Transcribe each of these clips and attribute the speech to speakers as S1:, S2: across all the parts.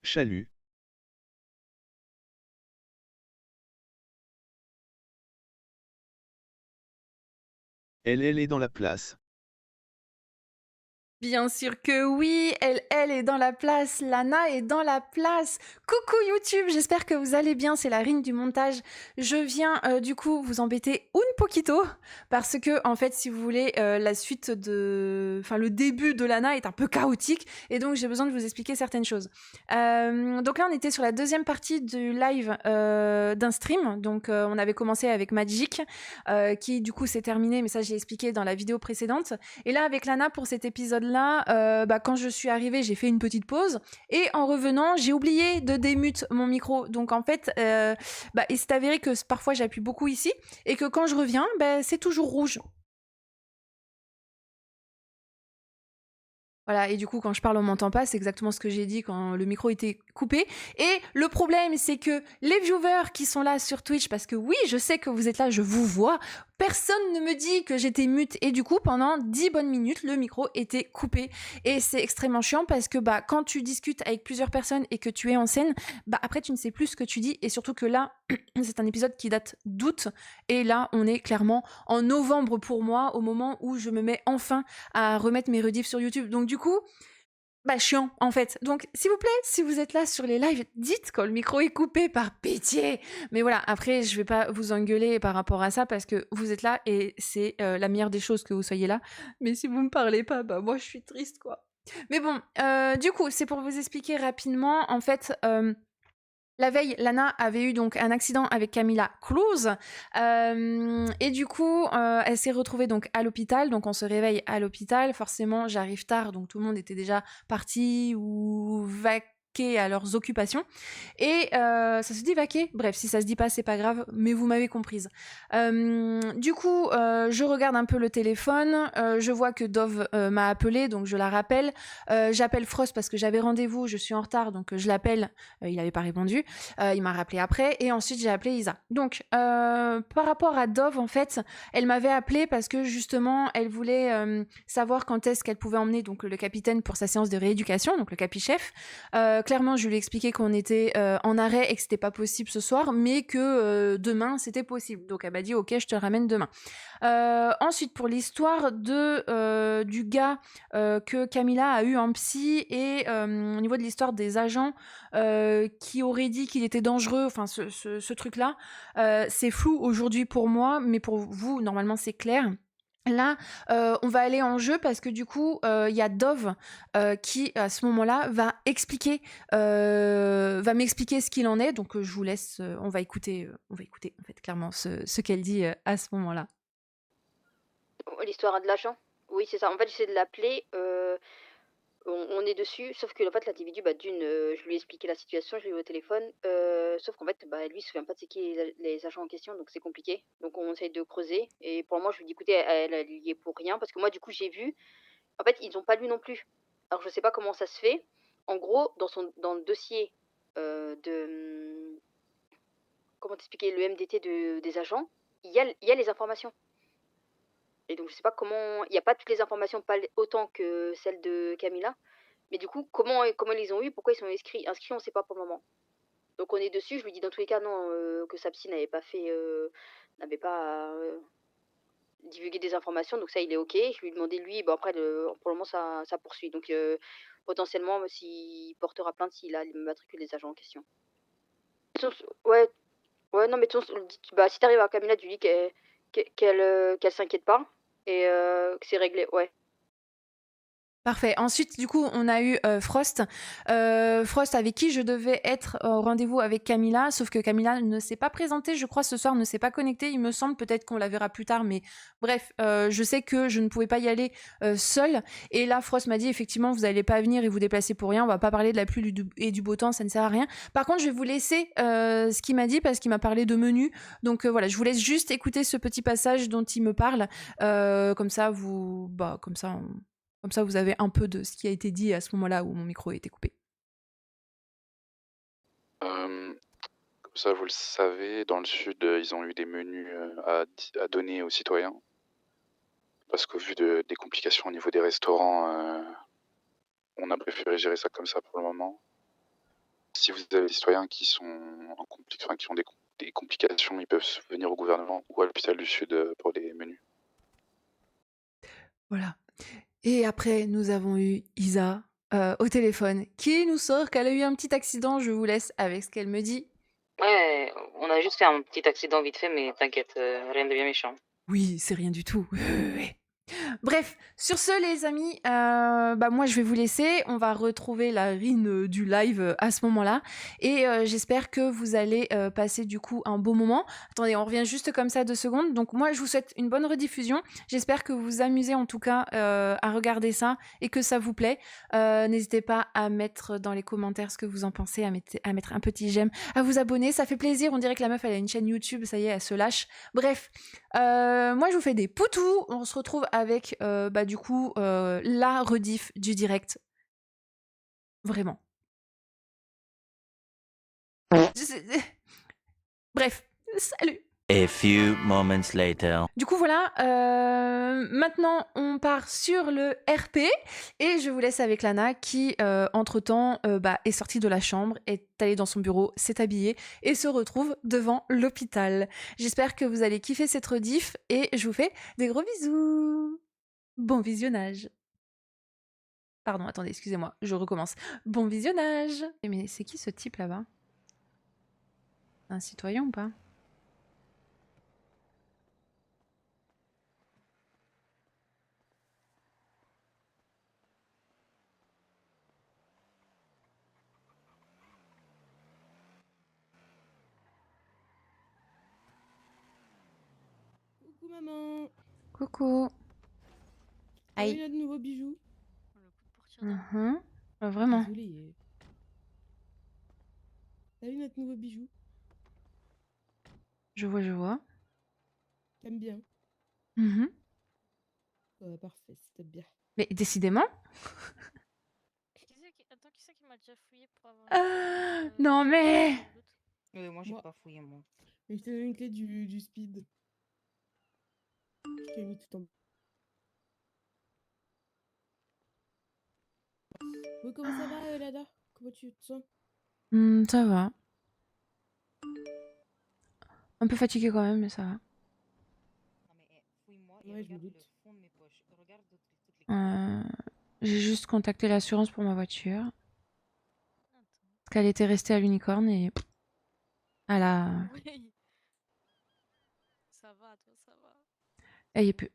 S1: Chalut. Elle est dans la place.
S2: Bien sûr que oui, elle est dans la place, Lana est dans la place. Coucou YouTube, j'espère que vous allez bien, c'est la Rine du montage. Je viens du coup vous embêter un poquito parce que en fait si vous voulez la suite de... Enfin le début de Lana est un peu chaotique et donc j'ai besoin de vous expliquer certaines choses. Donc là on était sur la deuxième partie du live d'un stream, donc on avait commencé avec Magic qui du coup s'est terminé, mais ça j'ai expliqué dans la vidéo précédente. Et là, avec Lana, pour cet épisode-là, quand je suis arrivée, j'ai fait une petite pause. Et en revenant, j'ai oublié de démute mon micro. Donc en fait, il s'est avéré que parfois j'appuie beaucoup ici. Et que quand je reviens, c'est toujours rouge. Voilà, et du coup, quand je parle, on m'entend pas, c'est exactement ce que j'ai dit quand le micro était coupé. Et le problème, c'est que les viewers qui sont là sur Twitch, parce que oui, je sais que vous êtes là, je vous vois, personne ne me dit que j'étais mute. Et du coup, pendant 10 bonnes minutes, le micro était coupé. Et c'est extrêmement chiant parce que quand tu discutes avec plusieurs personnes et que tu es en scène, après, tu ne sais plus ce que tu dis. Et surtout que là, c'est un épisode qui date d'août. Et là, on est clairement en novembre pour moi, au moment où je me mets enfin à remettre mes rediffs sur YouTube. Donc du coup, chiant en fait. Donc s'il vous plaît, si vous êtes là sur les lives, dites quand le micro est coupé, par pitié. Mais voilà, après je vais pas vous engueuler par rapport à ça parce que vous êtes là et c'est la meilleure des choses que vous soyez là. Mais si vous me parlez pas, moi je suis triste quoi. Mais bon, du coup, c'est pour vous expliquer rapidement. En fait, la veille, Lana avait eu donc un accident avec Camilla Cruz et du coup, elle s'est retrouvée donc à l'hôpital. Donc on se réveille à l'hôpital. Forcément, j'arrive tard, donc tout le monde était déjà parti ou vaqué à leurs occupations. Et ça se dit vaquer. Bref, si ça se dit pas, c'est pas grave, mais vous m'avez comprise. Du coup, je regarde un peu le téléphone. Je vois que Dove m'a appelé, donc je la rappelle. J'appelle Frost parce que j'avais rendez-vous. Je suis en retard, donc je l'appelle. Il n'avait pas répondu. Il m'a rappelé après et ensuite j'ai appelé Isa. Donc par rapport à Dove, en fait, elle m'avait appelé parce que justement elle voulait savoir quand est-ce qu'elle pouvait emmener donc le capitaine pour sa séance de rééducation, donc le capi-chef. Clairement, je lui ai expliqué qu'on était en arrêt et que c'était pas possible ce soir, mais que demain c'était possible. Donc elle m'a dit ok, je te ramène demain. Ensuite, pour l'histoire du gars que Camilla a eu en psy et au niveau de l'histoire des agents qui auraient dit qu'il était dangereux, enfin ce truc-là, c'est flou aujourd'hui pour moi, mais pour vous, normalement, c'est clair. Là, on va aller en jeu parce que du coup, il y a Dove qui, à ce moment-là, va m'expliquer ce qu'il en est. Donc, je vous laisse, on va écouter en fait clairement ce qu'elle dit à ce moment-là.
S3: L'histoire de l'agent? Oui, c'est ça. En fait, j'essaie de l'appeler, on est dessus, sauf que en fait, l'individu, je lui ai expliqué la situation, je l'ai eu au téléphone, sauf qu'en fait, lui, il se souvient pas de c'est qui les agents en question, donc c'est compliqué. Donc on essaye de creuser et pour moi, je lui dis: «Écoutez, elle y est pour rien», parce que moi, du coup, j'ai vu, en fait, ils ont pas lu non plus. Alors je sais pas comment ça se fait. En gros, dans le dossier, comment t'expliquer? Le MDT des agents, il y a les informations. Et donc je sais pas comment il y a pas toutes les informations, pas l autant que celles de Camilla, mais du coup, comment ils les ont eu? Pourquoi ils sont inscrits, on sait pas pour le moment. Donc on est dessus, je lui dis dans tous les cas non, que sa psy n'avait pas, divulgué des informations, donc ça il est OK. Je lui ai demandé lui, bon après pour le moment ça poursuit, donc potentiellement, s'il portera plainte s'il a matriculé les agents en question. Ouais, ouais, non mais de toute façon, si tu arrives à Camilla, tu lui dis qu'elle s'inquiète pas et que c'est réglé, ouais.
S2: Parfait. Ensuite, du coup, on a eu Frost. Frost avec qui je devais être au rendez-vous avec Camilla, sauf que Camilla ne s'est pas présentée, je crois, ce soir, ne s'est pas connectée, il me semble. Peut-être qu'on la verra plus tard, mais bref, je sais que je ne pouvais pas y aller seule. Et là, Frost m'a dit, effectivement, vous n'allez pas venir et vous déplacer pour rien. On va pas parler de la pluie et du beau temps, ça ne sert à rien. Par contre, je vais vous laisser ce qu'il m'a dit parce qu'il m'a parlé de menu. Donc voilà, je vous laisse juste écouter ce petit passage dont il me parle. Comme ça, comme ça, vous avez un peu de ce qui a été dit à ce moment-là où mon micro a été coupé.
S4: Comme ça, vous le savez, dans le sud, ils ont eu des menus à donner aux citoyens. Parce qu'au vu des complications au niveau des restaurants, on a préféré gérer ça comme ça pour le moment. si vous avez des citoyens qui sont qui ont des complications, ils peuvent venir au gouvernement ou à l'hôpital du Sud pour les menus.
S2: Voilà. Et après, nous avons eu Isa au téléphone qui nous sort qu'elle a eu un petit accident. Je vous laisse avec ce qu'elle me dit.
S5: Ouais, on a juste fait un petit accident vite fait, mais t'inquiète, rien de bien méchant.
S2: Oui, c'est rien du tout. Ouais. Bref, sur ce, les amis, moi je vais vous laisser. On va retrouver la Rine du live à ce moment-là. Et j'espère que vous allez passer du coup un beau moment. Attendez, on revient juste comme ça 2 secondes. Donc moi, je vous souhaite une bonne rediffusion. J'espère que vous vous amusez en tout cas à regarder ça et que ça vous plaît. N'hésitez pas à mettre dans les commentaires ce que vous en pensez, à mettre un petit j'aime, à vous abonner. Ça fait plaisir. On dirait que la meuf, elle a une chaîne YouTube. Ça y est, elle se lâche. Bref, moi, je vous fais des poutous. On se retrouve avec, du coup, la rediff du direct. Vraiment. Bref, salut.
S6: A few moments later.
S2: Du coup, voilà. Maintenant, on part sur le RP et je vous laisse avec Lana qui, entre-temps, est sortie de la chambre, est allée dans son bureau, s'est habillée et se retrouve devant l'hôpital. J'espère que vous allez kiffer cette rediff et je vous fais des gros bisous. Bon visionnage. Pardon, attendez, excusez-moi, je recommence. Bon visionnage. Mais c'est qui ce type là-bas? Un citoyen ou pas?
S7: Coucou maman.
S2: Coucou.
S7: T'as eu
S2: Aïe.
S7: notre nouveau bijou?
S2: Vraiment.
S7: Désolée. T'as eu notre nouveau bijou?
S2: Je vois.
S7: T'aimes bien?
S2: Mhm.
S7: Ouais, parfait, c'était bien.
S2: Mais décidément.
S8: Attends, qui c'est qui m'a déjà fouillé pour avoir
S2: Non mais.
S5: Moi, j'ai
S7: Moi.
S5: pas fouillé, moi.
S7: Mais je t'ai donné une clé du speed. Je t'ai mis tout en bas. Oui, comment ça va, Lada? Comment tu te sens?
S2: Ça va. Un peu fatigué quand même, mais ça va.
S5: Non, mais fouille-moi et
S7: Ouais, je me
S5: regarde le
S7: doute.
S5: fond de mes poches. Regarde toutes les
S2: J'ai juste contacté l'assurance pour ma voiture.
S8: Attends.
S2: Parce qu'elle était restée à l'unicorne et. Elle a.
S8: Oui. Ça va, toi, ça va.
S2: Elle y est plus.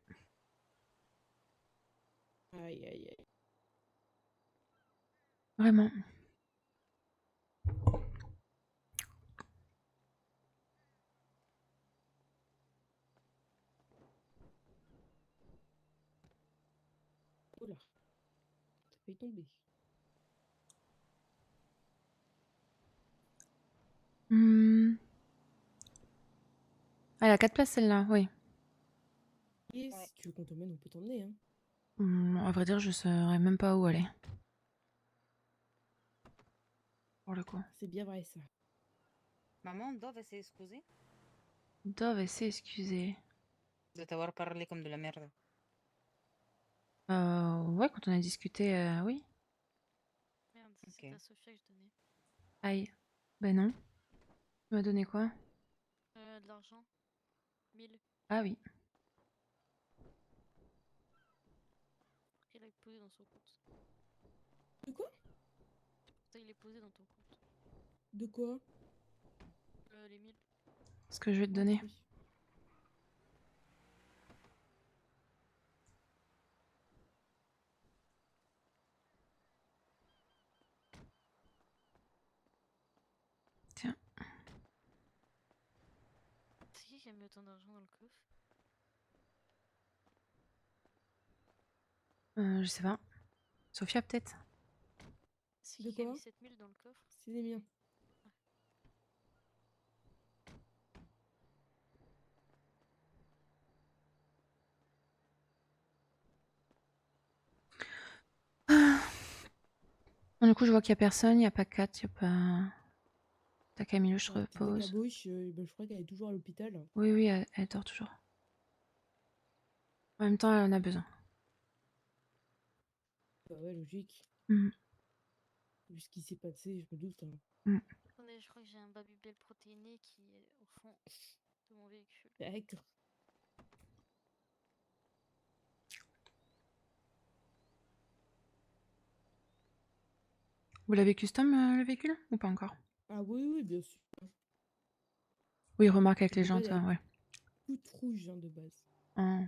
S7: Aïe, aïe, aïe.
S2: Vraiment.
S7: Oula. T'as failli tomber.
S2: Elle a 4 places celle-là, oui.
S7: Et
S5: Ouais.
S7: si tu veux qu'on t'emmène, on peut t'emmener, hein.
S2: À vrai dire, je saurais même pas où aller. Pour le coup.
S7: C'est bien vrai, ça.
S5: Maman, Dove, elle s'est excusée
S2: Dove s'est excusée.
S5: de t'avoir parlé comme de la merde.
S2: Ouais, quand on a discuté, oui.
S8: Merde,
S5: Ok.
S8: c'est à Sophia que je donnais.
S2: Aïe. Ben non. Tu m'as donné quoi?
S8: De l'argent. 1000.
S2: Ah oui.
S8: Il est posé dans son compte.
S7: De quoi?
S8: Pourtant, il est posé dans ton compte.
S7: De quoi?
S8: Les 1000.
S2: Ce que je vais te donner.
S7: Oui.
S2: Tiens.
S8: C'est qui a mis autant d'argent dans le coffre?
S2: Je sais pas. Sophia, peut-être?
S8: C'est
S7: De
S8: qui a
S7: quoi?
S8: mis 7000 dans le coffre?
S7: C'est les miens.
S2: Du coup, je vois qu'il y a personne. Il n'y a pas Kat, il n'y a pas. T'as Camille, je
S7: Petite
S2: repose.
S7: caboche, je crois qu'elle est toujours à l'hôpital.
S2: Oui, elle dort toujours. En même temps, elle en a besoin.
S7: Bah ouais, logique.
S2: Mhm.
S7: Vu ce qui s'est passé, je me doute. Hein.
S8: Attendez, je crois que j'ai un Babybel protéiné qui est au fond de mon véhicule.
S7: D'accord.
S2: Vous l'avez custom le véhicule ou pas encore?
S7: Ah oui, bien sûr.
S2: Oui, remarque avec
S7: De
S2: les
S7: base,
S2: jantes,
S7: elle est
S2: ouais.
S7: toute rouge hein, de base.
S2: Ah.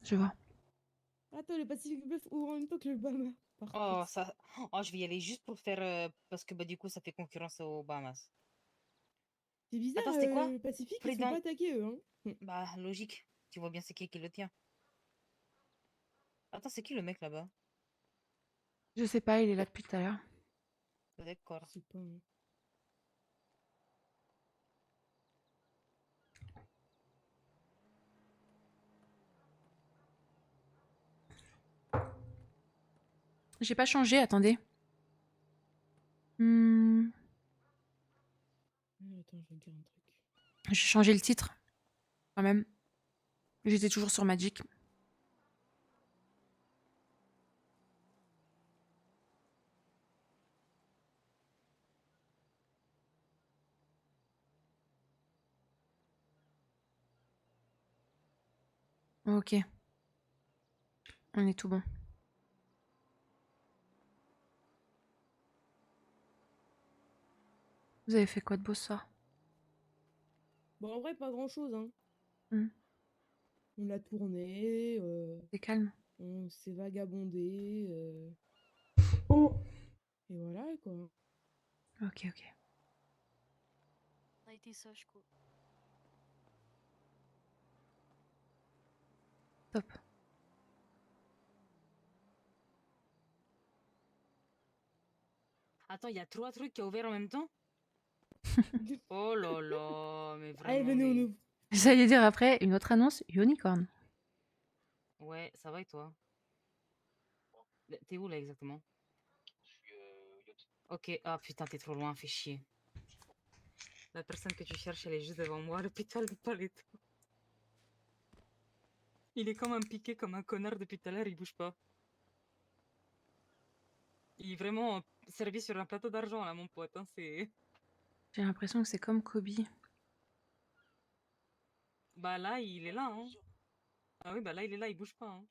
S2: Je vois.
S7: Attends, le Pacific Bluff ouvre en même temps que le Bahama. Parfait.
S5: Oh, ça... oh, je vais y aller juste pour faire... parce que bah, du coup, ça fait concurrence aux Bahamas.
S7: C'est bizarre,
S5: Attends, c'était quoi?
S7: le Pacifique, ils
S5: Près
S7: se font
S5: d'un...
S7: pas attaquer eux. Hein.
S5: Bah, logique. Tu vois bien c'est qui le tient. Attends, c'est qui le mec là-bas?
S2: Je sais pas, il est là depuis tout à l'heure.
S5: D'accord.
S7: Je sais pas. Hein.
S2: J'ai pas changé, attendez.
S7: Attends, je regarde un truc.
S2: J'ai changé le titre, quand même. J'étais toujours sur Magic. Ok. On est tout bon. Vous avez fait quoi de beau ce soir?
S7: Bon, en vrai, pas grand chose. Hein.
S2: Hmm.
S7: On a tourné,
S2: C'est calme.
S7: on s'est vagabondé. Et voilà, quoi.
S2: Ok, ok.
S8: On a été sage, quoi.
S2: Top.
S5: Attends, il y a 3 trucs qui ont ouvert en même temps? Oh là là, mais
S7: Allez,
S5: vraiment,
S7: venez, on
S5: mais...
S7: ouvre.
S2: J'allais dire après une autre annonce, Unicorn.
S5: Ouais, ça va et toi? T'es où là exactement? Ok, ah putain, t'es trop loin, fais chier. La personne que tu cherches, elle est juste devant moi, à l'hôpital de Paletto. Il est comme un piqué, comme un connard depuis tout à l'heure, il bouge pas. Il est vraiment servi sur un plateau d'argent là, mon pote, hein, c'est...
S2: J'ai l'impression que c'est comme Kobe.
S5: Bah là, il est là, hein. Ah oui, bah là, il est là, il bouge pas, hein.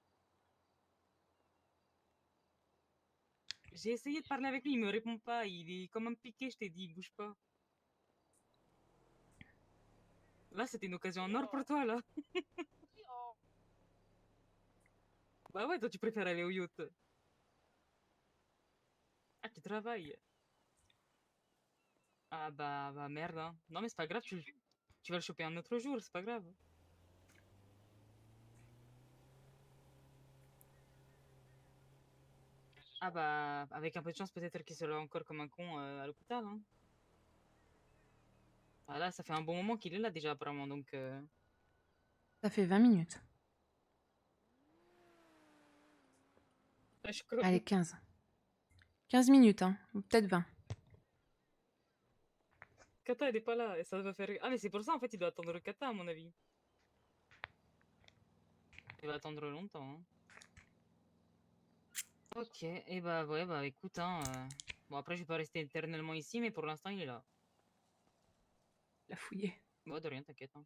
S5: J'ai essayé de parler avec lui, il me répond pas, il est comme un piqué, je t'ai dit, il bouge pas. Là, c'était une occasion en or pour toi, là. Bah ouais, toi, tu préfères aller au yacht. Ah, tu travailles. Ah bah merde, hein. Non, mais c'est pas grave, tu vas le choper un autre jour, c'est pas grave. Ah bah, avec un peu de chance, peut-être qu'il sera encore comme un con à l'hôpital, hein. Ah là, ça fait un bon moment qu'il est là déjà, apparemment, donc...
S2: Ça fait 20 minutes.
S5: Ah, je crois.
S2: Allez, 15. 15 minutes, hein. Ou peut-être 20.
S5: Kata, elle est pas là, et ça va faire... Ah, mais c'est pour ça, en fait, il doit attendre Kata, à mon avis. Il va attendre longtemps, hein. Ok, et bah ouais, bah écoute, hein... Bon, après, je vais pas rester éternellement ici, mais pour l'instant, il est là.
S2: La fouillée.
S5: Bon, de rien, t'inquiète, hein.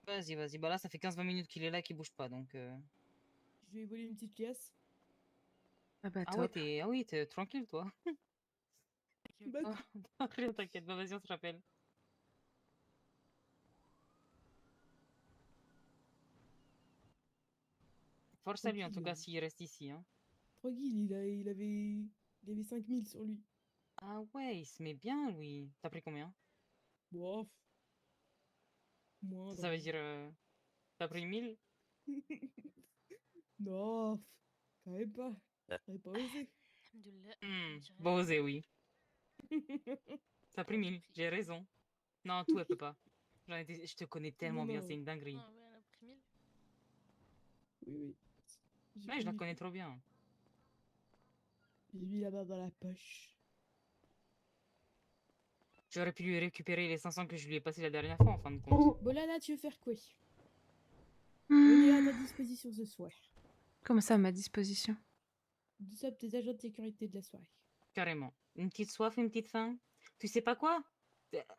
S5: Vas-y, vas-y, bah là, ça fait 15-20 minutes qu'il est là, qu'il bouge pas, donc...
S7: Je vais voler une petite pièce.
S2: Ah bah
S5: Ah ouais,
S2: top.
S5: ah oui, t'es tranquille, toi.
S7: Bah,
S5: Oh, rien, t'inquiète, bah vas-y, on se rappelle. Force à lui, en tout
S7: tranquille.
S5: cas, s'il reste ici, hein.
S7: Tranquille, il avait 5000 sur lui.
S5: Ah ouais, il se met bien, lui. T'as pris combien?
S7: Bof.
S5: Ça veut
S7: Moindre.
S5: dire... T'as pris 1000?
S7: Non, quand même pas. J'aurais pas osé.
S8: Alhamdoulilah, on dirait
S5: Bon,
S8: que
S5: osé, oui. T'as pris
S8: j'ai
S5: 1000,
S8: pris.
S5: j'ai raison. Non, tout, elle peut pas. Je te connais
S7: Non,
S5: tellement bien, c'est
S7: non.
S5: une dinguerie.
S8: Ah ouais, elle a pris 1000.
S7: Oui, oui. J'ai
S5: Ouais, je
S7: pris
S5: la
S7: 1000.
S5: connais trop bien.
S7: J'ai mis la main dans la poche.
S5: J'aurais pu lui récupérer les 500 que je lui ai passé la dernière fois, en fin de compte.
S7: Bon, là, tu veux faire quoi? On est à ta disposition ce soir.
S2: Comment ça, à ma disposition?
S7: Nous sommes des agents de sécurité de la soirée.
S5: Carrément. Une petite soif, une petite faim. Tu sais pas quoi?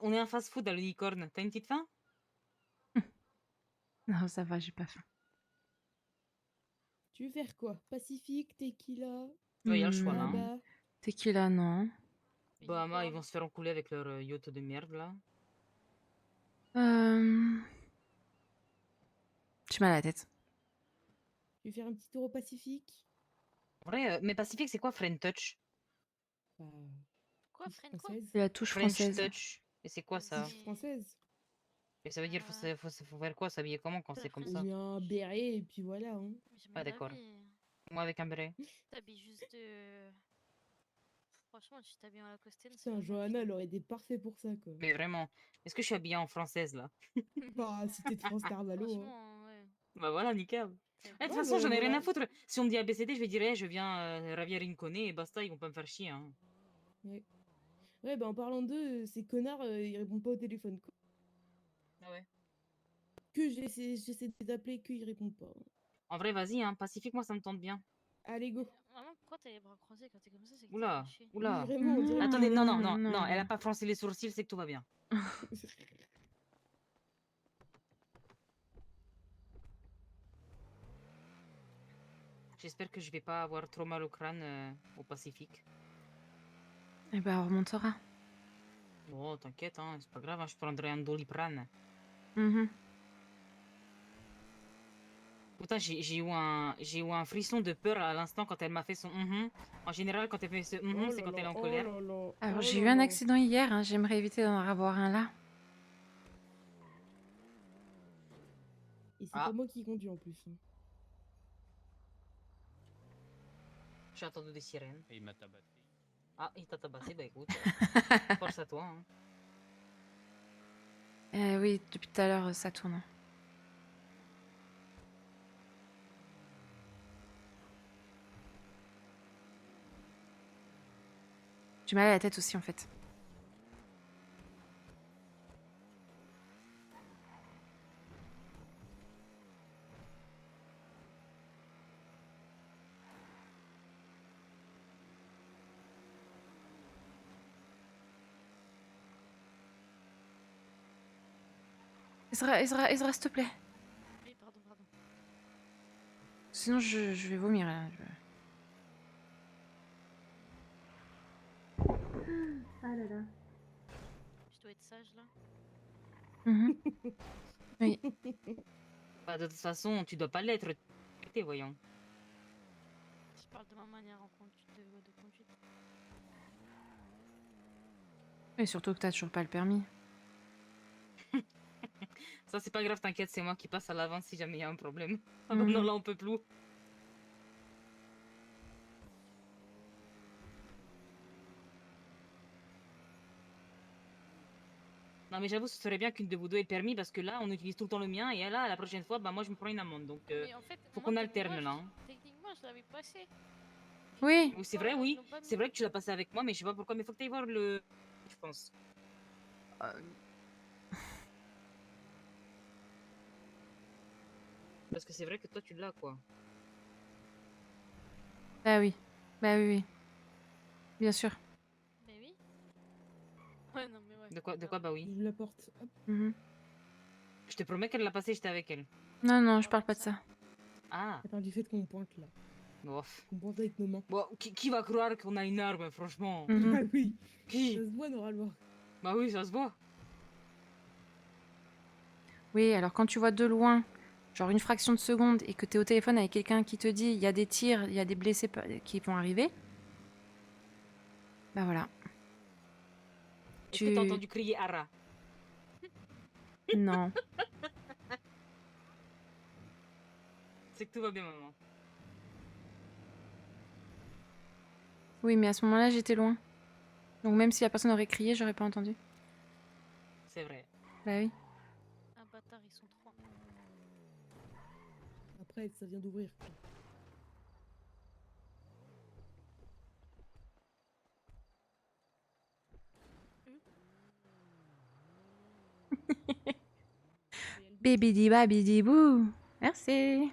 S5: On est un fast-food à l'unicorne. T'as une petite faim?
S2: Non, ça va, j'ai pas faim.
S7: Tu veux faire quoi? Pacifique, tequila,
S5: Ouais, y a le choix, là.
S2: Hmm,
S5: Hein.
S7: là-bas.
S2: Tequila, non.
S5: Bahama, ils vont se faire enculer avec leur yacht de merde, là.
S2: J'ai mal à la tête.
S7: Tu veux faire un petit tour au Pacifique?
S5: En vrai, mais Pacifique, c'est quoi French Touch?
S7: Bah,
S8: Quoi,
S7: touche
S8: Fren quoi?
S7: française.
S2: C'est la touche
S5: French
S2: française.
S5: Touch. Et c'est quoi ça?
S7: Touche française.
S5: Et ça veut dire, faut faire quoi? S'habiller comment quand c'est comme
S7: On
S5: ça?
S7: met un béret et puis voilà. Hein.
S5: Ah, d'accord. Moi, avec un béret.
S8: T'habilles juste. Franchement, tu t'habilles en Lacoste, c'est
S7: Putain,
S8: vraiment
S7: Johanna, elle aurait été parfait pour ça, quoi.
S5: Mais vraiment, est-ce que je suis habillée en française, là?
S7: Bah, si t'es de France Carvalho. Hein.
S8: Franchement, ouais.
S5: Bah voilà, nickel.
S8: C'est
S5: Eh, de
S8: bon.
S5: toute façon,
S7: bah,
S5: j'en ai rien
S7: voilà.
S5: à foutre. Si on me dit ABCD, je vais dire, eh, je viens ravir Rincone et basta, ils vont pas me faire chier. Hein.
S7: Ouais, bah en parlant d'eux, ces connards, ils répondent pas au téléphone, quoi.
S5: Ah ouais.
S7: Que j'essaie de les appeler, qu'ils répondent pas.
S5: En vrai, vas-y, hein, Pacifique, moi, ça me tente bien.
S7: Allez, go.
S8: Maman, pourquoi t'as les bras croisés quand t'es comme ça? C'est que t'es
S5: Oula,
S8: fâché.
S7: Oui,
S5: oula.
S7: vraiment, on dirait que
S5: Attendez, non, non,
S2: Non,
S5: non,
S2: non,
S5: non, elle a
S2: non.
S5: pas froncé les sourcils, c'est que tout va bien. J'espère que je vais pas avoir trop mal au crâne au Pacifique.
S2: Eh ben, on remontera.
S5: Bon, t'inquiète, hein, c'est pas grave, hein, je prendrai un Doliprane.
S2: Mhm.
S5: Putain, j'ai eu un frisson de peur à l'instant quand elle m'a fait son En général, quand elle fait ce
S7: Oh
S5: c'est
S7: là
S5: quand elle est
S7: là,
S5: en
S7: oh
S5: colère.
S7: là là,
S2: Alors,
S7: oh
S2: j'ai
S7: là
S2: eu un
S7: là.
S2: accident hier, hein, j'aimerais éviter d'en avoir un là.
S7: Et c'est
S5: Ah.
S7: pas moi qui conduis en plus. Hein.
S5: J'ai entendu des sirènes. Et il m'a tabassé. Ah, il t'a tabassé, bah écoute, force à toi. Hein.
S2: Oui, depuis tout à l'heure, ça tourne. J'ai mal à la tête aussi, en fait. Ezra, s'il te plaît.
S8: Oui, pardon, pardon.
S2: Sinon, je vais vomir, là. Ah là là.
S8: Je dois être sage là.
S2: Mhm. Oui.
S5: Bah, de toute façon, tu dois pas l'être. T'es voyons.
S8: Je parle de ma manière en conduite, de conduite.
S2: Et surtout que t'as toujours pas le permis.
S5: Ça, c'est pas grave, t'inquiète, c'est moi qui passe à l'avant si jamais il y a un problème. Ah bah non,
S2: Mhm.
S5: là, on peut plus. Non, mais j'avoue, ce serait bien qu'une de vous deux ait le permis parce que là, on utilise tout le temps le mien et là, la prochaine fois, bah moi, je me prends une amende. Donc,
S8: Mais en fait,
S5: faut
S8: moi,
S5: qu'on alterne là. Hein.
S8: Techniquement, je l'avais passé.
S2: Oui.
S5: Oui, c'est vrai, oui. C'est vrai que tu l'as passé avec moi, mais je sais pas pourquoi. Mais faut que t'ailles voir le. Je pense. Parce que c'est vrai que toi, tu l'as, quoi.
S2: Bah oui. Bah oui, oui. Bien sûr.
S8: Mais oui. Ouais, non, mais ouais.
S5: De quoi, bah oui.
S7: Je la porte. Hop.
S2: Mhm.
S5: Je te promets qu'elle l'a passé, j'étais avec elle.
S2: Non, non, je parle pas de ça.
S5: Ah.
S7: Attends, du fait qu'on pointe là.
S5: Bon.
S7: Qu'on pointe avec nos mains.
S5: Bon, qui va croire qu'on a une arme, franchement
S2: Mhm.
S7: Ah oui.
S5: Qui
S7: Ça se voit normalement.
S5: Bah oui, ça se voit.
S2: Oui, alors quand tu vois de loin, genre une fraction de seconde, et que t'es au téléphone avec quelqu'un qui te dit il y a des tirs, il y a des blessés qui vont arriver, bah voilà.
S5: Est-ce que t'as entendu crier Ara?
S2: Non.
S5: C'est que tout va bien, maman.
S2: Oui, mais à ce moment-là, j'étais loin. Donc même si la personne aurait crié, j'aurais pas entendu.
S5: C'est vrai.
S2: Bah oui.
S8: Un bâtard, ils sont trois.
S7: Après, ça vient d'ouvrir.
S2: Bibidi babidi bou. Merci.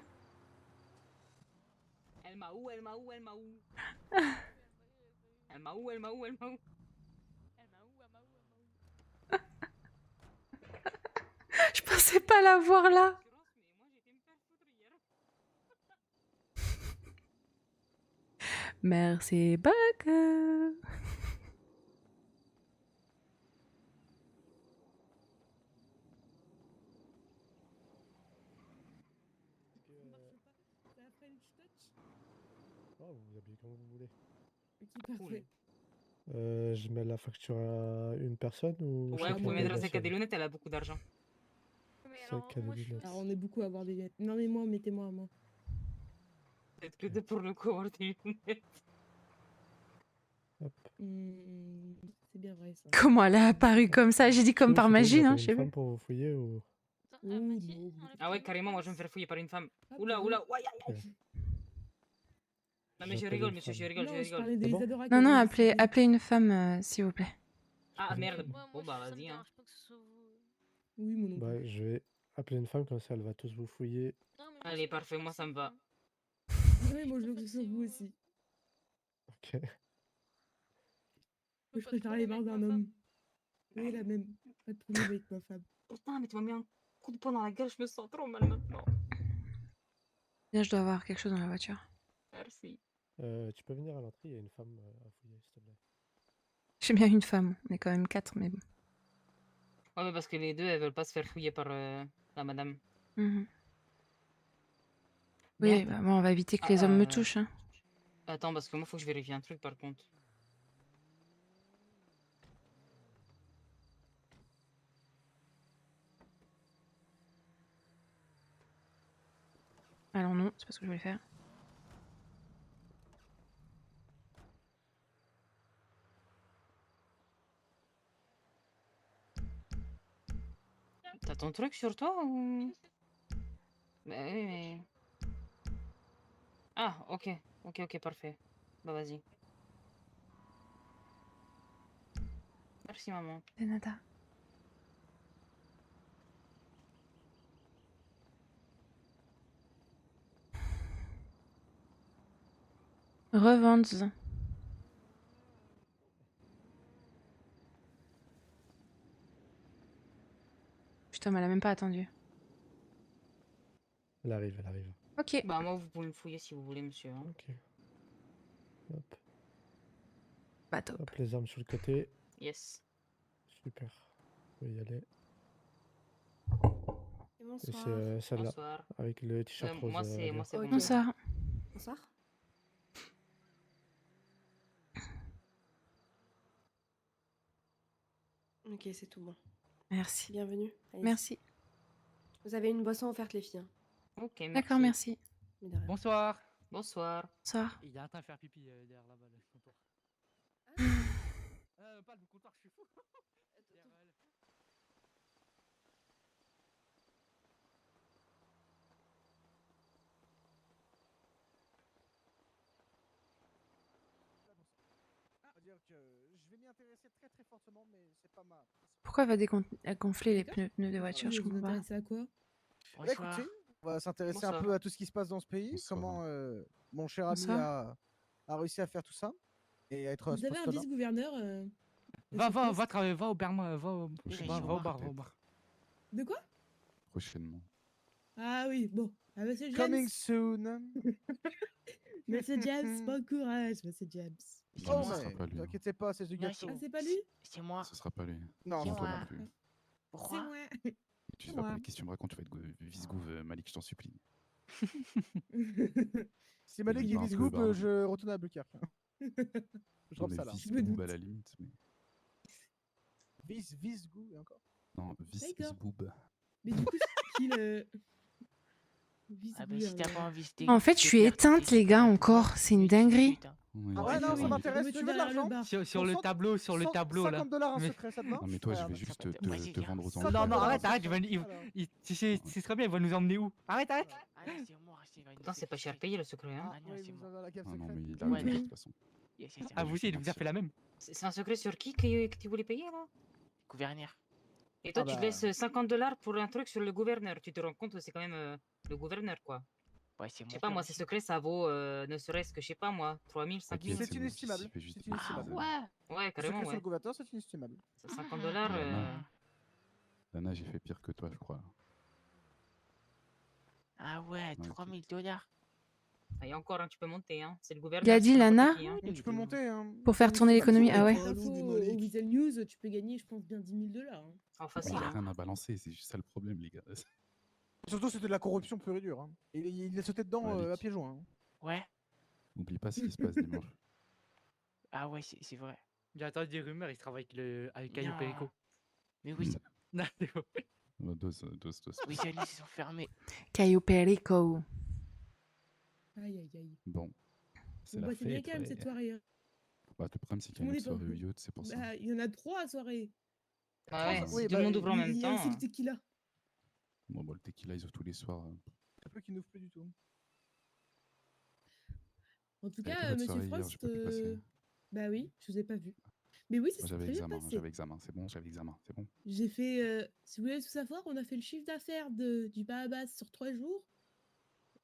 S5: elle m'a où, elle m'a où. Elle m'a où, elle m'a où, elle m'a où.
S2: Je pensais pas la voir là.
S5: Mais moi j'étais me faire foutre hier.
S2: Merci beaucoup.
S7: Ça marche pas. C'est un French touch.
S9: Oh, vous habillez comme vous voulez.
S7: Ok, parfait.
S9: Je mets la facture à une personne ou
S5: Ouais,
S9: chacun
S5: vous pouvez
S9: paye
S5: mettre
S9: la
S5: celle qui a des
S9: sienne?
S5: lunettes, elle a beaucoup d'argent.
S8: Mais
S9: Celle
S8: alors,
S9: qui a des
S8: moi, je suis
S9: lunettes.
S7: Alors,
S8: aussi.
S7: on est beaucoup à avoir des lunettes. Non, mais moi, mettez-moi à moi.
S5: Peut-être que deux pour le coup avoir des lunettes.
S9: Hop.
S7: C'est bien vrai, ça.
S2: Comment elle est apparue comme ça? J'ai dit comme
S9: Vous,
S2: par
S9: c'est quoi, vous
S2: magie,
S9: appelez
S2: non?
S9: une
S2: Je sais
S9: femme
S2: pas.
S9: pour vous fouiller ou...
S8: Attends, elle m'a
S7: Ouh,
S8: dit,
S7: non.
S8: enlève
S5: Ah ouais,
S8: tes
S5: carrément, moi je vais me
S8: lunettes.
S5: faire fouiller par une femme.
S7: Ah,
S5: Oula,
S7: bah
S5: oula,
S7: oui.
S5: aïe, aïe, aïe. Non mais je
S9: J'appelle
S5: rigole,
S9: une
S5: monsieur, je
S9: femme.
S5: rigole, je
S7: Non, je
S5: rigole.
S7: parlais
S9: C'est
S7: des
S9: bon?
S7: Isadora qui
S2: Non, non,
S7: avaient
S2: appelez,
S7: décidé.
S2: appelez une femme, s'il vous plaît.
S5: Ah
S9: peux-
S5: merde.
S8: Moi,
S5: Bon
S8: moi,
S5: bah
S8: ça me
S5: vas-y hein.
S8: dérange pas que ce soit vous.
S7: Oui, mon oncle.
S9: Bah, je vais appeler une femme, comme ça elle va tous vous fouiller.
S8: Non, mais moi,
S5: Allez,
S8: je
S5: parfait,
S8: préfère
S5: moi
S8: que
S5: ça
S8: c'est
S5: me
S8: vous,
S5: va.
S8: hein.
S7: Ouais, moi, je
S8: Je
S7: veux que
S8: préfère
S7: ce soit
S8: c'est
S7: vous
S8: vous,
S7: aussi.
S9: Ok.
S8: Faut
S7: Je
S8: pas de
S7: préfère les
S8: problème
S7: mains
S8: avec
S7: d'un
S8: ma femme.
S7: homme. Oui, la même. Pas de problème avec ma femme.
S5: Putain, mais tu m'as mis un coup de poing dans la gueule, je me sens trop mal maintenant.
S2: Là, je dois avoir quelque chose dans la voiture.
S5: Merci.
S9: Tu peux venir à l'entrée, il y a une femme à fouiller, s'il te plaît.
S2: J'ai bien une femme. On est quand même 4, mais bon.
S5: Ouais, mais parce que les deux, elles veulent pas se faire fouiller par la madame.
S2: Mhm. Oui,
S5: Merde.
S2: bah, moi, on va éviter que
S5: Ah,
S2: les hommes me touchent. Hein.
S5: Attends, parce que moi, faut que je vérifie un truc par contre.
S2: Alors non, c'est pas ce que je voulais faire.
S5: T'as ton truc sur toi ou... Bah oui, mais... Ah, ok. Ok, parfait. Bah vas-y. Merci maman.
S2: De nada. Revente. Putain, mais elle a même pas attendu.
S9: Elle arrive, elle arrive.
S2: Ok.
S5: Bah moi, vous pouvez me fouiller si vous voulez, monsieur. hein.
S9: Ok. Hop.
S2: Bah top.
S9: Hop, les armes sur le côté.
S5: Yes.
S9: Super. Vous pouvez y aller.
S10: Et
S9: Et c'est
S10: bonsoir.
S9: celle-là,
S5: Bonsoir.
S9: avec le t-shirt rose.
S5: Moi, c'est
S9: Léa.
S5: bon.
S10: Ok.
S2: Bonsoir.
S10: Bonsoir. Ok, c'est tout bon.
S2: Merci.
S10: Bienvenue. Allez-y.
S2: Merci.
S10: Vous avez une boisson offerte, les filles. Hein.
S5: Ok, merci.
S2: D'accord, merci.
S10: Mais de rien.
S11: Bonsoir.
S5: Bonsoir.
S2: Bonsoir.
S11: Il est en train de faire pipi derrière là-bas, le comptoir. Pas le comptoir, je suis fou. Derrière elle.
S12: C'est-à-dire que je vais m'y intéresser très très fortement, mais c'est pas ma.
S2: Pourquoi elle va gonfler les pneus de voiture? Je
S7: Vous
S2: comprends pas.
S7: intéressez à quoi?
S12: Bah, écoutez, on va s'intéresser un
S5: Bonsoir.
S12: peu à tout ce qui se passe dans ce pays,
S4: Bonsoir.
S12: comment mon cher ami
S2: Bonsoir.
S12: a réussi à faire tout ça et à être à
S7: Vous
S12: ce
S7: avez un
S12: poste-là.
S7: vice-gouverneur
S11: Va,
S7: sur
S11: va,
S7: place
S11: va travailler, va au Berma, va au
S4: Prochainement,
S11: bar, va au
S4: peut-être.
S11: bar.
S7: De quoi?
S4: Prochainement.
S7: Ah oui, bon. Ah, monsieur James.
S12: Coming soon.
S7: Monsieur James, bon courage, monsieur James.
S12: Oh,
S4: ce sera
S12: mais
S4: pas lui.
S12: ne vous
S4: hein.
S12: inquiétez pas, c'est du
S8: Non,
S12: gâteau.
S7: Ah, c'est pas lui?
S8: C'est moi.
S4: Ce sera pas lui.
S12: Non,
S8: C'est
S12: non,
S4: Toi
S8: moi.
S4: non plus.
S7: C'est
S8: Pourquoi?
S7: moi.
S4: Tu sais pas
S7: Moi.
S4: qu'est-ce que tu me racontes, tu vas être vice-gouv, Malik, je t'en supplie.
S12: Si Malik
S4: Il
S12: est
S4: m'a un peu
S12: vice-groupe,
S4: barré.
S12: je retourne à Albuquerque. Je
S4: Non,
S12: drop
S4: mais
S12: ça là.
S7: Je me doute.
S4: vice-boob à la limite. Mais...
S12: Vice-goût et encore.
S4: Non,
S7: D'accord.
S4: vice-boob.
S7: Mais du coup, c'est qui le
S8: Ah bah si t'as
S7: vice-gouverneur?
S8: pas envie de
S2: En fait, je suis éteinte, les gars, encore. C'est une dinguerie.
S4: Oui,
S12: Ah
S4: je
S12: ouais,
S4: sais,
S12: non, ça
S4: mais-
S12: m'intéresse. Tu veux de l'argent?
S11: Sur le tableau, sur le tableau là.
S12: 50 $ en
S11: Mais-
S12: secret, ça te va?
S4: Non, mais toi, je
S12: Regarde.
S4: vais juste
S8: Vas-y,
S4: te
S8: viens.
S4: vendre aux
S12: Ça
S4: enchères.
S11: Non, non,
S12: te
S11: arrête,
S12: va,
S11: arrête,
S12: ça.
S11: il
S12: Alors.
S11: tu sais, c'est très bien, il va nous emmener où? Arrête.
S8: Ah là, c'est moi, c'est une
S5: Pourtant, c'est pas cher payé le secret. Hein.
S12: Ah,
S8: non,
S12: oui,
S8: c'est
S12: vous
S8: moi.
S12: avez la cave
S4: Ah non,
S12: secrète.
S4: mais il a
S7: Ok.
S4: raison de toute façon.
S8: Yes, yes, yes.
S11: Ah, vous aussi, il vous a fait la même.
S5: C'est un secret sur qui que tu voulais payer là?
S8: Gouverneur.
S5: Et toi,
S12: Ah
S5: tu te
S12: bah.
S5: laisses 50 $ pour un truc sur le gouverneur. Tu te rends compte que c'est quand même le gouverneur quoi.
S11: Ouais, c'est
S5: Je
S11: mon
S5: sais pas,
S11: père
S5: moi, ces
S11: aussi.
S5: secrets, ça vaut ne serait-ce que, je sais pas moi, 3000,
S4: Ok,
S5: 5000.
S12: C'est
S4: c'est mon fils,
S12: inestimable.
S4: il fait juste
S12: C'est
S4: des bêtises.
S12: inestimable.
S5: Ouais,
S12: Le
S5: carrément,
S12: secret sur le
S5: ouais.
S12: couverteur, c'est inestimable.
S5: 50 $.
S4: Lana, Lana, j'ai fait pire que toi, je crois.
S11: Ah ouais,
S4: Ok.
S11: 3000 $.
S5: Et encore, hein, tu peux monter, hein. C'est le
S2: Il
S5: gouverneur,
S2: a
S5: c'est
S2: dit
S5: pas n'importe
S2: Lana
S5: qui, hein.
S12: Donc tu peux monter, hein.
S2: pour faire
S7: Mais
S2: tourner
S7: si
S2: l'économie.
S7: tu
S2: Ah ouais.
S7: mets l'info au Weasel News, tu peux gagner, je pense, bien 10 000 $. Hein.
S5: En
S4: Mais
S5: facile,
S4: il n'y a
S5: hein.
S4: rien à balancer, c'est juste ça le problème, les gars.
S12: Surtout, c'était de la corruption pure et dure. Hein. Et il a sauté dedans
S4: Ouais,
S12: à
S4: Lick,
S12: pieds joints. Hein.
S11: Ouais.
S4: n'oublie pas ce qui se passe dimanche.
S11: Ah ouais, c'est vrai.
S13: J'ai entendu des rumeurs, il travaille avec Caillou
S11: Non.
S13: Perico.
S11: Mais oui,
S13: Non, c'est faux.
S4: Dos.
S11: Weasel News, ils sont fermés.
S2: Caillou Perico.
S7: Aïe, aïe, aïe.
S4: Bon, c'est
S7: Bon,
S4: la
S7: bah, c'est bien
S4: fête.
S7: calme
S4: Ouais.
S7: cette soirée. Hein.
S4: Bah, le problème, c'est
S7: Tout
S4: qu'il y
S7: le
S4: a
S7: monde
S4: une
S7: est pas.
S4: autre soirée Uyot, c'est pour ça.
S7: Bah, il y en a 3 soirées.
S5: Bah ouais,
S12: Oui,
S5: si tout le monde ouvre en même
S7: Il y a aussi
S5: temps.
S7: le tequila.
S4: Bon, le tequila, ils ouvrent tous les soirs.
S12: C'est un peu qui n'ouvre plus du tout.
S7: En tout
S4: T'avais
S7: cas,
S4: pas votre
S7: Monsieur
S4: soirée hier,
S7: Frost.
S4: j'ai pas pu passer.
S7: Bah oui, je vous ai pas vu. Mais oui, ça
S4: Moi,
S7: s'est
S4: j'avais
S7: très bien
S4: examen,
S7: passé.
S4: c'est bon, j'avais examen, c'est bon.
S7: J'ai fait. Si vous voulez tout savoir, on a fait le chiffre d'affaires du Bahamas sur 3 jours.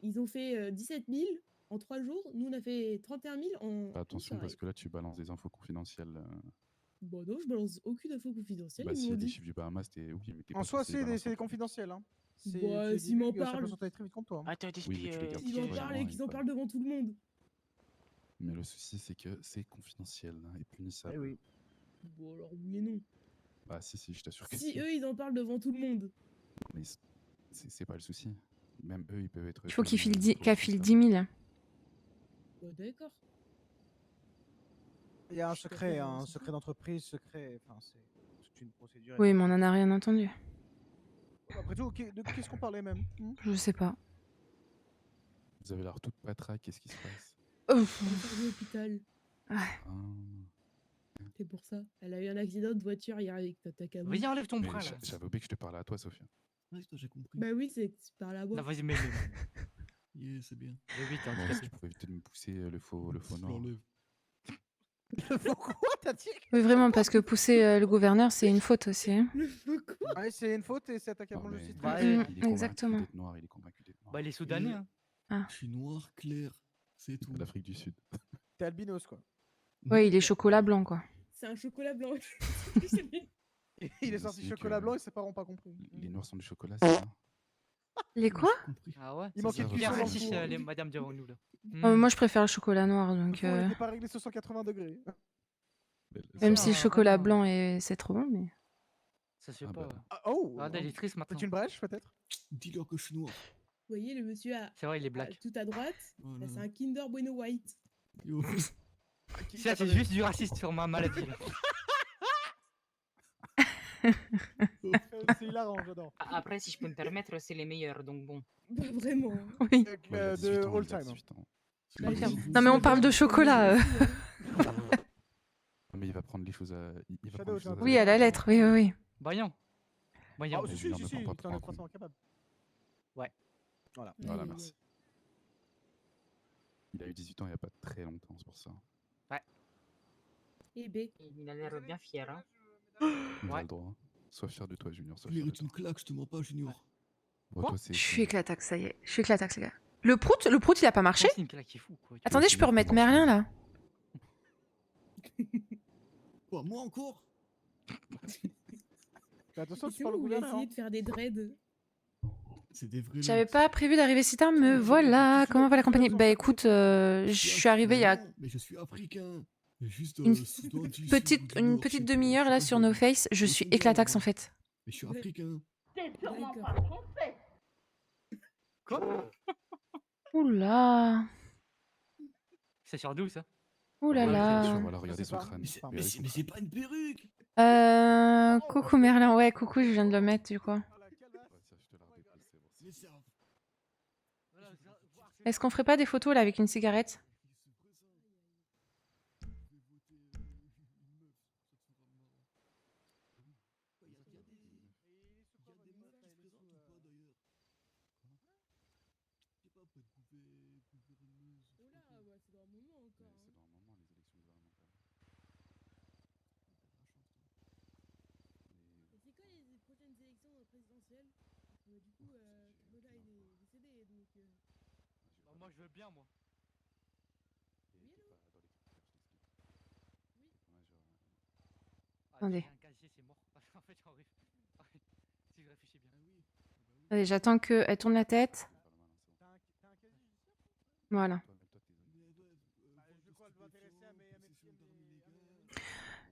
S7: Ils ont fait 17 000 en 3 jours. Nous, on a fait 31 000 en
S4: Fais
S7: une
S4: attention
S7: soirée.
S4: parce que là, tu balances des infos confidentielles.
S7: Bon, non, je balance aucune info confidentielle.
S4: Bah,
S7: Ils
S4: si
S7: m'ont
S4: les
S7: dit.
S4: chiffres du Bahamas, t'es. Oui, mais t'es
S12: En
S4: pas
S12: soi,
S4: censé les
S12: c'est
S4: balancer.
S12: confidentiel. Hein.
S7: Bah,
S12: tu
S7: s'ils m'en
S12: divulgues, ça peut
S7: parlent.
S12: se retourner très vite contre toi. Hein.
S11: Attendez,
S4: Oui, mais tu les gardes
S7: S'ils m'en
S4: privilégiés,
S7: parlent et qu'ils en parlent devant tout le monde.
S4: Mais le souci, c'est que c'est confidentiel et punissable.
S12: Eh oui.
S7: Bon, alors oui et non.
S4: Bah, si, je t'assure que
S7: Si eux, ils en parlent devant tout le monde.
S4: Mais c'est pas le souci. Même eux, ils peuvent être.
S2: Il faut qu'il
S4: tenus,
S2: file
S4: pour
S2: 10
S4: responsable.
S2: 000.
S7: Bah, d'accord.
S12: Il y a un
S7: Je préfère,
S12: secret,
S7: on
S12: un
S7: s'en
S12: secret
S7: fout.
S12: d'entreprise, secret. Enfin, c'est toute une procédure.
S2: Oui, mais on en a rien entendu.
S12: Après tout, de qu'est-ce qu'on parlait même
S2: Je sais pas.
S4: Vous avez l'air toute patraque, qu'est-ce qui se passe?
S7: Elle est à l'hôpital.
S2: Ouais.
S4: Ah.
S7: C'est pour ça. Elle a eu un accident de voiture hier avec Tata Kabou.
S13: Vas-y, enlève ton
S4: Mais
S13: bras là.
S4: j'avais oublié que je te parlais à toi, Sophia.
S14: Ouais, toi, j'ai compris.
S7: Bah oui, c'est par la
S13: Non,
S7: voix.
S13: vas-y, mets-le.
S14: Yeah, c'est bien.
S13: Mais oui, t'es
S4: Bon, si
S13: handicapé.
S4: tu pouvais éviter de me pousser le faux
S14: Je
S4: noir.
S14: l'enlève.
S12: Pourquoi t'as dit
S2: Oui, vraiment, parce que pousser le gouverneur, c'est une faute aussi. Hein.
S12: Ouais, c'est une faute et c'est attaquable
S4: Non,
S12: le
S4: mais
S12: justice.
S13: Bah,
S4: il est
S2: Mm,
S4: convaincu
S2: exactement.
S4: d'être noir, il est convaincu d'être noir.
S13: Bah, il est soudanais, hein.
S2: Ah.
S14: Je suis noir, clair, c'est tout.
S4: D'Afrique du Sud.
S12: T'es albinos, quoi.
S2: Ouais, il est chocolat blanc, quoi.
S7: C'est un chocolat blanc.
S12: Il est sorti
S4: C'est
S12: chocolat
S4: que
S12: blanc et ses parents n'ont pas compris.
S4: Les noirs sont du chocolat, c'est ça?
S2: Les quoi?
S13: Ah ouais?
S12: Il manquait de
S13: Bien
S12: cuisson dans le
S13: raciste,
S12: four.
S13: les madame devant nous là.
S2: Moi, je préfère le chocolat noir,
S12: Le
S2: donc.
S12: four, il n'était pas réglé sur 180 degrés.
S2: Même
S13: Ça,
S2: si le
S13: ah,
S2: chocolat
S13: vraiment.
S2: blanc, c'est trop bon, mais.
S13: Ça se fait
S4: Ah
S13: pas.
S4: bah.
S13: Ouais.
S12: Ah, oh
S13: Regardez, il est triste maintenant.
S12: C'est une brèche, peut-être?
S14: Dis-leur que je suis noir.
S7: Vous voyez, le monsieur
S13: C'est vrai, il est black.
S7: tout à droite,
S14: Voilà.
S7: là, c'est un Kinder Bueno White.
S14: Yo.
S13: Ça, c'est juste du raciste sur ma maladie. là.
S12: C'est hilarant, j'adore.
S5: Après, si je peux me permettre, c'est les meilleurs, donc bon.
S7: Bah, vraiment.
S2: Oui.
S4: Ouais, il a 18
S12: De
S4: ans,
S12: all
S4: il a
S12: time.
S4: 18 ans.
S7: Bah,
S2: Non, mais on parle de chocolat.
S4: Mais il va prendre les choses à. Il va
S12: Shadow,
S4: prendre les choses à
S2: Oui, à la lettre, oui, oui, oui.
S13: Voyons. Voyons.
S12: Ah, si, si,
S4: non,
S12: si,
S4: mais
S12: si,
S4: pas-
S12: t'en es
S4: pas-
S12: forcément capable.
S13: Ouais.
S12: Voilà.
S4: Voilà,
S7: Aïe, aïe,
S4: merci. Il a eu 18 ans il n'y a pas très longtemps, c'est pour ça.
S7: Et B.
S5: Il a l'air bien fier, hein.
S4: Il a
S13: Ouais.
S4: le droit. Sois fier de toi, Junior. Sois
S14: Tu
S4: fier de
S14: mérites une
S4: toi.
S14: claque, je te mens pas, Junior.
S4: Bon,
S13: Quoi
S4: toi, c'est.
S2: Je suis éclataxe, ça y est. Je suis éclataxe, les gars. Le prout, il a pas marché?
S13: C'est une claque qui est fou, quoi.
S2: Attendez, je peux remettre Merlin, là.
S14: Quoi, moi encore?
S12: Fais attention, tu
S7: C'est
S12: parles au
S7: où vous voulez
S12: gouverneur.
S7: essayer de faire des dreads?
S14: C'est des vrais
S2: J'avais
S14: noms.
S2: pas prévu d'arriver si tard, me voilà. Comment va la compagnie? Bah écoute, je suis arrivée il y a
S14: Non, mais je suis africain. Juste,
S2: une
S14: Soudan du Sud,
S2: petite
S14: du Nord, je sais pas,
S2: demi-heure
S14: je
S2: là
S14: sais
S2: sur
S14: pas,
S2: No Face. Je
S14: au
S2: suis
S14: Soudan,
S2: éclataxe en
S14: là-bas.
S2: fait.
S14: Mais je suis africain.
S12: Quoi?
S2: Oula.
S13: C'est sur 12, ça?
S2: Oula
S4: Ouais,
S2: là.
S4: bien sûr, voilà, regardez
S12: sais
S4: son
S12: pas.
S4: crâne.
S14: Mais c'est
S12: Enfin,
S14: mais c'est- mais c'est pas une perruque.
S2: Coucou Merlin. Ouais, coucou, je viens de le mettre du coup.
S4: Ouais, tiens, je te la redépousse, c'est bon.
S14: Mais c'est un-
S2: Est-ce qu'on ferait pas des photos là avec une cigarette?
S7: C'est quand les prochaines élections présidentielles? Du coup, Kabila il est décédé, donc...
S13: Moi je veux bien, moi.
S2: Attendez.
S13: Un casier, c'est mort. En fait, si je réfléchis bien.
S2: Allez, j'attends qu'elle tourne la tête. Voilà.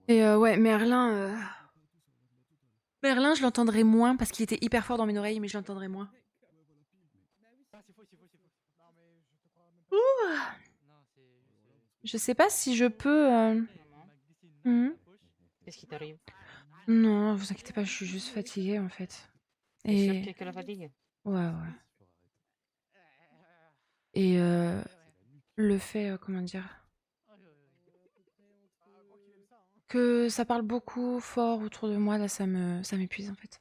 S2: Et ouais, Merlin, je l'entendrai moins parce qu'il était hyper fort dans mes oreilles, mais je l'entendrai moins.
S13: Ah, c'est faux, c'est faux, c'est faux.
S2: Ouh. Je sais pas si je peux.
S5: Qu'est-ce qui t'arrive?
S2: Non, vous inquiétez pas, je suis juste fatiguée en fait.
S5: T'es sûr que la fatigue?
S2: Ouais. Et le fait, comment dire, que ça parle beaucoup fort autour de moi, là, ça m'épuise en fait.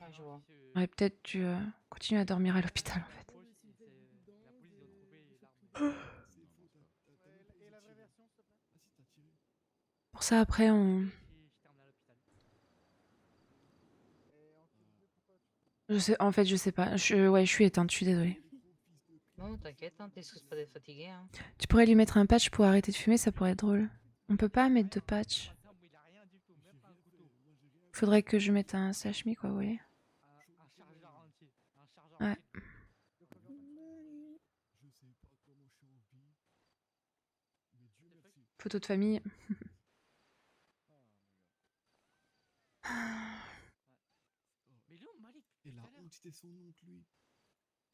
S5: Ah, je vois.
S2: J'aurais peut-être dû continuer à dormir à l'hôpital en fait. Pour ça, après, je sais pas. Je suis éteinte, je suis désolée.
S5: Non, t'inquiète, hein, t'excuses pas d'être fatigué. Hein.
S2: Tu pourrais lui mettre un patch pour arrêter de fumer, ça pourrait être drôle. On peut pas mettre de patch. Faudrait que je mette un sashimi, quoi, vous voyez. Ouais. Photo de famille.
S11: Mais il est où Malik?
S14: Et la honte, c'était son oncle, lui.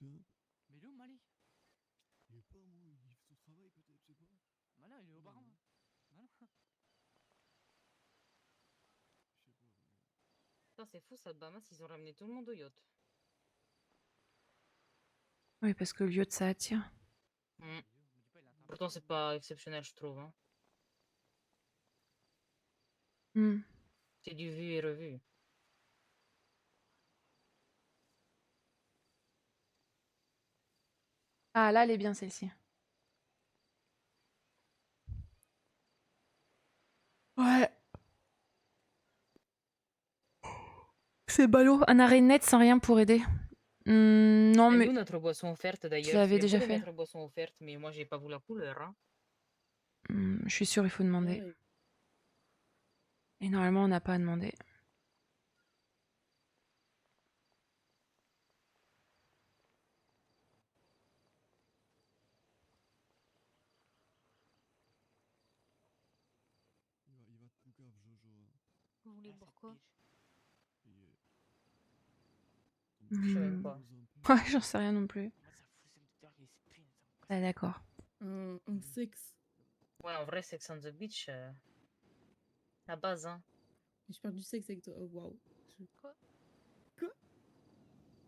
S11: Mais il est où Malik?
S14: Il est pas, moi, il fait son travail, peut-être, je sais pas.
S11: Malin, il est au bar.
S5: Putain, c'est fou, ça, Bahamas, ils ont ramené tout le monde au yacht.
S2: Oui, parce que le yacht, ça attire.
S5: Pourtant, c'est pas exceptionnel, je trouve. Hein. C'est du vu et revu.
S2: Ah, là, elle est bien, celle-ci. Ouais. C'est ballot. Un arrêt net sans rien pour aider. Non,
S5: Et
S2: mais...
S5: nous, notre boisson offerte, d'ailleurs.
S2: Tu l'avais
S5: C'est
S2: déjà
S5: beau de
S2: fait.
S5: mettre boisson offerte, mais moi, j'ai pas vu la couleur. Hein.
S2: Je suis sûre, il faut demander.
S7: Ouais.
S2: Et normalement, on n'a pas à demander.
S14: Il va te couper, Jojo.
S8: Vous voulez boire quoi?
S5: Je sais même pas.
S2: Ouais, j'en sais rien non plus. Ah, d'accord.
S7: Un sexe.
S5: Ouais, en vrai, Sex on the Beach, la base, hein.
S7: Je parle du sexe avec toi. Oh, waouh.
S8: Quoi?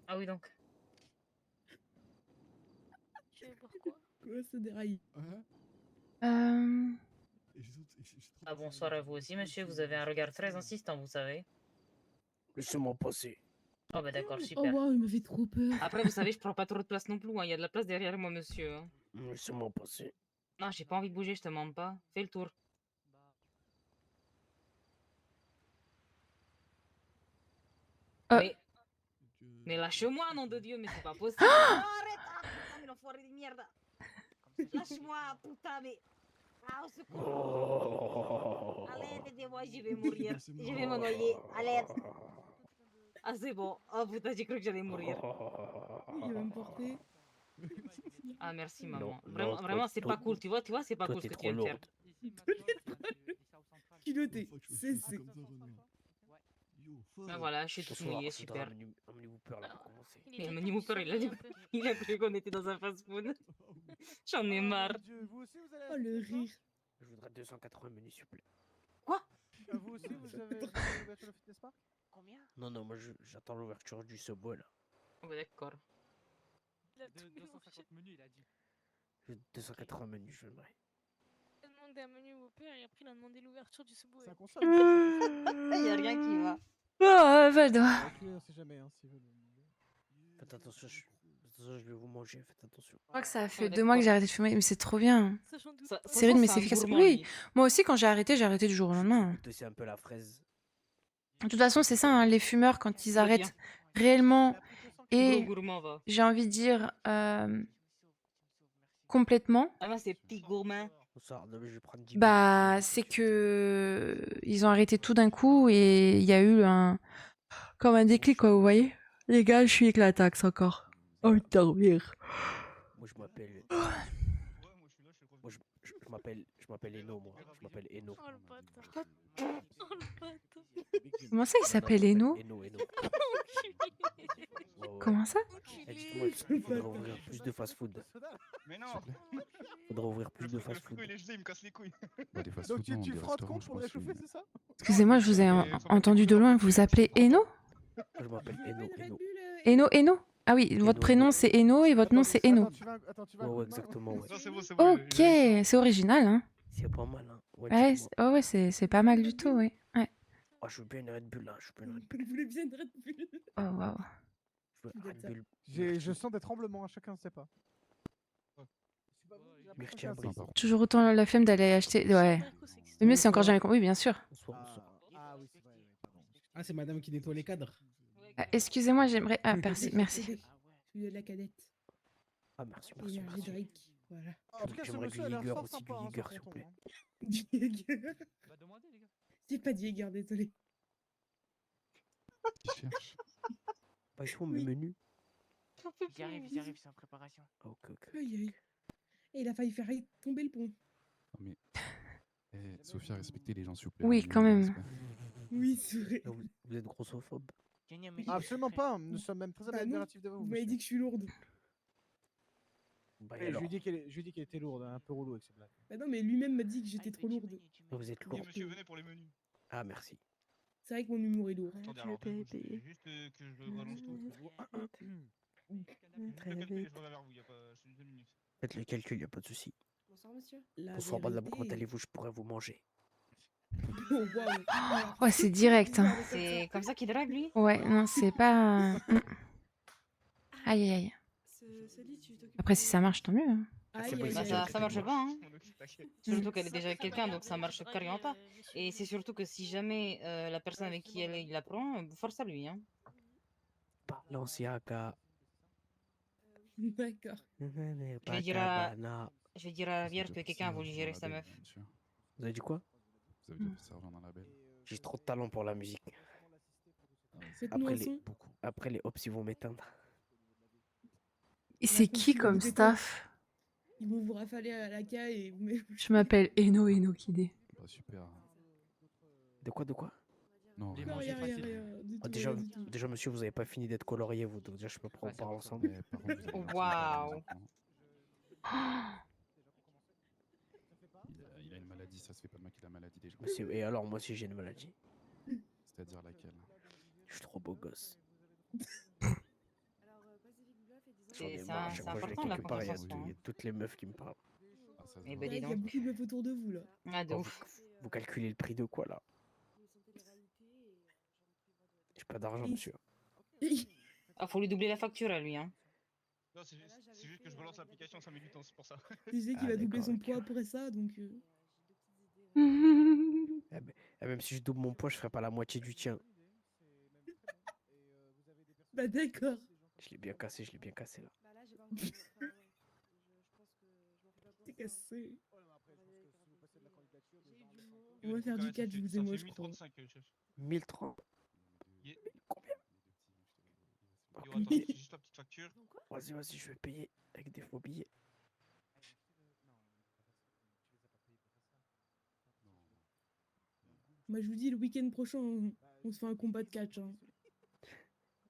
S5: Ah oui, donc.
S8: Tu veux boire quoi?
S7: Quoi, ce déraille?
S5: Ah, bonsoir à vous aussi, monsieur. Vous avez un regard très insistant, vous savez.
S11: Laissez-moi passer.
S5: Oh, bah d'accord,
S7: Oh,
S5: super.
S7: waouh, il m'a fait trop peur.
S5: Après, vous savez, je prends pas trop de place non plus. Hein. Il y a de la place derrière moi, monsieur. Hein.
S11: Laissez-moi passer.
S5: Non, j'ai pas envie de bouger, je te mens pas. Fais le tour. Mais lâche-moi, nom de Dieu, mais c'est pas possible. Oh, arrête! Ah, putain, mais l'enfoiré de merde! Lâche-moi, putain, mais. Ah, au secours! Allez, aidez-moi, je vais mourir. Je vais me noyer. Allez! Ah, c'est bon. Oh putain, j'ai cru que j'allais mourir.
S7: Il va me porter.
S5: Ah, merci,
S11: Non,
S5: maman.
S11: non,
S5: Vraiment,
S11: toi-
S5: vraiment c'est
S11: toi-
S5: pas cool. Tu vois, c'est pas
S11: toi,
S5: cool ce
S11: t'es
S5: que tu viens
S11: trop
S5: de faire.
S7: Culotté. C'est.
S5: Ah, voilà, je suis
S11: Ce
S5: tout
S11: soir,
S5: mouillé,
S11: faudra
S5: super.
S11: Amenez Whooper là pour commencer.
S5: Mais Mini Whooper, il a cru qu'on était dans un fast-food. J'en ai marre.
S7: Oh, le rire.
S11: Je voudrais 280 menus s'il vous plaît.
S5: Quoi?
S12: Vous aussi, vous avez l'ouverture de Fitness Park?
S11: Combien? Non, moi j'attends l'ouverture du Subway là.
S5: Oh, bah d'accord.
S13: 250 menus, il a dit.
S11: 280 menus, je voudrais.
S8: Il a demandé un menu au père et après il a demandé l'ouverture du Subway.
S12: Ça console.
S5: Il y a rien qui va.
S2: Oh, Valdo.
S12: Ok, on sait jamais, hein, si vous le...
S11: Faites attention, je vais vous manger, faites attention.
S2: Je crois que ça fait 2 mois que j'ai arrêté de fumer, mais c'est trop bien. C'est rude, mais c'est efficace.
S5: gourmand,
S2: Oui,
S5: lui.
S2: moi aussi, quand j'ai arrêté du jour au lendemain.
S11: Goûte aussi un peu la fraise.
S2: De toute façon, c'est ça, hein, les fumeurs, quand ils
S5: Très bien.
S2: arrêtent réellement
S5: Gros
S2: et,
S5: gourmand, va.
S2: j'ai envie de dire, complètement,
S5: Ah ben, ces petits gourmands.
S11: Ça, non, mais je vais prendre 10
S2: bah, c'est que ils ont arrêté tout d'un coup et il y a eu comme un déclic, quoi, vous voyez? Les gars, je suis éclataxe encore. Oh, dormir.
S11: Moi, je m'appelle. Moi, je m'appelle Eno, moi. Je m'appelle Eno.
S8: Oh le bâtard. Oh le bâtard.
S2: Comment ça, il s'appelle Eno?
S11: Eno.
S8: Enculé.
S11: Ouais.
S2: Comment ça?
S11: Eh, dites-moi, il faudrait ouvrir plus de fast-food.
S15: Mais non.
S11: Faudrait ouvrir plus de fast-food.
S15: Il est gelé, il me casse les couilles.
S14: Bah, des
S12: Donc
S14: fast-food, non,
S12: tu
S14: des
S12: frottes
S14: restaurants,
S12: con
S14: je
S12: pour le
S14: pense.
S12: réchauffer, c'est ça?
S2: Excusez-moi, je vous ai entendu de loin, vous vous appelez Eno?
S11: Moi, je m'appelle Eno.
S2: Eno? Ah oui, votre prénom c'est Eno et votre nom c'est Eno.
S11: Ouais, exactement, ouais.
S15: Non, c'est bon, c'est bon.
S2: Ok, c'est original, hein?
S11: C'est pas mal, hein. Ouais,
S2: Ouais,
S11: dites-moi.
S2: ouais, c'est pas mal du tout, ouais. Ouais.
S11: Oh, je veux bien une Red Bull, là. Je veux une Red Bull.
S7: Vous voulez bien une Red Bull?
S2: Oh, waouh.
S11: Je veux une Red Bull.
S12: Je sens des tremblements, hein, chacun ne sait pas.
S11: Myrtille abri.
S2: Toujours autant la flemme d'aller acheter. Ouais. Le mieux, c'est encore jamais compris, oui, bien sûr.
S12: Ah oui, c'est vrai.
S16: Ah, c'est madame qui nettoie les cadres.
S2: Excusez-moi, j'aimerais. Ah, merci, merci.
S7: Je suis de la cadette.
S11: Ah, merci.
S7: Et Drake, voilà.
S12: En tout cas, ce
S11: J'aimerais
S12: monsieur
S11: du
S12: a l'air
S11: Jäger
S12: fort
S11: aussi,
S12: sympa,
S11: du
S12: hein,
S11: Jäger,
S12: sur
S11: s'il vous
S12: son
S11: plaît.
S12: ton, hein.
S7: Du Jäger. J'ai pas de Jäger, désolé.
S11: Pas ils sont mes menus.
S13: J'y arrive, c'est en préparation.
S11: Ok.
S7: Aïe, aïe. Et il a failli faire tomber le pont.
S14: Non, mais. Sophia, respectez les gens, s'il vous plaît.
S2: Oui,
S14: hein,
S2: quand même.
S7: Oui, c'est vrai.
S11: Vous êtes grossophobe.
S12: Absolument pas, nous sommes même très
S7: Bah non,
S12: admiratifs de vous.
S7: vous m'avez dit que je suis lourde.
S11: Bah,
S12: Je lui ai dit qu'elle était lourde, un peu relou avec ses blagues.
S7: Bah non, mais lui-même m'a dit que j'étais trop lourde.
S11: Vous êtes lourd.
S15: Monsieur, venez pour les menus.
S11: Ah, merci.
S7: C'est vrai que mon humour est lourd.
S15: Attendez, alors, juste que je balance tout.
S7: Très
S15: Le calcul,
S7: vite.
S15: je reviens vers vous, il y a pas. C'est une 2 minutes.
S11: Faites le calcul, y a pas de souci.
S10: Bonsoir, monsieur.
S11: Bonsoir, madame, comment allez-vous? Je pourrais vous manger.
S7: Oh, waouh.
S2: Ouais, c'est direct, hein.
S5: C'est comme ça qu'il drague, lui?
S2: Ouais, non, c'est pas. Aïe, aïe, aïe.
S10: Ce lit, tu t'occupes.
S2: Après, si ça marche, tant mieux. Hein.
S5: Bah, ça marche pas, hein. Surtout qu'elle est déjà avec quelqu'un, donc ça marche carrément pas. Et c'est surtout que si jamais la personne avec qui il la prend, force à lui, hein.
S11: Balenciaga.
S7: D'accord.
S5: Je vais dire à la Vierge que quelqu'un a voulu gérer sa meuf.
S11: Vous avez dit quoi?
S14: Vous avez déjà fait ça dans la belle.
S11: J'ai trop de talent pour la musique.
S7: Faites-nous un son.
S11: Après, les hops, ils vont m'éteindre.
S2: Et c'est qui comme staff?
S7: Ils vont vous rafaler à la caille et vous mettre.
S2: Je m'appelle Eno Kidé.
S14: Bah, super.
S11: De quoi?
S14: Non,
S7: Non, rien, rien, rien. Du tout,
S11: déjà,
S7: rien du tout.
S11: déjà, monsieur, vous avez pas fini d'être colorié, vous. Donc, déjà, je peux pas en parler ensemble.
S14: Mais par contre, vous avez
S5: Waouh.
S14: Il a une maladie, ça se fait pas de maquiller la maladie des gens.
S11: Monsieur, et alors, moi aussi, j'ai une maladie.
S14: C'est-à-dire laquelle?
S11: Je suis trop beau gosse.
S5: C'est important, la confiance en soi,
S11: Il y a toutes les meufs qui me parlent.
S5: Eh ben,
S7: Ouais,
S5: dis
S7: il y a
S5: donc.
S7: beaucoup de meufs autour de vous là.
S5: Ah, de
S11: Oh,
S5: ouf.
S11: vous calculez le prix de quoi, là? J'ai pas d'argent, monsieur.
S5: Ah, faut lui doubler la facture à lui, hein.
S15: Non, c'est juste que je relance l'application, ça met du temps, c'est pour ça.
S7: Tu sais qu'il
S11: Ah,
S7: va doubler son
S11: d'accord,
S7: poids après ça, donc.
S11: Même si je double mon poids, je ferai pas la moitié du tien.
S7: Bah d'accord.
S11: Je l'ai bien cassé, là.
S7: C'est cassé. On va faire du 4, je vous ai moi, je crois.
S15: 1035, chef.
S11: 1030. Combien?
S15: Yo, attends, c'est juste la petite facture.
S11: Vas-y, je vais payer avec des faux billets.
S7: Moi je vous dis, le week-end prochain, on se fait un combat de catch. Hein.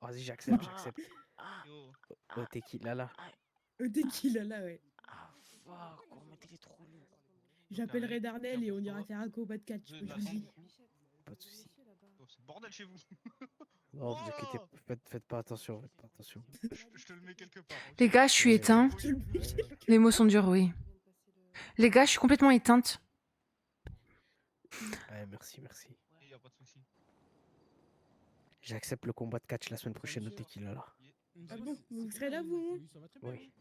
S11: Vas-y, j'accepte.
S15: Yo.
S11: Oh, t'es qui là?
S7: Tequila là, ouais.
S13: Ah, fuck, on mettait les trop lourds.
S7: J'appellerai Darnell et on ira faire un combat de catch. Je vous dis.
S11: Pas de soucis.
S15: Oh, c'est le bordel chez vous.
S11: Non, vous inquiétez pas, faites pas attention,
S15: Je te le mets quelque part. Ok.
S2: Les gars, je suis éteint. Les mots sont durs, oui. Les gars, je suis complètement éteinte.
S11: Ouais, merci.
S15: Y a pas de souci.
S11: J'accepte le combat de catch la semaine prochaine au Tequila là.
S7: Ah bon, vous serez là vous?
S11: Oui.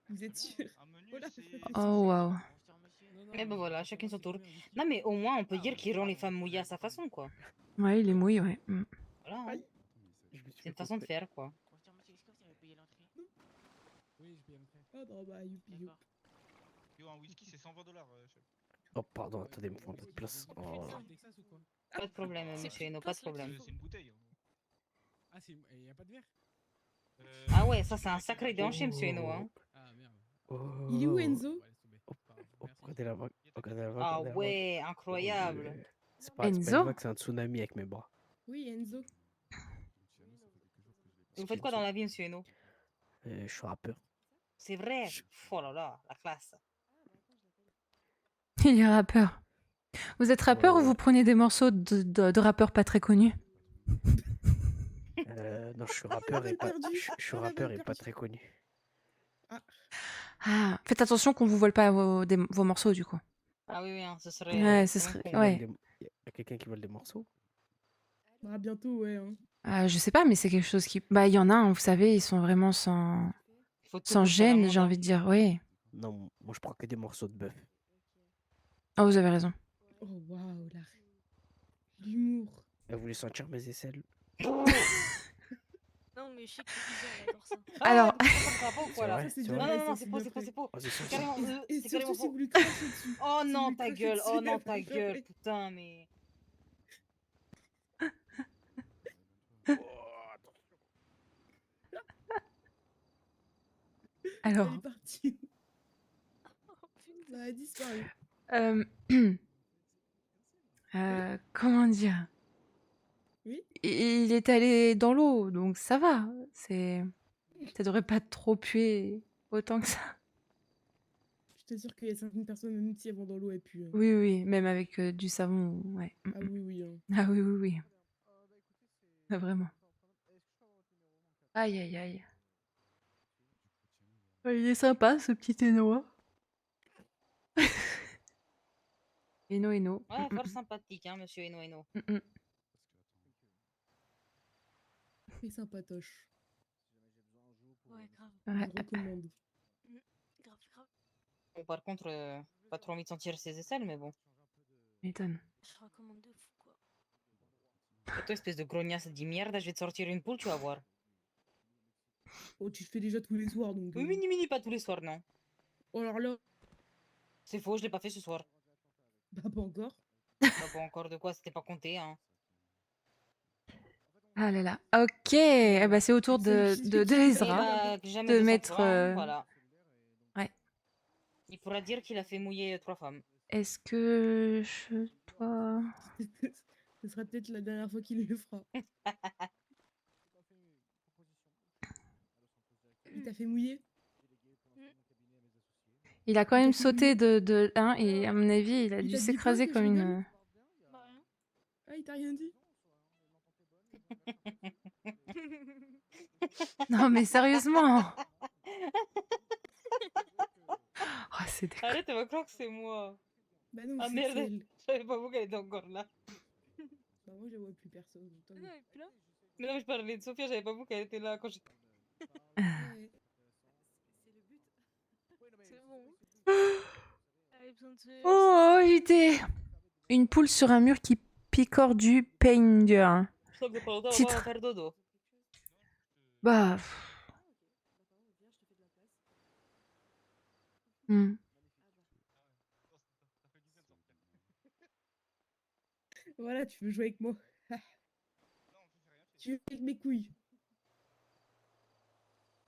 S7: Vous êtes sûr? Voilà.
S2: Oh, waouh.
S5: Et ben voilà, chacun son tour. Non, mais au moins, on peut dire qu'il rend les femmes mouillées à sa façon, quoi.
S2: Ouais, il est mouillé, ouais. Mm.
S5: Voilà, hein. C'est une façon de faire, quoi.
S12: Oui, je paye l'entrée.
S7: Oh non, bah, youpi, youp.
S15: Yo, un whisky, c'est 120 $, chef.
S11: Oh, pardon, attendez, il me faut un peu de place.
S12: C'est
S11: Oh.
S12: au Texas ou quoi?
S5: Pas de problème, monsieur Eno, pas de problème.
S15: C'est une bouteille.
S12: Ah, il y a pas de verre?
S5: Ah ouais, ça c'est un sacré déhanché, monsieur Eno, hein.
S12: Ah, merde.
S7: Il est où, Enzo?
S12: Bon, laisse tomber. Pas grave, merci.
S11: Regardez la vague. Regardez la vague.
S5: Ah
S11: regardez la vague.
S5: ouais, incroyable.
S11: C'est pas une
S2: Enzo?
S11: vague, c'est un tsunami avec mes bras.
S7: Oui, Enzo.
S5: Vous faites quoi dans la vie, monsieur Eno?
S11: Je suis rappeur.
S5: C'est vrai. Oh là là, la classe.
S2: Il est rappeur. Vous êtes rappeur
S11: Ouais,
S2: ou
S11: ouais.
S2: vous prenez des morceaux de rappeurs pas très connus?
S11: Non, je suis rappeur et pas,
S7: perdu.
S11: je suis
S7: On l'a
S11: rappeur
S7: mal
S11: et pas
S7: perdu.
S11: très connu.
S2: Ah, faites attention qu'on vous vole pas vos morceaux, du coup.
S5: Ah oui, oui, hein, ce serait
S2: Ouais, ce
S5: extrêmement
S2: serait...
S5: con.
S2: Ouais.
S11: Il y a quelqu'un qui vole des morceaux?
S7: Bah, bientôt, ouais. Hein.
S2: Je sais pas, mais c'est quelque chose qui... Bah, il y en a, hein, vous savez, ils sont vraiment sans...
S5: Il faut tout
S2: Sans
S5: pour faire un
S2: gêne, j'ai
S5: monde.
S2: envie de dire, oui.
S11: Non, moi je prends que des morceaux de bœuf.
S2: Ah, vous avez raison.
S7: Oh, waouh, l'humour.
S11: Elle voulait sentir mes aisselles.
S8: Non, mais je sais que Isa, elle adore ça.
S2: Alors...
S5: Ah, ça va pas ou quoi là?
S11: vrai,
S7: Ça, c'est
S11: c'est
S7: bien
S5: Non,
S11: vrai.
S5: non, non,
S7: ça,
S5: c'est
S7: c'est
S5: faux,
S7: bien
S5: c'est faux,
S7: fait.
S5: c'est faux.
S11: Oh, c'est
S5: C'est
S11: sentir.
S5: carrément,
S7: Et
S5: c'est carrément
S7: surtout si
S5: faux.
S7: vous lui crachez dessus.
S5: Oh
S7: Si
S5: non,
S7: vous lui
S5: ta
S7: crachez
S5: gueule,
S7: dessus,
S5: oh non,
S7: elle
S5: ta
S7: va
S5: gueule,
S7: pleurer.
S5: putain, mais.
S2: Alors...
S7: Elle est partie. Bah, elle a disparu.
S2: Euh, comment dire?
S7: Oui.
S2: Il est allé dans l'eau, donc ça va. Ça devrait pas trop puer autant que ça.
S7: Je t'assure qu'il y a certaines personnes, même si elles vont dans l'eau, et puis.
S2: Oui, oui, même avec du savon, ouais.
S7: Ah oui, oui. Hein.
S2: Ah oui, oui, oui. Ah, vraiment. Aïe, aïe, aïe. Il est sympa, ce petit Eno. Eno, Eno.
S5: Ouais, fort sympathique, hein, monsieur Eno Eno.
S7: Et sympatoche.
S8: Ouais, grave.
S2: Ouais.
S7: Je recommande.
S8: Grave, grave.
S5: Bon, par contre, pas trop envie de sentir ses aisselles, mais bon.
S2: M'étonne.
S8: Je recommande de fou, quoi.
S5: Et toi, espèce de grognasse de merde, je vais te sortir une poule, tu vas voir.
S7: Oh, tu le fais déjà tous les soirs, donc.
S5: Oui, mini, pas tous les soirs, non.
S7: Oh, alors là.
S5: C'est faux, je l'ai pas fait ce soir.
S7: Bah, pas encore.
S5: Bah, pas encore de quoi, c'était pas compté, hein.
S2: Ah là là. Ok, eh ben, c'est au tour de Ezra
S5: Eh bah, jamais
S2: de
S5: 200
S2: mettre...
S5: fois, hein, voilà.
S2: Ouais.
S5: Il pourra dire qu'il a fait mouiller 3 femmes.
S2: Est-ce que je dois...
S7: Ce sera peut-être la dernière fois qu'il le fera. Il t'a fait mouiller?
S2: Il a quand même sauté de 1 et à mon avis, il a
S7: Il
S2: dû
S7: t'a dit
S2: s'écraser
S7: quoi, que
S2: comme
S7: je
S2: une...
S7: rigole? Ah, il t'a rien dit?
S2: Non mais sérieusement. Oh, c'est dégueu.
S5: Arrête, elle va croire que c'est moi.
S7: Bah non,
S5: Ah
S7: c'est
S5: merde,
S7: elle.
S5: je savais pas vous qu'elle était encore là.
S7: Bah moi, je la vois plus personne. Tant mieux.
S8: Non, et puis là,
S5: Mais non, mais je parlais de Sophia, j'avais pas vu qu'elle était là quand j'ai...
S7: Ouais.
S8: c'est le but. C'est bon. Elle avait besoin de se...
S2: Oh, idée. Une poule sur un mur qui picore du peigneur.
S5: Je sens que pas longtemps, on va
S2: Titre.
S5: faire dodo.
S2: Bah... Hmm.
S7: Voilà, tu veux jouer avec moi. Tu veux avec mes couilles.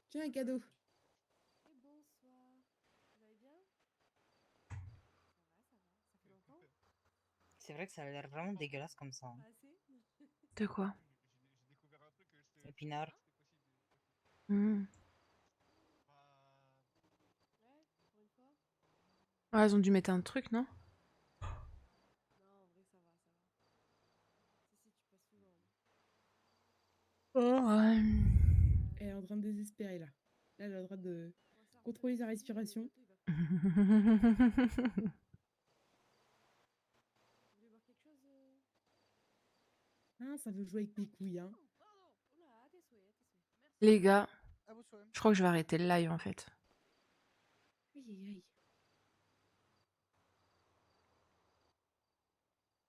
S7: Tiens, un cadeau.
S5: C'est vrai que ça a l'air vraiment dégueulasse comme ça. hein.
S2: De quoi?
S5: Épinard.
S2: Hmm. Ah, ils ont dû mettre un truc, non? Oh,
S7: Elle est en train de désespérer là. Là, elle est en train de contrôler sa respiration. Hein, ça veut jouer avec mes couilles, hein.
S2: Les gars, je crois que je vais arrêter le live en fait.
S7: Aïe, aïe, aïe.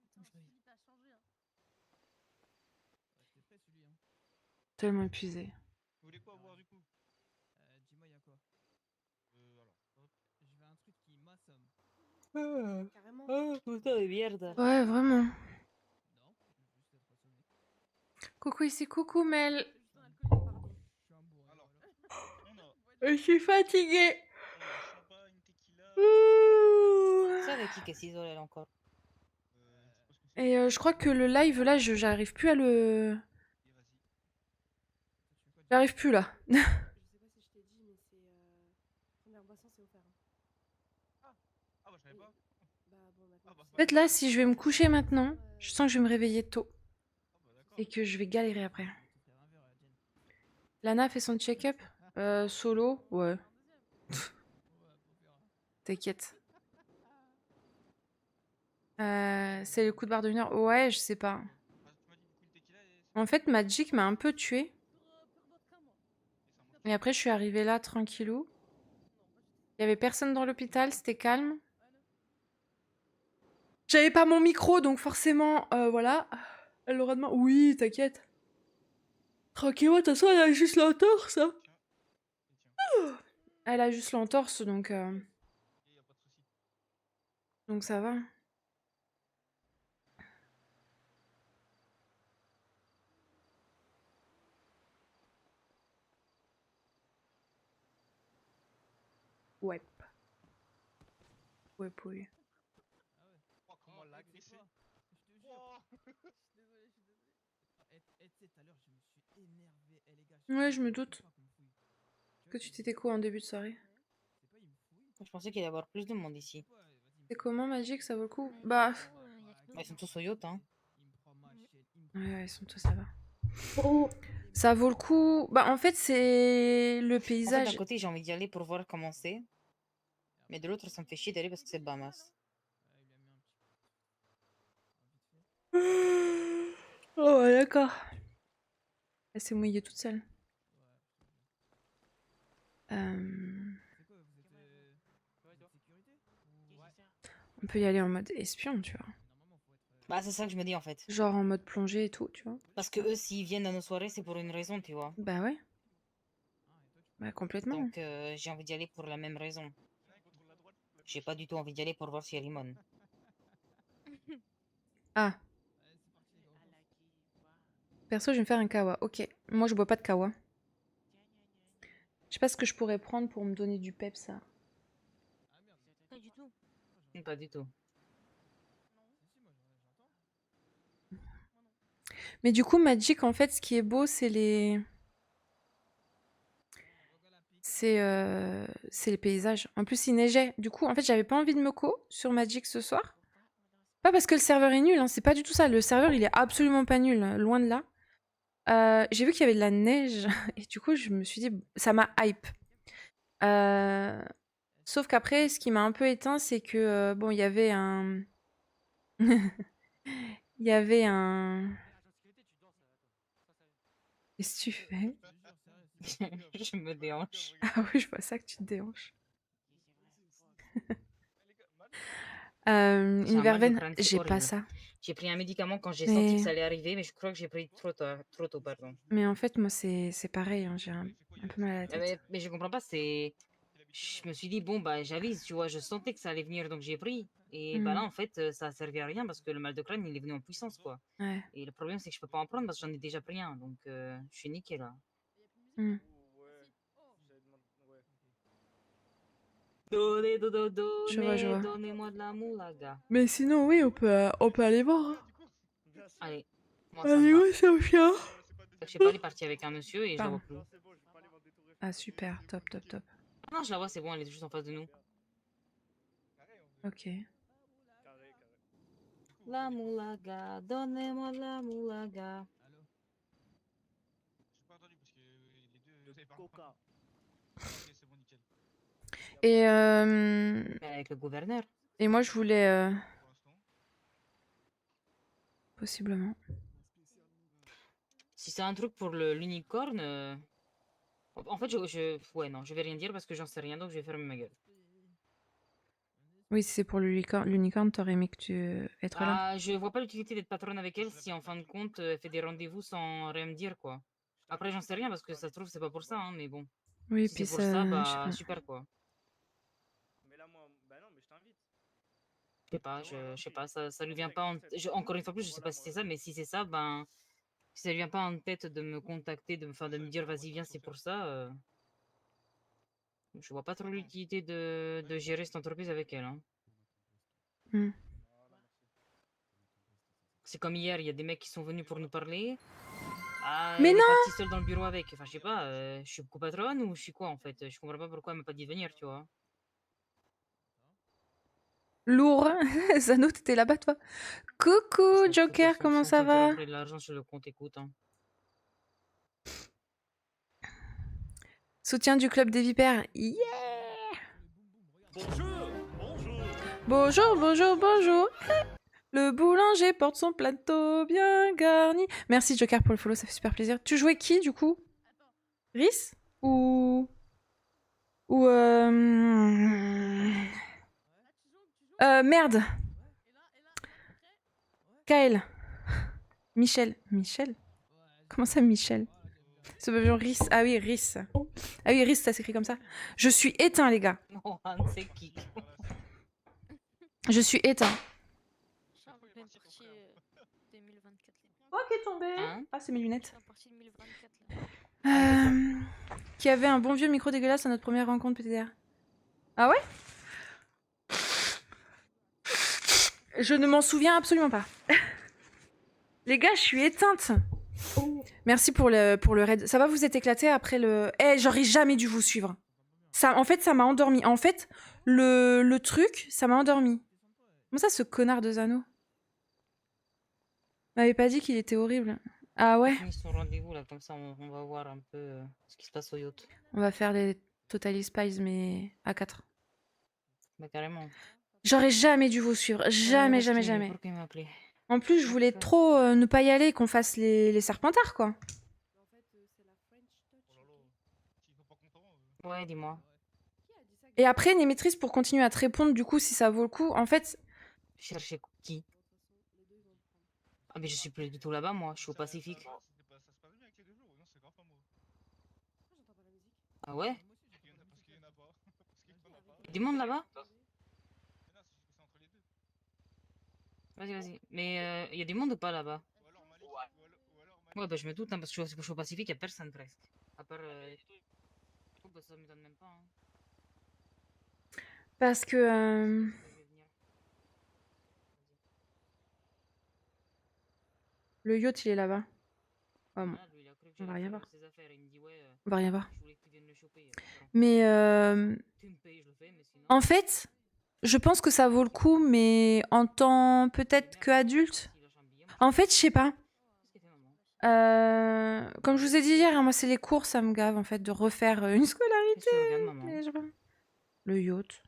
S7: Attends, je reviens.
S2: tellement épuisée.
S15: Vous voulez quoi boire du coup?
S16: Dis-moi, y'a quoi?
S15: Alors, hop.
S16: Je veux un truc qui m'assomme.
S10: Carrément.
S5: Ah, puta de mierda.
S2: Ouais, vraiment.
S16: Non, je veux juste être assommé.
S2: Coucou ici, coucou Mel.
S10: Juste un alcoolique, pardon.
S16: Je suis un bourrin.
S15: Alors,
S16: Voilà.
S15: on a
S2: Je suis fatiguée.
S15: champagne, tequila.
S2: Ouh.
S5: Ça avec qui qu'elle s'isole elle encore?
S15: Je pense que c'est.
S2: Et je crois que le live là, j'arrive plus à le.
S15: Et vas-y.
S2: J'arrive plus là.
S10: Je sais pas si je t'ai dit, mais c'est. Première boisson, c'est offert. Hein.
S15: Ah bah je savais pas.
S10: Bah bon, maintenant.
S15: Ah bah,
S2: En fait, là, si je vais me coucher maintenant, je sens que je vais me réveiller tôt.
S15: bah d'accord.
S2: Et que je vais galérer après.
S16: Je vais t'offrir un verre, Jen.
S2: Lana fait son check-up. Solo, ouais.
S16: Ouais, on verra.
S2: T'inquiète. C'est le coup de barre de 1 heure. Ouais, je sais pas.
S15: Ah, tu m'as dit du coup le tequila et c'est
S2: En fait, Magic m'a un peu tuée.
S15: ça marche.
S2: Et après, je suis arrivée là, tranquillou. Il y avait personne dans l'hôpital, c'était calme. J'avais pas mon micro, donc forcément, voilà. Elle l'aura demain. Oui, t'inquiète. Tranquillement, de toute façon, elle a juste l'entorse. Hein.
S15: Tiens.
S2: Elle a juste l'entorse, donc,
S15: Et y a pas de souci.
S2: donc ça va. Ouais. Ouais, oui.
S15: Oh, comment elle l'a agressé.
S16: Je te jure.
S15: Oh.
S16: Je suis désolé, je suis désolé. Tu sais, tout à l'heure, je me suis énervé. Eh les gars,
S2: Ouais, je me doute.
S16: pas qu'on me fouille.
S2: Que tu t'étais quoi en début de soirée?
S16: C'est pas, il me fouille.
S5: Je pensais qu'il allait y avoir plus de monde ici.
S16: Ouais, vas-y, il me
S2: C'est
S16: fouille.
S2: comment, Magic? Ça vaut le coup? Bah,
S5: Bah, ils sont tous au yacht, hein.
S16: Il me prend ma chaîne. Il me prend
S2: ouais, ils sont tous là-bas. Ça vaut le coup. Bah, en fait, c'est le
S5: En fait, d'un
S2: paysage.
S5: côté, j'ai envie d'y aller pour voir comment c'est. Mais de l'autre, ça me fait chier d'aller parce que c'est Bahamas.
S16: il lui a mis un petit. Vite fait.
S2: Oh, ouais, d'accord. Elle s'est mouillée toute seule.
S16: C'est quoi, vous êtes sécurité?
S2: On peut y aller en mode espion, tu vois.
S16: Normalement, faut être.
S5: Bah, c'est ça que je me dis en fait.
S2: Genre en mode plongée et tout, tu vois.
S5: Parce que eux, s'ils viennent à nos soirées, c'est pour une raison, tu vois.
S2: Bah ouais.
S16: Ah, et toi, tu
S2: Bah complètement.
S5: Donc, j'ai envie d'y aller pour la même raison. J'ai pas du tout envie d'y aller pour voir si elle limone.
S2: Ah.
S16: Allez, c'est parti, les gars.
S2: Perso, je vais me faire un kawa. Ok. Moi, je bois pas de kawa. Je sais pas ce que je pourrais prendre pour me donner du pep, ça.
S16: Ah merde.
S5: Pas du tout. Pas du tout.
S16: Si, moi j'entends.
S2: Mais du coup, Magic, en fait, ce qui est beau, c'est les... C'est les paysages. En plus, il neigeait. Du coup, en fait, j'avais pas envie de me co sur Magic ce soir. Pas parce que le serveur est nul, hein, c'est pas du tout ça. Le serveur, il est absolument pas nul, loin de là. J'ai vu qu'il y avait de la neige et du coup, je me suis dit, ça m'a hype. Sauf qu'après, ce qui m'a un peu éteint, c'est que, bon, il y avait un... Il y avait un... Qu'est-ce que tu fais?
S5: Je me déhanche.
S2: Ah oui, je vois ça que tu te déhanches.
S5: J'ai
S2: Une
S5: un mal de
S2: verveine,
S5: crâne, c'est
S2: j'ai pas
S5: horrible.
S2: ça.
S5: J'ai pris un médicament quand j'ai senti
S2: Mais...
S5: que ça allait arriver, mais je crois que j'ai pris trop tôt, pardon.
S2: Mais en fait, moi, c'est pareil, hein, j'ai un peu mal à la tête.
S5: Mais je comprends pas, c'est... Je me suis dit, bon, bah, j'avise, tu vois, je sentais que ça allait venir, donc j'ai pris. Et bah là, en fait, ça a servi à rien parce que le mal de crâne, il est venu en puissance, quoi.
S2: Ouais.
S5: Et le problème, c'est que je peux pas en prendre parce que j'en ai déjà pris un, donc je suis niqué, là.
S2: Je vois.
S5: Donnez-moi de la moulaga.
S2: Mais sinon, oui, on peut aller voir. Hein.
S5: Allez, moi, ça
S2: Allez,
S5: me va.
S2: ouais, Sophia.
S5: Je sais pas, elle est partie avec un monsieur et je la
S2: Pardon.
S5: vois plus.
S2: Ah, super, top.
S5: Non, je la vois, c'est bon, elle est juste en face de nous.
S2: Ok.
S5: La moulaga, donnez-moi de la moulaga.
S15: J'ai pas entendu parce que les deux ils parlent pas. Ok, c'est bon, nickel.
S2: Et,
S5: Avec le gouverneur.
S2: et moi, je voulais... Possiblement.
S5: Si c'est un truc pour l'unicorne... En fait, ouais, non, je vais rien dire parce que j'en sais rien, donc je vais fermer ma gueule.
S2: Oui, si c'est pour l'unicorne, t'aurais aimé que tu être là.
S5: Je vois pas l'utilité d'être patronne avec elle si en fin de compte, elle fait des rendez-vous sans rien me dire, quoi. Après, j'en sais rien parce que ça se trouve, c'est pas pour ça, hein, mais bon.
S2: Oui,
S5: Si
S2: puis
S5: c'est pour
S2: ça,
S5: ça,
S2: je sais
S5: bah
S2: pas.
S5: super quoi.
S11: Mais là, moi, bah non, mais je t'invite.
S5: Je sais pas, ça lui vient pas encore une fois plus, je sais pas si c'est ça, mais si c'est ça, ben, si ça lui vient pas en tête de me contacter, de me dire vas-y, viens, c'est pour ça, je vois pas trop l'utilité de gérer cette entreprise avec elle, hein.
S2: Hmm.
S5: C'est comme hier, il y a des mecs qui sont venus pour nous parler. Ah,
S2: Mais
S5: elle est
S2: non!
S5: partie seule dans le bureau avec. Enfin, je sais pas, je suis co-patronne ou je suis quoi en fait? Je comprends pas pourquoi elle m'a pas dit de venir, tu vois.
S2: Lourd. Zano, t'étais là-bas, toi. Coucou,
S5: Son
S2: Joker, comment ça
S5: son père
S2: va?
S5: offrait de l'argent sur le compte, écoute, hein.
S2: Soutien du club des vipères. Yeah! Bonjour, bonjour, bonjour. Le boulanger porte son plateau bien garni. Merci Joker pour le follow, ça fait super plaisir. Tu jouais qui du coup? Rhys? Ou merde. Kael. Michel. Michel? Comment ça Michel? Ce pavillon Rhys. Ah oui, Rhys. Ah oui, Rhys, ça s'écrit comme ça. Je suis éteint, les gars.
S5: Non, c'est qui?
S2: Je suis éteint.
S8: Bien parti 2024.
S2: Oh, qui est tombé?
S5: Hein?
S2: Ah, c'est mes lunettes.
S8: Parti 2024 là.
S2: Qui avait un bon vieux micro dégueulasse à notre première rencontre PTDR. Ah ouais? Je ne m'en souviens absolument pas. Les gars, je suis éteinte. Merci pour le raid. Ça va, vous êtes éclaté après le... Eh, j'aurais jamais dû vous suivre. Ça, en fait, ça m'a endormi. En fait, le truc, ça m'a endormi. Comment ça, ce connard de Zano m'avait pas dit qu'il était horrible. Ah ouais?
S5: On finit son rendez-vous là, comme ça on va voir un peu ce qui se passe au yacht.
S2: On va faire des Totally Spies, mais à 4.
S5: Bah carrément.
S2: J'aurais jamais dû vous suivre. Jamais, jamais, jamais.
S5: Pourquoi il m'a appelé?
S2: En plus, je voulais trop ne pas y aller et qu'on fasse les Serpentards, quoi.
S5: Ouais, dis-moi.
S2: Et après, Némétrice, pour continuer à te répondre, du coup, si ça vaut le coup, en fait...
S5: Chercher qui? Ah mais je suis plus du tout là-bas, moi, je suis au Pacifique. Ah ouais? Y'a du monde là-bas? Vas-y, vas-y. Mais y a du monde ou pas là-bas? Ouais, bah je me doute, hein, parce que je suis au Pacifique, y'a personne presque. À part... Oh, bah ça m'étonne même pas, hein.
S2: Parce que... Le yacht, il est là-bas. Oh, bon. On va rien voir. On va rien voir. Mais... En fait, je pense que ça vaut le coup, mais en tant peut-être que adulte. En fait, je sais pas. Comme je vous ai dit hier, hein, moi c'est les cours, ça me gave en fait de refaire une scolarité. Mais le yacht.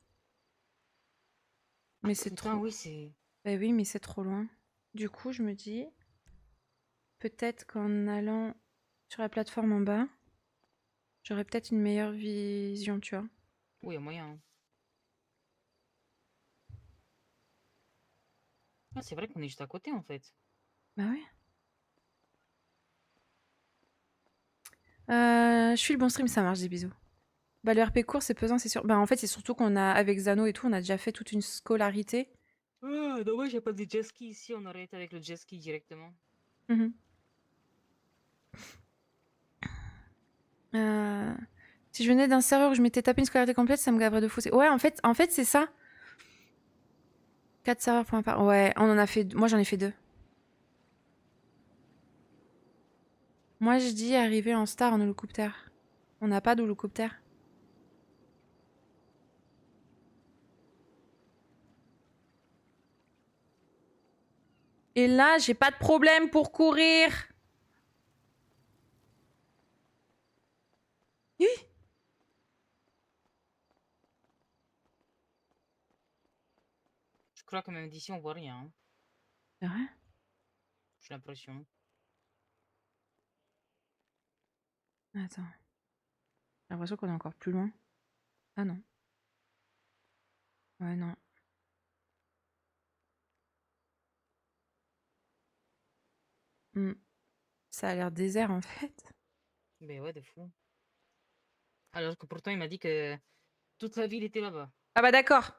S2: Mais c'est trop.
S5: Oui, c'est...
S2: Bah oui, mais c'est trop loin. Du coup, je me dis, peut-être qu'en allant sur la plateforme en bas, j'aurais peut-être une meilleure vision, tu vois.
S5: Oui, y a moyen. Hein. Ah, c'est vrai qu'on est juste à côté en fait.
S2: Bah ouais. Je suis le bon stream, ça marche, des bisous. Bah le RP court, c'est pesant, c'est sûr. Bah en fait, c'est surtout qu'on a, avec Zano et tout, on a déjà fait toute une scolarité.
S5: Dommage, j'ai pas de jet ski ici, on aurait été avec le jet ski directement.
S2: Mhm. Si je venais d'un serveur où je m'étais tapé une scolarité complète, ça me gaverait de fou. Ouais, en fait c'est ça. 4 serveurs pour un par. Ouais, on en a fait. Moi, j'en ai fait 2. Moi, je dis arriver en star en hélicoptère. On n'a pas d'hélicoptère. Et là, j'ai pas de problème pour courir. Hi.
S5: Je crois que même d'ici, on voit rien. Hein.
S2: C'est vrai?
S5: J'ai l'impression.
S2: Attends. J'ai l'impression qu'on est encore plus loin. Ah non. Ouais, non. Ça a l'air désert en fait.
S5: Ben ouais, de fou. Alors que pourtant, il m'a dit que toute la ville était là-bas.
S2: Ah bah d'accord.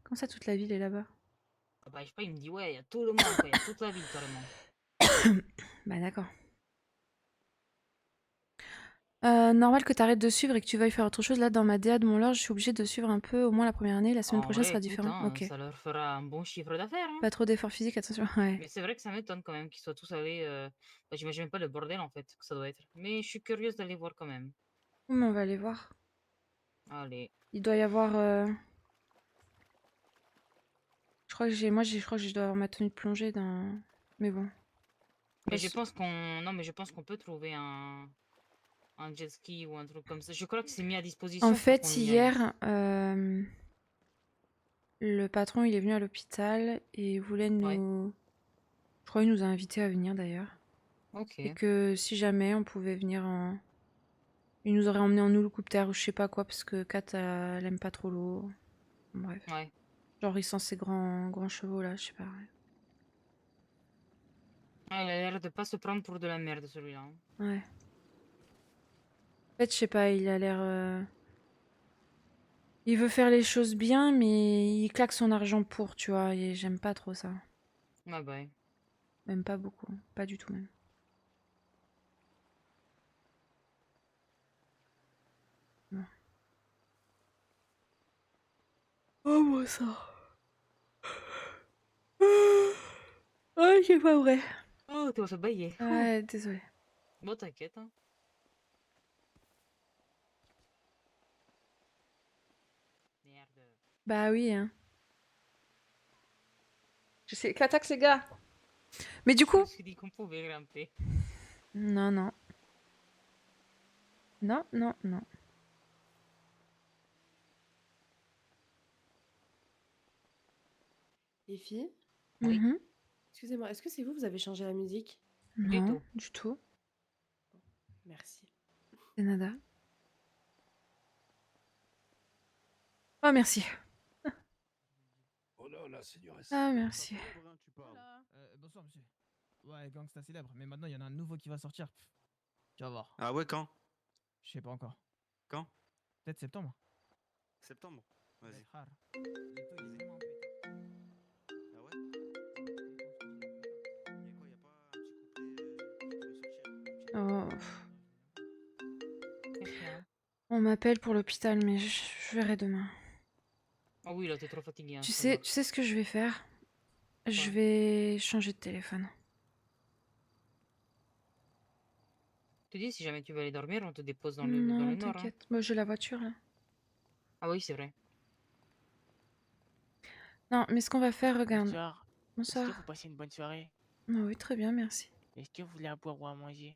S2: Comment ça, toute la ville est là-bas?
S5: Ah bah, je sais pas, il me dit, ouais, il y a tout le monde, quoi. Il y a toute la ville, carrément.
S2: Bah d'accord. Normal que t'arrêtes de suivre et que tu veuilles faire autre chose. Là, dans ma DA de mon lore, je suis obligée de suivre un peu, au moins la première année. La semaine
S5: En
S2: prochaine
S5: vrai,
S2: sera
S5: écoute,
S2: différent.
S5: hein,
S2: Ok.
S5: ça leur fera un bon chiffre d'affaires. Hein.
S2: Pas trop d'efforts physiques, attention. Ouais.
S5: Mais c'est vrai que ça m'étonne quand même qu'ils soient tous allés. Bah, j'imagine même pas le bordel en fait que ça doit être. Mais je suis curieuse d'aller voir quand même.
S2: Mais on va aller voir.
S5: Allez.
S2: Il doit y avoir. Je crois que je crois que je dois avoir ma tenue de plongée dans. Mais bon.
S5: Mais je
S2: Parce-
S5: pense qu'on. Non, mais je pense qu'on peut trouver un jet ski ou un truc comme ça. Je crois que c'est mis à disposition.
S2: En
S5: pour
S2: fait,
S5: qu'on y aille.
S2: hier, le patron il est venu à l'hôpital et il voulait nous. Je crois qu'il nous a invités à venir d'ailleurs.
S5: Ok.
S2: Et que si jamais on pouvait venir en. Il nous aurait emmené en hélicoptère ou je sais pas quoi parce que Kat elle aime pas trop l'eau. Bref.
S5: Ouais.
S2: Genre il sent ses grands chevaux là, je sais pas. Ouais.
S5: Ah, il a l'air de pas se prendre pour de la merde celui-là. Hein.
S2: Ouais. En fait, je sais pas, il a l'air. Il veut faire les choses bien, mais il claque son argent pour, tu vois, et j'aime pas trop ça.
S5: Ah bah.
S2: Même pas beaucoup, pas du tout même. Non. Oh moi ça. Ah, c'est pas vrai.
S5: Oh, tu vas se bailler.
S2: Ouais, désolé.
S5: Bon, t'inquiète. Hein. Merde.
S2: Bah oui, hein. Je sais, Clatax les gars. Mais du coup.
S5: Je me suis dit qu'on pouvait grimper.
S2: Non, non. Non, non, non.
S10: Les filles,
S5: Oui.
S2: Mhm.
S10: excusez-moi, est-ce que c'est vous avez changé la musique?
S2: Non, du tout.
S10: Merci.
S2: C'est nada. Oh, merci.
S14: Oh là là, señores.
S2: Ah, merci.
S16: Bonsoir, monsieur. Ouais, gangsta célèbre, mais maintenant il y en a un nouveau qui va sortir. Pff, tu vas voir.
S17: Ah ouais, quand?
S16: Je sais pas encore.
S17: Quand?
S16: Peut-être septembre.
S17: Septembre? Vas-y.
S16: Frère. Bientôt, il est vraiment pété.
S17: Ah ouais? Y'a quoi? Y'a pas un petit couplet qui peut sortir?
S2: Oh. On m'appelle pour l'hôpital, mais je verrai demain.
S5: Ah oui, là, t'es trop fatigué. Hein,
S2: Tu sais ce que je vais faire? Je vais changer de téléphone.
S5: Tu dis, si jamais tu veux aller dormir, on te dépose dans le
S2: Non,
S5: nord. Hein.
S2: t'inquiète. Moi, j'ai la voiture, là.
S5: Ah oui, c'est vrai.
S2: Non, mais ce qu'on va faire, regarde.
S18: Bonsoir.
S2: Bonsoir.
S18: Est-ce que vous passez une bonne soirée?
S2: Ah oui, très bien, merci.
S18: Est-ce que vous voulez à boire ou à manger?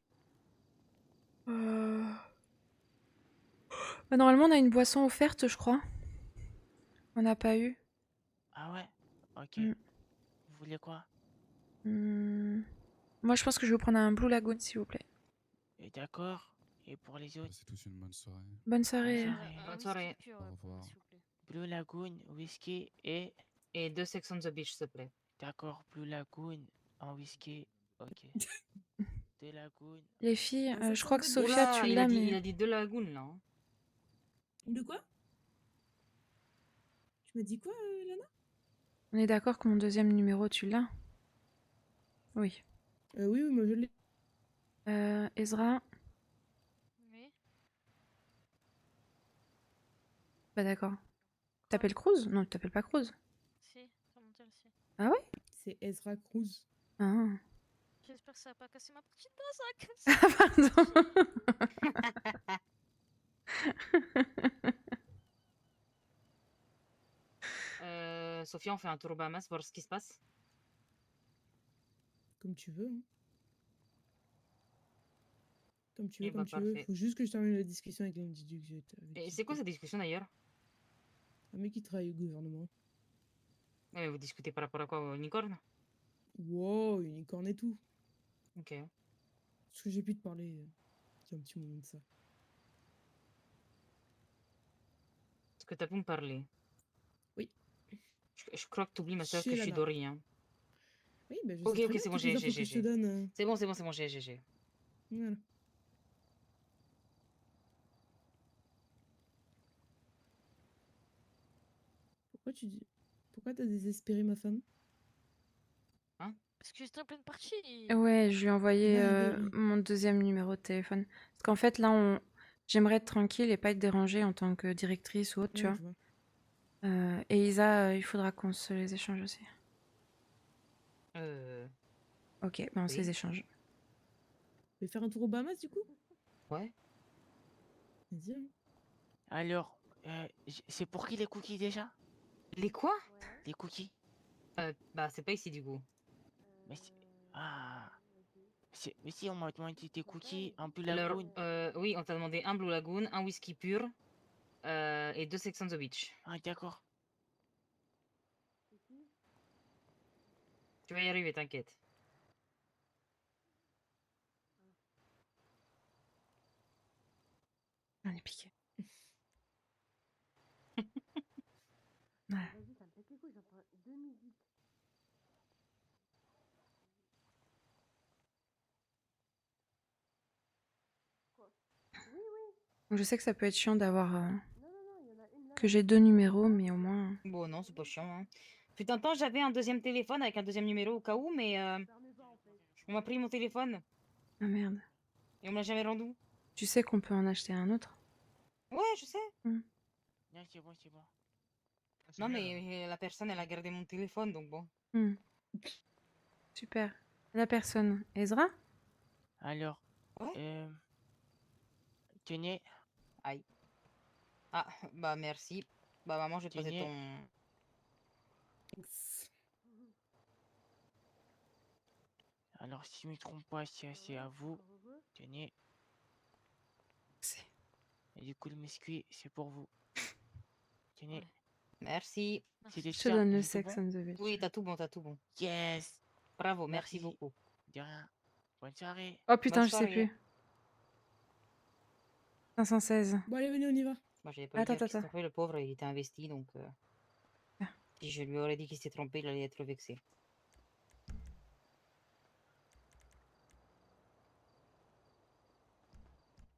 S2: Bah, normalement, on a une boisson offerte, je crois. On n'a pas eu.
S18: Ah ouais? Ok.
S2: Mm.
S18: Vous voulez quoi?
S2: Moi, je pense que je vais vous prendre un Blue Lagoon, s'il vous plaît.
S18: Et d'accord. Et pour les autres?
S14: C'est tous une bonne soirée.
S2: Bonne soirée.
S5: Bonne soirée.
S14: Au revoir.
S18: Blue Lagoon, whisky et...
S5: Et 2 Sex on the Beach, s'il te plaît.
S18: D'accord, Blue Lagoon en whisky. Ok. 2 Lagoon.
S2: Les filles, je crois que
S5: Oula,
S2: Sophia, tu
S5: il
S2: l'as,
S5: a dit,
S2: mais...
S5: il a dit 2 lagoons, là. Hein.
S7: De quoi? Tu m'as dit quoi, Lana?
S2: On est d'accord que mon deuxième numéro, tu l'as? Oui.
S7: Oui, oui, moi je l'ai.
S2: Ezra.
S8: Oui.
S2: Bah d'accord. T'appelles Cruz? Non, tu t'appelles pas Cruz.
S8: Si, sur mon tel, si.
S2: Ah ouais?
S7: C'est Ezra Cruz.
S2: Ah.
S8: J'espère que ça va pas casser ma petite dose, ça
S5: Sophia, on fait un tour au Bahamas, voir ce qui se passe.
S7: Comme tu veux. Hein. Comme tu veux,
S5: Eh
S7: comme
S5: bah,
S7: tu veux.
S5: parfait.
S7: Faut juste que je termine la discussion avec l'individu que j'ai.
S5: Et c'est quoi cette discussion d'ailleurs?
S7: Un mec qui travaille au gouvernement.
S5: Ouais, mais vous discutez par rapport à quoi? Au unicorne?
S7: Wow, unicorne et tout.
S5: Ok.
S7: Parce que j'ai pu te parler il y a un petit moment de ça.
S5: Est-ce que t'as pu me parler?
S7: Oui.
S5: Je crois que t'oublies ma soeur
S7: Chez
S5: que je suis
S7: Lana.
S5: Dori. Hein.
S7: Oui, bah je
S5: Ok,
S7: sais très
S5: ok,
S7: bien
S5: c'est bon,
S7: toutes les
S5: j'ai.
S7: infos que je te donne.
S5: C'est bon, j'ai.
S7: Voilà. Pourquoi t'as désespéré ma femme?
S8: Parce que j'étais en pleine partie.
S2: Ouais, je lui ai envoyé
S7: Ouais, oui.
S2: mon deuxième numéro de téléphone. Parce qu'en fait, là, j'aimerais être tranquille et pas être dérangée en tant que directrice ou autre, tu
S7: Ouais,
S2: vois.
S7: je vois.
S2: Et Isa, il faudra qu'on se les échange aussi. Ok, ben on se les
S5: Oui.
S2: échange.
S7: Tu veux faire un tour aux Bahamas du coup?
S5: Ouais.
S7: Vas-y. Hein.
S18: Alors, c'est pour qui les cookies déjà?
S5: Les quoi?
S18: Les cookies?
S5: Bah, c'est pas ici du coup.
S18: Mais ah. Mais si, on m'a demandé des cookies, un Blue
S5: Alors,
S18: Lagoon.
S5: oui, on t'a demandé un Blue Lagoon, un whisky pur et 2 Sex on the Beach.
S18: Ah, d'accord.
S5: Tu vas y arriver, t'inquiète.
S2: On est piqué. Ouais.
S10: Vas-y, ça me pète les couilles, j'entends 2 musiques. Quoi? Oui, oui.
S2: Donc, je sais que ça peut être chiant d'avoir
S10: Non, non, non, il y en a une là.
S2: que j'ai 2 numéros, mais au moins.
S5: Bon, non, c'est pas chiant. Hein. Fut un temps, j'avais un deuxième téléphone avec un deuxième numéro au cas où, mais on m'a pris mon téléphone
S2: Ah merde.
S5: et on me l'a jamais rendu.
S2: Tu sais qu'on peut en acheter un autre?
S5: Ouais, je sais.
S18: Non, c'est bon, c'est bon.
S5: Non, mais la personne, elle a gardé mon téléphone, donc bon.
S2: Super. La personne, Ezra?
S18: Alors, tenez.
S5: Aïe. Ah, bah merci. Bah maman, je vais te passer
S18: Tenez.
S5: ton...
S18: Alors, si je me trompe pas, c'est à vous. Tenez. Et du coup, le biscuit, c'est pour vous. Tenez.
S5: Merci.
S18: C'est des
S2: Je te donne le
S18: c'est tout
S2: Sex
S18: bon?
S2: on the Beach.
S5: Oui, t'as tout bon, t'as tout bon.
S18: Yes.
S5: Bravo, merci beaucoup.
S18: De rien. Bonne soirée.
S2: Oh putain,
S5: Bonne
S2: je sais
S5: soirée.
S2: plus. 516.
S7: Bon, allez, venez, on y va.
S5: Moi, j'avais pas
S2: Attends,
S5: le dire qu'il s'est
S2: attends.
S5: trompé, le pauvre, il était investi, donc... Si je lui aurais dit qu'il s'était trompé, il allait être vexé.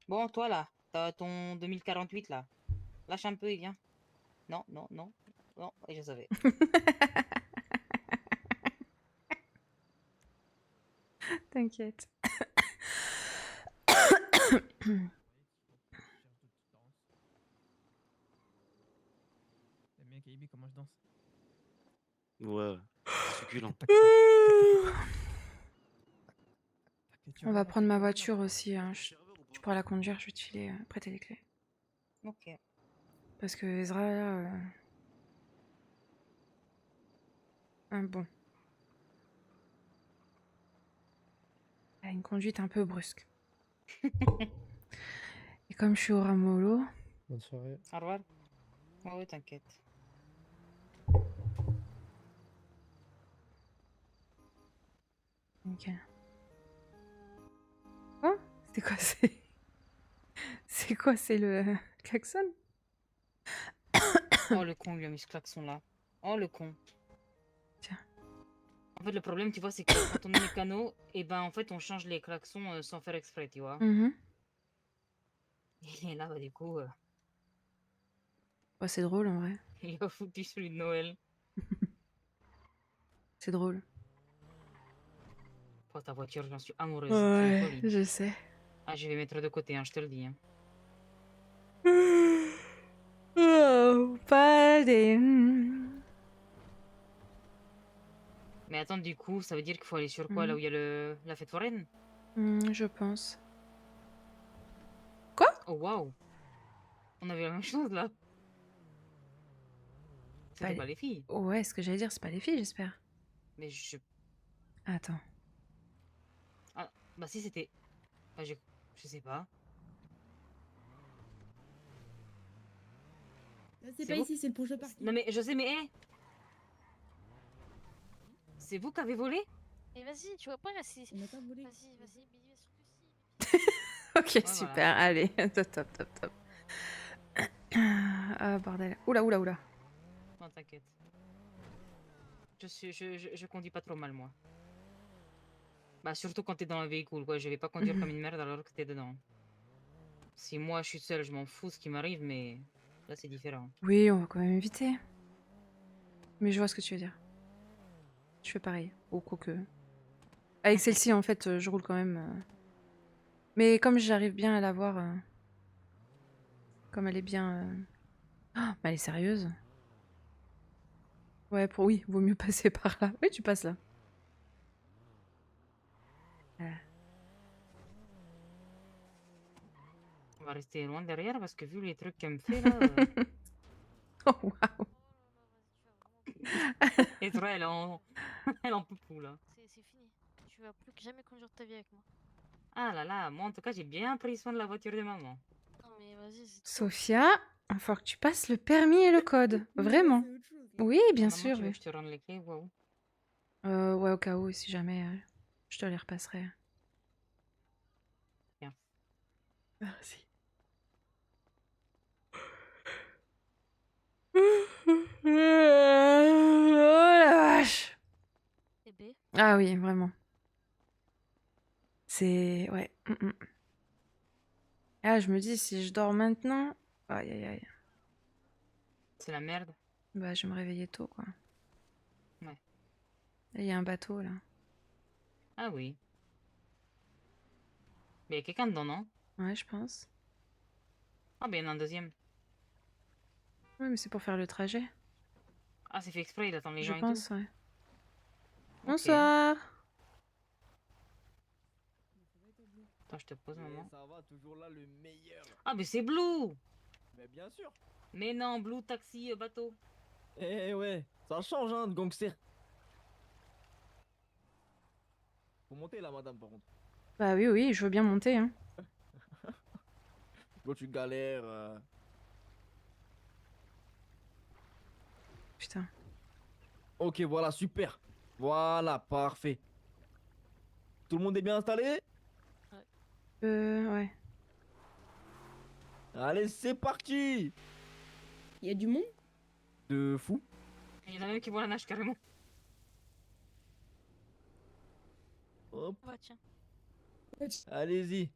S5: Bon, toi, là, t'as ton 2048, là. Lâche un peu et viens. Non, non, non. Non, et je savais.
S2: T'inquiète.
S16: T'aimes bien KB comment je danse?
S17: Ouais, succulent.
S2: On va prendre ma voiture aussi. Hein. Tu pourras la conduire, je vais te filer, prêter les clés.
S5: Ok.
S2: Parce que Ezra, là... bon. Elle a une conduite un peu brusque. Et comme je suis au Ramolo...
S9: Bonne soirée.
S5: Au revoir. Ouais, t'inquiète.
S2: Nickel. Oh, c'est quoi c'est quoi, c'est le klaxon?
S5: Oh, le con, il a mis ce klaxon-là. Oh, le con.
S2: Tiens.
S5: En fait, le problème, tu vois, c'est que quand on est mécano, et ben, en fait, on change les klaxons sans faire exprès, tu vois. Et là, bah, du coup...
S2: Oh, c'est drôle, en vrai.
S5: Il a foutu celui de Noël.
S2: C'est drôle.
S5: Oh, ta voiture, j'en suis amoureuse.
S2: Ouais,
S5: C'est une folie.
S2: je sais.
S5: Ah, je vais mettre de côté, hein, je te le dis. Hein.
S2: Oh, pas des...
S5: Mais attends, du coup, ça veut dire qu'il faut aller sur quoi, là où il y a la fête foraine?
S2: Je pense.
S5: Oh, waouh! On avait la même chose, là. C'était pas les filles.
S2: Ouais, ce que j'allais dire, c'est pas les filles, j'espère.
S5: Mais je...
S2: Attends.
S5: Ah, bah si, c'était... Bah, je sais pas.
S7: C'est pas ici, c'est le prochain parking.
S5: Non, mais je sais, mais... hé c'est vous qui avez volé?
S8: Mais vas-y, tu vois pas là, c'est.
S7: On n'a pas volé.
S8: Vas-y, vas-y, mais bien sûr que si.
S2: Ok, super, allez, top. Ah, bordel. Oula.
S5: Non, t'inquiète. Je conduis pas trop mal, moi. Bah, surtout quand t'es dans un véhicule, quoi. Je vais pas conduire comme une merde alors que t'es dedans. Si moi, je suis seul, je m'en fous ce qui m'arrive, mais... Là, c'est différent.
S2: Oui, on va quand même éviter. Mais je vois ce que tu veux dire. Je fais pareil. Ou quoi que. Avec celle-ci, en fait, je roule quand même. Mais comme j'arrive bien à la voir. Comme elle est bien. Mais elle est sérieuse. Ouais, oui, vaut mieux passer par là. Oui, tu passes là.
S5: On va rester loin derrière parce que vu les trucs qu'elle me fait là.
S2: Oh waouh.
S5: Et toi, elle en elle en peut plus là.
S8: C'est fini. Tu vas plus que jamais conduire ta vie avec moi.
S5: Ah là là, moi en tout cas j'ai bien pris soin de la voiture de maman.
S8: Non mais vas-y, c'est trop.
S2: Sophia, il va falloir que tu passes le permis et le code. Vraiment. Oui, bien
S5: Maman,
S2: sûr.
S5: tu veux
S2: Oui.
S5: que je te rende les clés? Waouh.
S2: Ouais, au cas où, si jamais, je te les repasserai.
S5: Bien.
S2: Merci. Oh la vache.
S8: Bébé.
S2: Ah oui, vraiment. C'est... Ouais. Ah, je me dis, si je dors maintenant... Aïe, aïe, aïe.
S5: C'est la merde.
S2: Bah, je vais me réveiller tôt, quoi.
S5: Ouais.
S2: Il y a un bateau, là.
S5: Ah oui. Mais il y a quelqu'un dedans, non?
S2: Ouais, je pense.
S5: Ah ben il y en a un deuxième.
S2: Ouais, mais c'est pour faire le trajet.
S5: Ah c'est fait exprès, il attend les
S2: Je
S5: gens et
S2: pense,
S5: tout.
S2: ouais.
S5: Ok.
S2: Bonsoir.
S5: Attends, je te pose maman.
S11: Ça va, toujours là le meilleur.
S5: Ah mais c'est Blue!
S11: Mais bien sûr.
S5: Mais non, Blue, taxi, bateau.
S11: Eh ouais, ça change hein de gangster. Faut monter là madame par contre.
S2: Bah oui, oui, je veux bien monter, hein.
S11: Quand tu galères.
S2: Putain.
S11: Ok, voilà, super. Voilà, parfait. Tout le monde est bien installé?
S2: Ouais.
S11: Allez, c'est parti.
S7: Il y a du monde?
S11: De fou.
S5: Il y en a même qui vont à la nage carrément.
S11: Hop,
S8: Ouais, tiens.
S11: allez-y.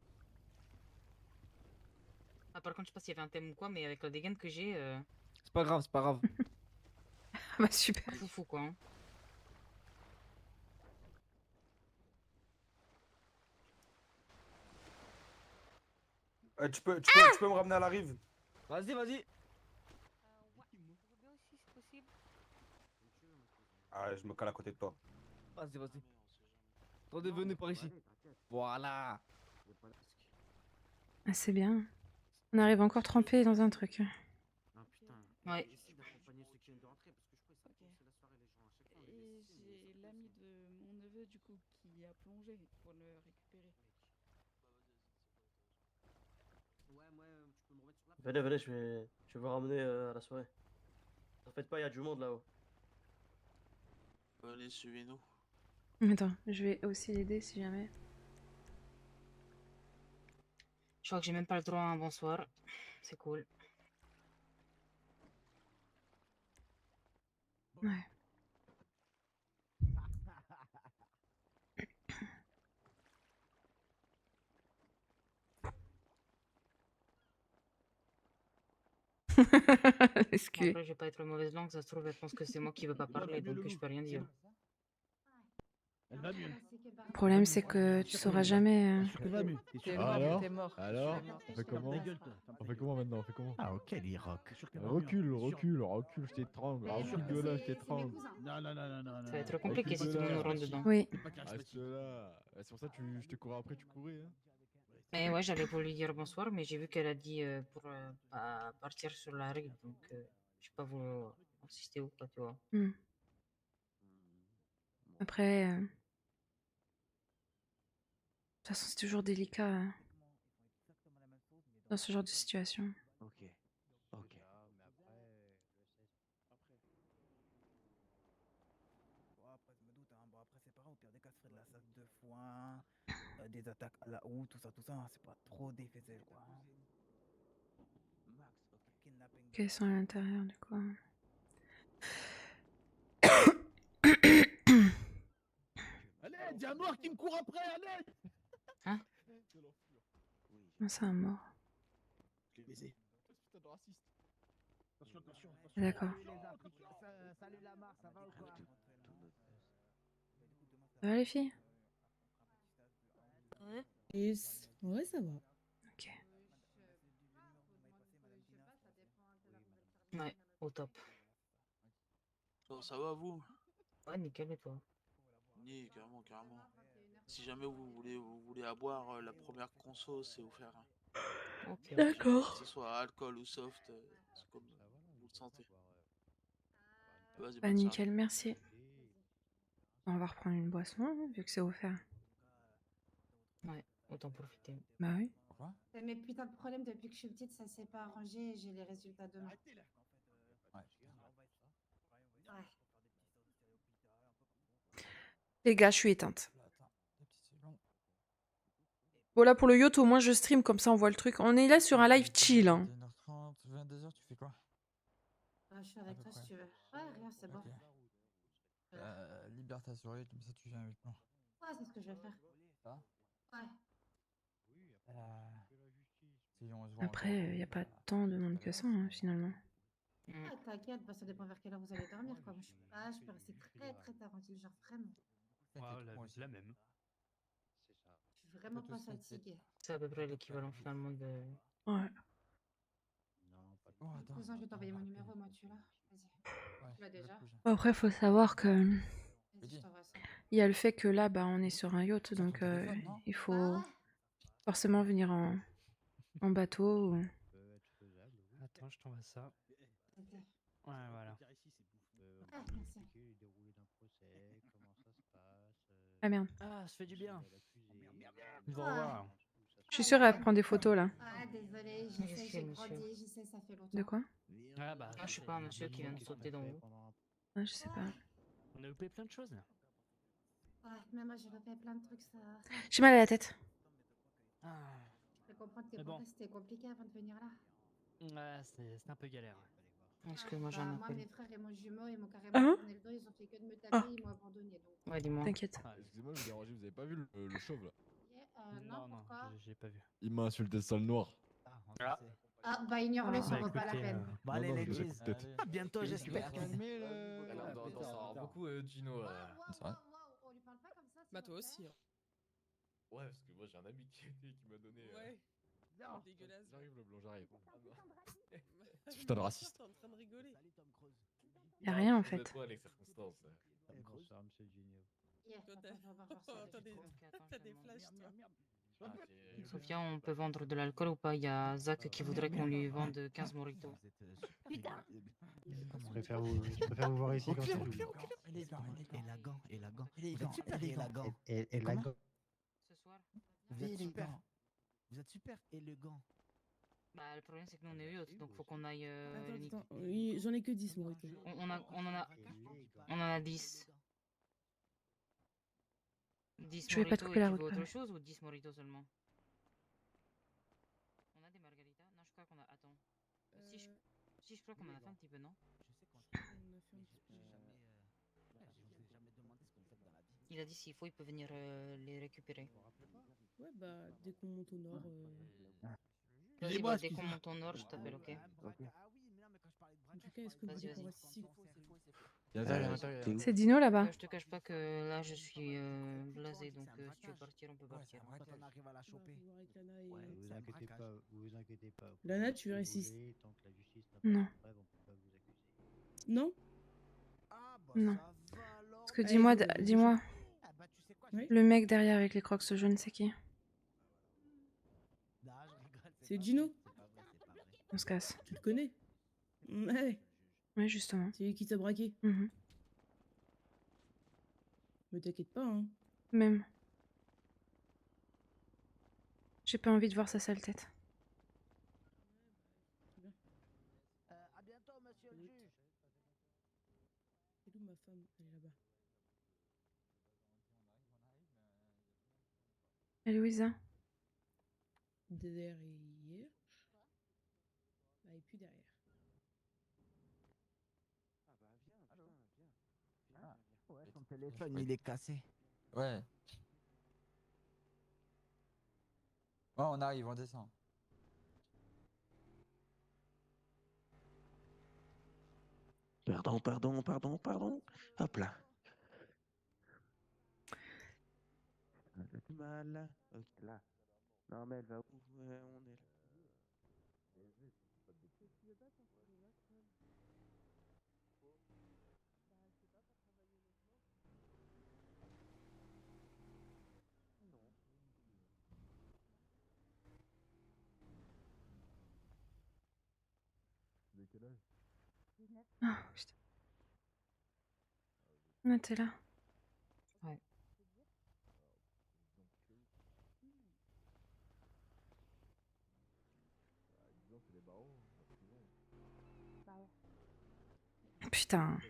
S5: Ah, par contre, je sais pas s'il y avait un thème ou quoi, mais avec la dégaine que j'ai.
S11: C'est pas grave, c'est pas grave.
S2: Ah bah super.
S5: Foufou quoi. Hein.
S19: Tu peux me ramener à la rive?
S11: Vas-y, vas-y.
S8: Ouais. Rouler aussi, c'est possible.
S19: Ah, je me cale à côté de toi.
S11: Vas-y, vas-y. Attendez, venez par ici. Voilà.
S2: Ah, c'est bien. On arrive encore trempé dans un truc.
S5: Ouais.
S10: Et j'ai l'ami de mon neveu du coup qui a plongé pour le récupérer.
S20: Venez, je vais vous ramener à la soirée. T'en faites pas, il y a du monde là-haut.
S17: Allez, suivez-nous.
S2: Attends, je vais aussi l'aider si jamais.
S5: Je crois que j'ai même pas le droit à un bonsoir. C'est cool.
S2: Ouais.
S5: Bon, après, je vais pas être mauvaise langue, ça se trouve, elle pense que c'est moi qui veux pas parler, donc je peux rien dire.
S12: Elle va mieux.
S2: Le problème, c'est que tu sauras jamais.
S12: Elle va mieux.
S21: Alors, on fait comment? On fait comment maintenant? On fait comment?
S12: Ah ok, il rock.
S21: Recule, je t'étrangle. Recule de là, je t'étrangle.
S12: Non.
S5: Ça va être compliqué si tout le monde rentre dedans.
S2: Oui.
S21: Reste là. C'est pour ça que je te courais après, tu courais. Hein.
S5: Mais ouais, j'allais pour lui dire bonsoir, mais j'ai vu qu'elle a dit pour pas partir sur la rive, donc je sais pas voulu insister ou quoi, tu vois.
S2: Après. De toute façon, c'est toujours délicat dans ce genre de situation.
S11: Ok.
S12: Après, je me doute, hein. Bon, après, c'est pas grave. Au pire des cas, ce serait de la sac de foin, des attaques à la houe, tout ça, hein. C'est pas trop des faiselles, quoi. Kidnapping.
S2: Quels sont à l'intérieur du coup?
S12: Allez, il y a un mort qui me court après, allez!
S5: Hein?
S2: Non, c'est un mort.
S12: Je l'ai baisé.
S2: D'accord. Ça va les filles?
S7: Et en vrai, ça va.
S2: Ok.
S5: Ouais, au top.
S1: Ça va vous?
S5: Ouais, nickel et toi?
S1: Oui, carrément, carrément. Si jamais vous voulez à boire, la première conso, c'est offert. Hein.
S5: Ok.
S2: D'accord.
S1: Que ce soit alcool ou soft, c'est comme vous le sentez. Vas-y,
S2: Bah
S1: bonne soirée.
S2: nickel, merci. On va reprendre une boisson, hein, vu que c'est offert.
S5: Ouais, autant profiter.
S2: Bah oui.
S22: Mais putain, le problème, depuis que je suis petite, ça s'est pas arrangé et j'ai les résultats demain. Ouais.
S2: Les gars, je suis éteinte. Bon là pour le yacht, au moins je stream, comme ça on voit le truc. On est là sur un live chill. Hein.
S22: 21h30, 22h, tu fais quoi? Je suis avec toi si tu veux. Ouais, rien, c'est bon. Libère ta soirée, comme ça tu viens avec moi. Ouais, c'est ce que je vais faire. Ça? Ouais. Si on se voit
S2: Après, il n'y a pas tant de monde que ça, hein, finalement.
S22: Ah, t'inquiète, bah, ça dépend vers quelle heure vous allez dormir, quoi. Moi, je peux rester très très tard en genre vraiment.
S13: La même.
S22: Je suis vraiment pas fatiguée.
S5: C'est à peu près l'équivalent finalement de.
S2: Ouais.
S22: Cousin, je vais t'envoyer mon numéro, moi, tu l'as. Vas-y. Tu l'as déjà?
S2: Après, faut savoir que
S22: Vas-y, je t'envoie ça.
S2: il y a le fait que là, bah, on est sur un yacht, donc il faut forcément venir en bateau. Ou...
S13: Attends, je t'envoie ça.
S22: Ok.
S13: Ouais, voilà.
S22: Ah, merci.
S2: Ah merde.
S13: Ah, ça fait du bien.
S22: Au
S13: revoir.
S2: Je suis sûre, elle prend des photos là.
S22: Ah, désolé, je sais, j'ai grandi, je sais, ça fait longtemps.
S2: De quoi?
S13: Ah bah,
S5: Ah, je suis pas un monsieur qui vient de sauter dans l'eau.
S2: Ah, je sais pas.
S13: On a loupé plein de choses là.
S22: Ouais, mais moi, j'ai refait plein de trucs, ça.
S2: J'ai mal à la tête.
S22: Je peux comprendre que
S13: Mais
S22: pour
S13: bon.
S22: toi, c'était compliqué avant de venir là.
S13: Ouais, c'est un peu galère.
S5: Excuse-moi, j'ai
S22: Bah,
S5: un
S22: moi,
S5: appel.
S22: mes frères et mon jumeau, ils m'ont carrément
S2: Hein?
S22: tourné le dos, ils ont fait que de me taper,
S2: Ah.
S22: ils m'ont abandonné. Donc...
S5: Ouais, dis-moi.
S2: T'inquiète.
S21: Ah, excusez-moi, je vous dérange, vous avez pas vu le chauve là?
S22: Non, pourquoi?
S13: j'ai pas vu.
S21: Il m'a insulté sale noir.
S13: Ah.
S22: Ah, bah, ignore-le, ça
S13: Bah,
S22: vaut pas la
S13: écoutez,
S22: peine.
S21: Bah, allez, les G's.
S13: À bientôt, j'espère.
S21: Calmer le. Elle a l'air d'en savoir beaucoup, Gino. C'est vrai?
S22: On lui parle pas comme ça,
S23: Bah, toi aussi. Hein.
S21: Ouais, parce que moi j'ai un ami qui m'a donné.
S23: Ouais.
S21: Non,
S23: Dégueulasse.
S21: j'arrive le blanc, j'arrive. Putain de raciste.
S23: T'es en train de rigoler.
S2: Y'a rien en fait.
S21: Honnêtement, les circonstances.
S23: Bonsoir, monsieur Junio. Toi, t'as des flashs, toi.
S5: Sophia, on peut vendre de l'alcool ou pas? Il y a Zach qui voudrait qu'on lui vende 15 mojitos.
S22: Putain!
S21: Je préfère vous voir ici comme ça.
S12: Et la gant, et la gant. Vous êtes super élégant.
S21: Et la
S12: Comment?
S5: Ce soir?
S12: Vous êtes super. Vous êtes super élégant.
S5: Bah, le problème c'est que nous on est yacht, donc faut qu'on aille.
S7: Attends, oui, j'en ai que 10, Morito.
S5: On en a 10. 10
S2: Je vais pas te
S5: mojitos
S2: couper
S5: et
S2: la
S5: tu
S2: route,
S5: veux autre
S2: pareil.
S5: chose ou 10 mojitos seulement? On a des margaritas? Non, je crois qu'on a. Attends. Si, je crois qu'on en a fait un petit peu, non? Il a dit s'il faut, il peut venir les récupérer.
S7: Ouais, bah, dès qu'on monte au nord.
S5: Vas-y, bah, dès qu'on monte au nord, je t'appelle, ok?
S7: En tout cas, est-ce que vous voulez qu'on reste ici?
S2: C'est Dino là-bas.
S5: Je te cache pas que là je suis blasé, donc si tu veux partir, on peut partir.
S12: Quand on arrive à la choper.
S21: Ouais, vous inquiétez pas, vous inquiétez pas.
S7: Lana, tu restes ici?
S21: Tant que la justice n'a pas
S2: Non.
S21: de preuves, on peut pas vous accuser.
S7: Non?
S2: Non. Parce que dis-moi, dis-moi.
S7: Oui?
S2: Le mec derrière avec les crocs jaunes, c'est qui?
S7: C'est Gino?
S2: On se casse.
S7: Tu le connais? Ouais.
S2: Ouais, justement.
S7: C'est lui qui t'a braqué.
S2: Mhm.
S7: Mais t'inquiète pas, hein.
S2: Même. J'ai pas envie de voir sa sale tête.
S12: À bientôt, monsieur le juge.
S7: C'est où ma femme? Elle est là-bas.
S2: Et Louisa?
S7: Derrière. Bah, et puis derrière.
S12: Ouais, ton téléphone, il est cassé.
S24: Ouais. Ouais, on arrive, on descend.
S17: Pardon, pardon, pardon, pardon. Hop là. Un peu de mal. Ok, là. Non, mais elle va où? Ouais, on est là.
S21: Vous avez quel âge?
S2: Ah, putain. Ah, t'es là.
S5: Ouais.
S21: Disons, c'est les barreaux, la prison.
S2: Putain.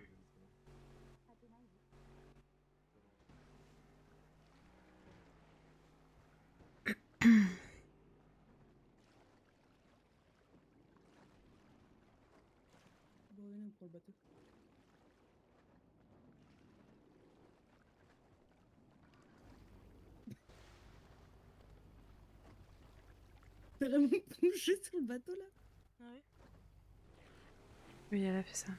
S7: Bon, venez, on prend le bateau. T'as vraiment plongé sur le bateau là?
S8: Ah ouais.
S2: Oui, elle a fait ça.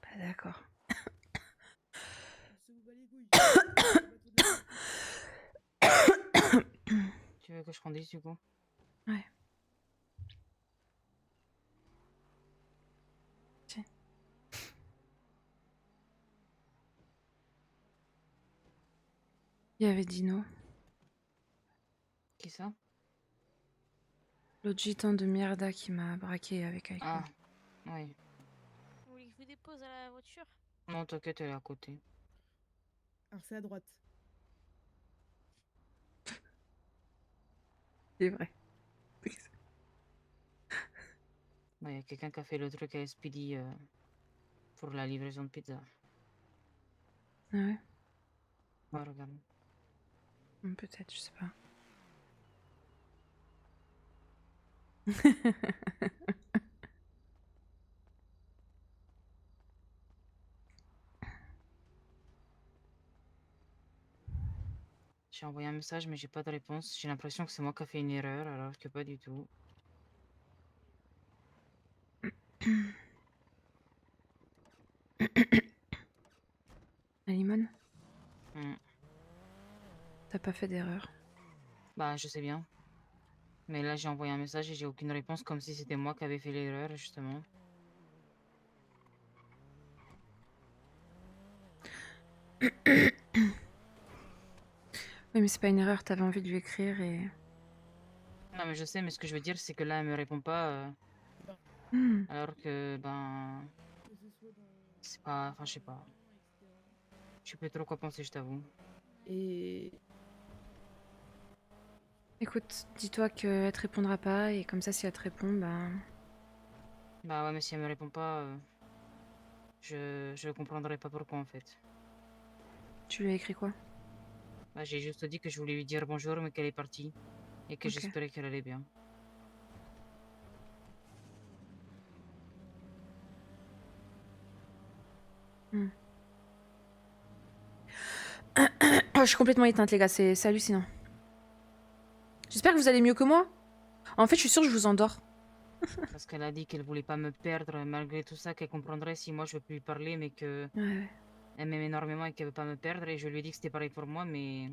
S2: Pas d'accord.
S7: Ça vous bat les couilles. Le bateau de la
S5: Tu veux que je conduise du coup?
S2: Ouais. Tiens. Il y avait Dino.
S5: Qui ça?
S2: L'autre gitan de mierda qui m'a braqué avec Aiko.
S5: Ah, oui.
S8: Vous voulez que je vous dépose à la voiture?
S5: Non, t'inquiète, elle est à côté.
S7: Alors c'est à droite.
S2: C'est vrai.
S5: Il y a quelqu'un qui a fait le truc à Speedy pour la livraison de pizza.
S2: Ah ouais?
S5: Ouais, regarde.
S2: Peut-être, je sais pas.
S5: J'ai envoyé un message, mais j'ai pas de réponse. J'ai l'impression que c'est moi qui ai fait une erreur, alors que pas du tout.
S2: Alimon?
S5: Hmm.
S2: T'as pas fait d'erreur.
S5: Bah, je sais bien. Mais là, j'ai envoyé un message et j'ai aucune réponse, comme si c'était moi qui avais fait l'erreur, justement.
S2: Oui, mais c'est pas une erreur, t'avais envie de lui écrire et...
S5: Non, mais je sais, mais ce que je veux dire, c'est que là, elle me répond pas.
S2: Hmm.
S5: Alors que, ben... C'est pas... Enfin, je sais pas. Je sais plus trop quoi penser, je t'avoue.
S7: Et...
S2: Écoute, dis-toi qu'elle te répondra pas et comme ça, si elle te répond, bah...
S5: Bah ouais, mais si elle me répond pas, je comprendrai pas pourquoi, en fait.
S2: Tu lui as écrit quoi?
S5: Bah, j'ai juste dit que je voulais lui dire bonjour, mais qu'elle est partie. Et que
S2: Ok.
S5: j'espérais qu'elle allait bien.
S2: Oh, je suis complètement éteinte, les gars, c'est hallucinant. J'espère que vous allez mieux que moi. En fait, je suis sûre que je vous endors.
S5: Parce qu'elle a dit qu'elle voulait pas me perdre, malgré tout ça, qu'elle comprendrait si moi je veux plus lui parler, mais que...
S2: Ouais.
S5: Elle m'aime énormément et qu'elle veut pas me perdre, et je lui ai dit que c'était pareil pour moi, mais...